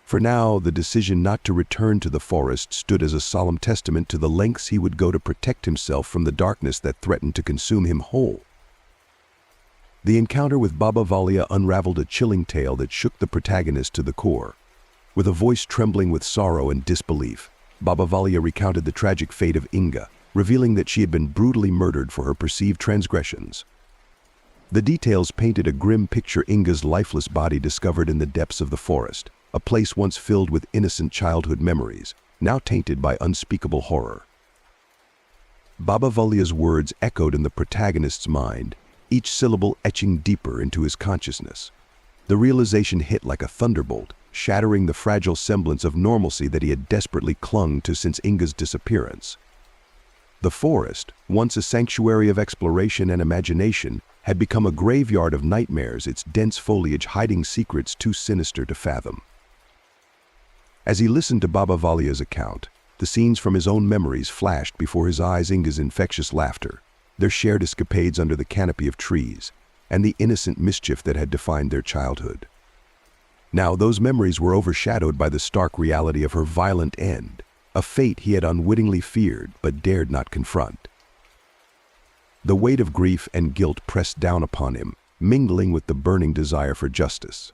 For now, the decision not to return to the forest stood as a solemn testament to the lengths he would go to protect himself from the darkness that threatened to consume him whole. The encounter with Baba Valia unraveled a chilling tale that shook the protagonist to the core. With a voice trembling with sorrow and disbelief, Baba Valia recounted the tragic fate of Inga, revealing that she had been brutally murdered for her perceived transgressions. The details painted a grim picture: Inga's lifeless body discovered in the depths of the forest, a place once filled with innocent childhood memories, now tainted by unspeakable horror. Baba Valia's words echoed in the protagonist's mind, each syllable etching deeper into his consciousness. The realization hit like a thunderbolt, shattering the fragile semblance of normalcy that he had desperately clung to since Inga's disappearance. The forest, once a sanctuary of exploration and imagination, had become a graveyard of nightmares, its dense foliage hiding secrets too sinister to fathom. As he listened to Baba Valia's account, the scenes from his own memories flashed before his eyes: Inga's infectious laughter, their shared escapades under the canopy of trees, and the innocent mischief that had defined their childhood. Now those memories were overshadowed by the stark reality of her violent end, a fate he had unwittingly feared but dared not confront. The weight of grief and guilt pressed down upon him, mingling with the burning desire for justice.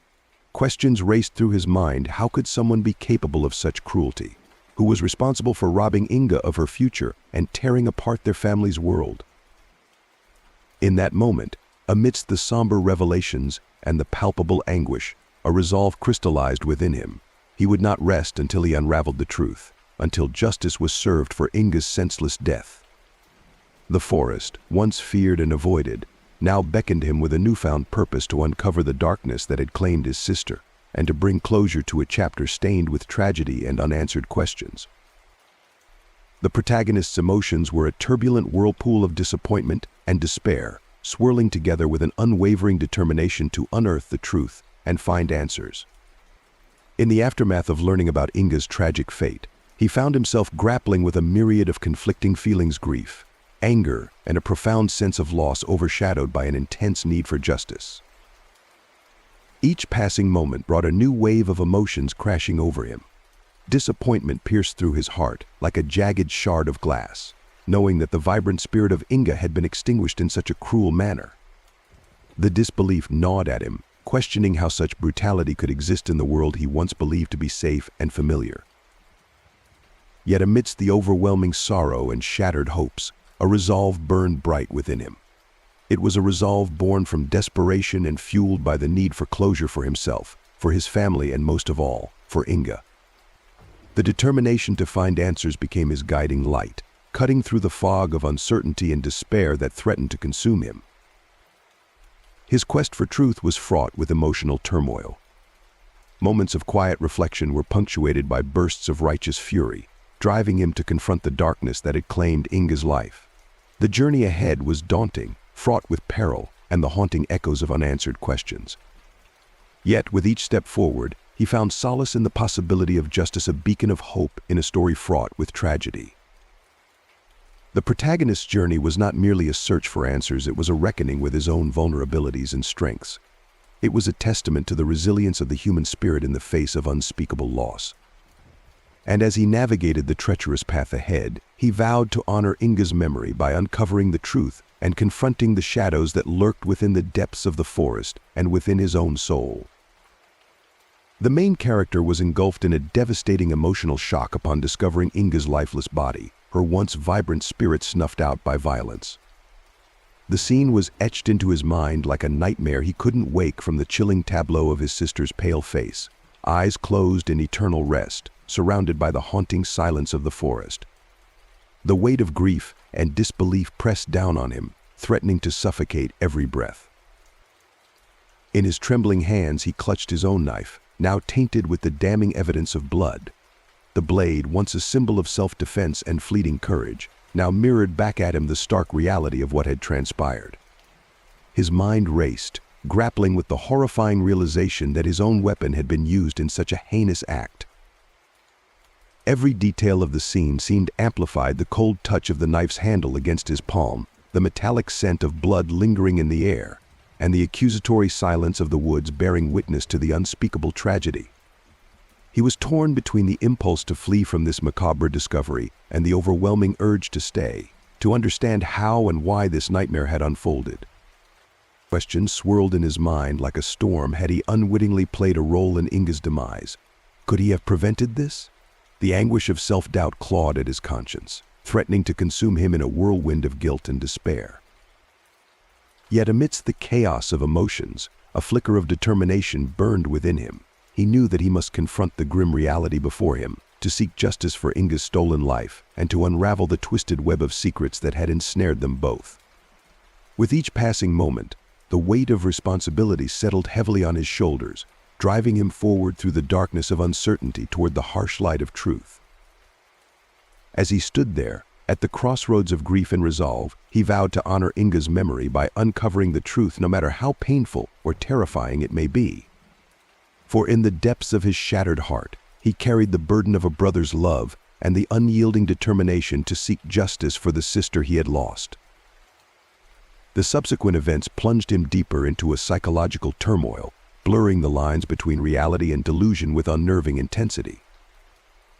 Questions raced through his mind: how could someone be capable of such cruelty? who was responsible for robbing Inga of her future and tearing apart their family's world. In that moment, amidst the somber revelations and the palpable anguish, a resolve crystallized within him. He would not rest until he unraveled the truth, until justice was served for Inga's senseless death. The forest, once feared and avoided, now beckoned him with a newfound purpose to uncover the darkness that had claimed his sister, and to bring closure to a chapter stained with tragedy and unanswered questions. The protagonist's emotions were a turbulent whirlpool of disappointment and despair, swirling together with an unwavering determination to unearth the truth and find answers. In the aftermath of learning about Inga's tragic fate, he found himself grappling with a myriad of conflicting feelings: grief, anger, and a profound sense of loss overshadowed by an intense need for justice. Each passing moment brought a new wave of emotions crashing over him. Disappointment pierced through his heart like a jagged shard of glass, knowing that the vibrant spirit of Inga had been extinguished in such a cruel manner. The disbelief gnawed at him, questioning how such brutality could exist in the world he once believed to be safe and familiar. Yet amidst the overwhelming sorrow and shattered hopes, a resolve burned bright within him. It was a resolve born from desperation and fueled by the need for closure for himself, for his family, and most of all, for Inga. The determination to find answers became his guiding light, cutting through the fog of uncertainty and despair that threatened to consume him. His quest for truth was fraught with emotional turmoil. Moments of quiet reflection were punctuated by bursts of righteous fury, driving him to confront the darkness that had claimed Inga's life. The journey ahead was daunting, fraught with peril and the haunting echoes of unanswered questions. Yet, with each step forward, he found solace in the possibility of justice, a beacon of hope in a story fraught with tragedy. The protagonist's journey was not merely a search for answers, it was a reckoning with his own vulnerabilities and strengths. It was a testament to the resilience of the human spirit in the face of unspeakable loss. And as he navigated the treacherous path ahead, he vowed to honor Inga's memory by uncovering the truth and confronting the shadows that lurked within the depths of the forest and within his own soul. The main character was engulfed in a devastating emotional shock upon discovering Inga's lifeless body, her once vibrant spirit snuffed out by violence. The scene was etched into his mind like a nightmare. He couldn't wake from the chilling tableau of his sister's pale face, eyes closed in eternal rest, surrounded by the haunting silence of the forest. The weight of grief and disbelief pressed down on him, threatening to suffocate every breath. In his trembling hands he clutched his own knife, now tainted with the damning evidence of blood. The blade, once a symbol of self-defense and fleeting courage, now mirrored back at him the stark reality of what had transpired. His mind raced, grappling with the horrifying realization that his own weapon had been used in such a heinous act. Every detail of the scene seemed amplified: the cold touch of the knife's handle against his palm, the metallic scent of blood lingering in the air, and the accusatory silence of the woods bearing witness to the unspeakable tragedy. He was torn between the impulse to flee from this macabre discovery and the overwhelming urge to stay, to understand how and why this nightmare had unfolded. Questions swirled in his mind like a storm. Had he unwittingly played a role in Inga's demise? Could he have prevented this? The anguish of self-doubt clawed at his conscience, threatening to consume him in a whirlwind of guilt and despair. Yet amidst the chaos of emotions, a flicker of determination burned within him. He knew that he must confront the grim reality before him, to seek justice for Inga's stolen life, and to unravel the twisted web of secrets that had ensnared them both. With each passing moment, the weight of responsibility settled heavily on his shoulders, driving him forward through the darkness of uncertainty toward the harsh light of truth. As he stood there, at the crossroads of grief and resolve, he vowed to honor Inga's memory by uncovering the truth, no matter how painful or terrifying it may be. For in the depths of his shattered heart, he carried the burden of a brother's love and the unyielding determination to seek justice for the sister he had lost. The subsequent events plunged him deeper into a psychological turmoil, blurring the lines between reality and delusion with unnerving intensity.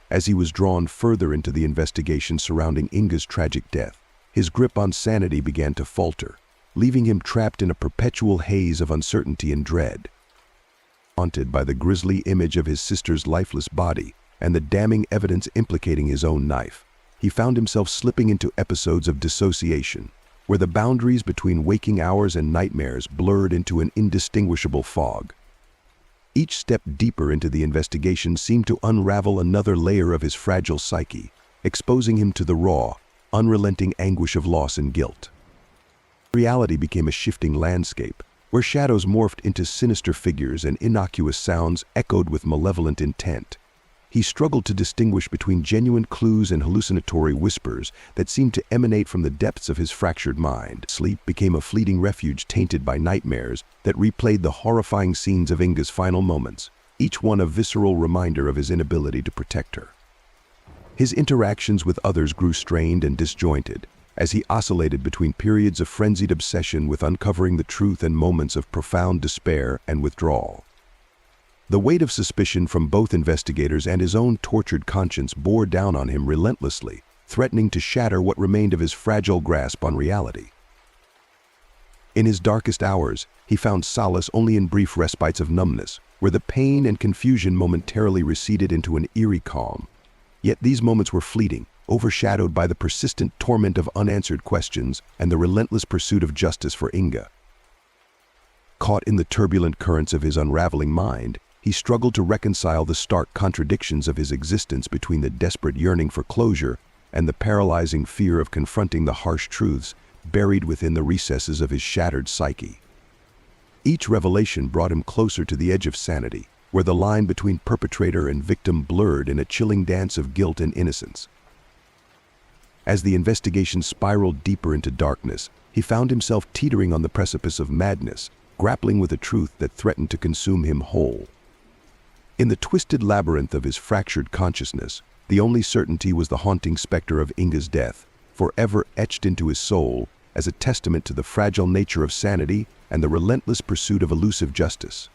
As he was drawn further into the investigation surrounding Inga's tragic death, his grip on sanity began to falter, leaving him trapped in a perpetual haze of uncertainty and dread. Haunted by the grisly image of his sister's lifeless body, and the damning evidence implicating his own knife, he found himself slipping into episodes of dissociation, where the boundaries between waking hours and nightmares blurred into an indistinguishable fog. Each step deeper into the investigation seemed to unravel another layer of his fragile psyche, exposing him to the raw, unrelenting anguish of loss and guilt. Reality became a shifting landscape, where shadows morphed into sinister figures and innocuous sounds echoed with malevolent intent. He struggled to distinguish between genuine clues and hallucinatory whispers that seemed to emanate from the depths of his fractured mind. Sleep became a fleeting refuge tainted by nightmares that replayed the horrifying scenes of Inga's final moments, each one a visceral reminder of his inability to protect her. His interactions with others grew strained and disjointed, as he oscillated between periods of frenzied obsession with uncovering the truth and moments of profound despair and withdrawal. The weight of suspicion from both investigators and his own tortured conscience bore down on him relentlessly, threatening to shatter what remained of his fragile grasp on reality. In his darkest hours, he found solace only in brief respites of numbness, where the pain and confusion momentarily receded into an eerie calm. Yet these moments were fleeting, overshadowed by the persistent torment of unanswered questions and the relentless pursuit of justice for Inga. Caught in the turbulent currents of his unraveling mind, he struggled to reconcile the stark contradictions of his existence between the desperate yearning for closure and the paralyzing fear of confronting the harsh truths buried within the recesses of his shattered psyche. Each revelation brought him closer to the edge of sanity, where the line between perpetrator and victim blurred in a chilling dance of guilt and innocence. As the investigation spiraled deeper into darkness, he found himself teetering on the precipice of madness, grappling with a truth that threatened to consume him whole. In the twisted labyrinth of his fractured consciousness, the only certainty was the haunting specter of Inga's death, forever etched into his soul as a testament to the fragile nature of sanity and the relentless pursuit of elusive justice.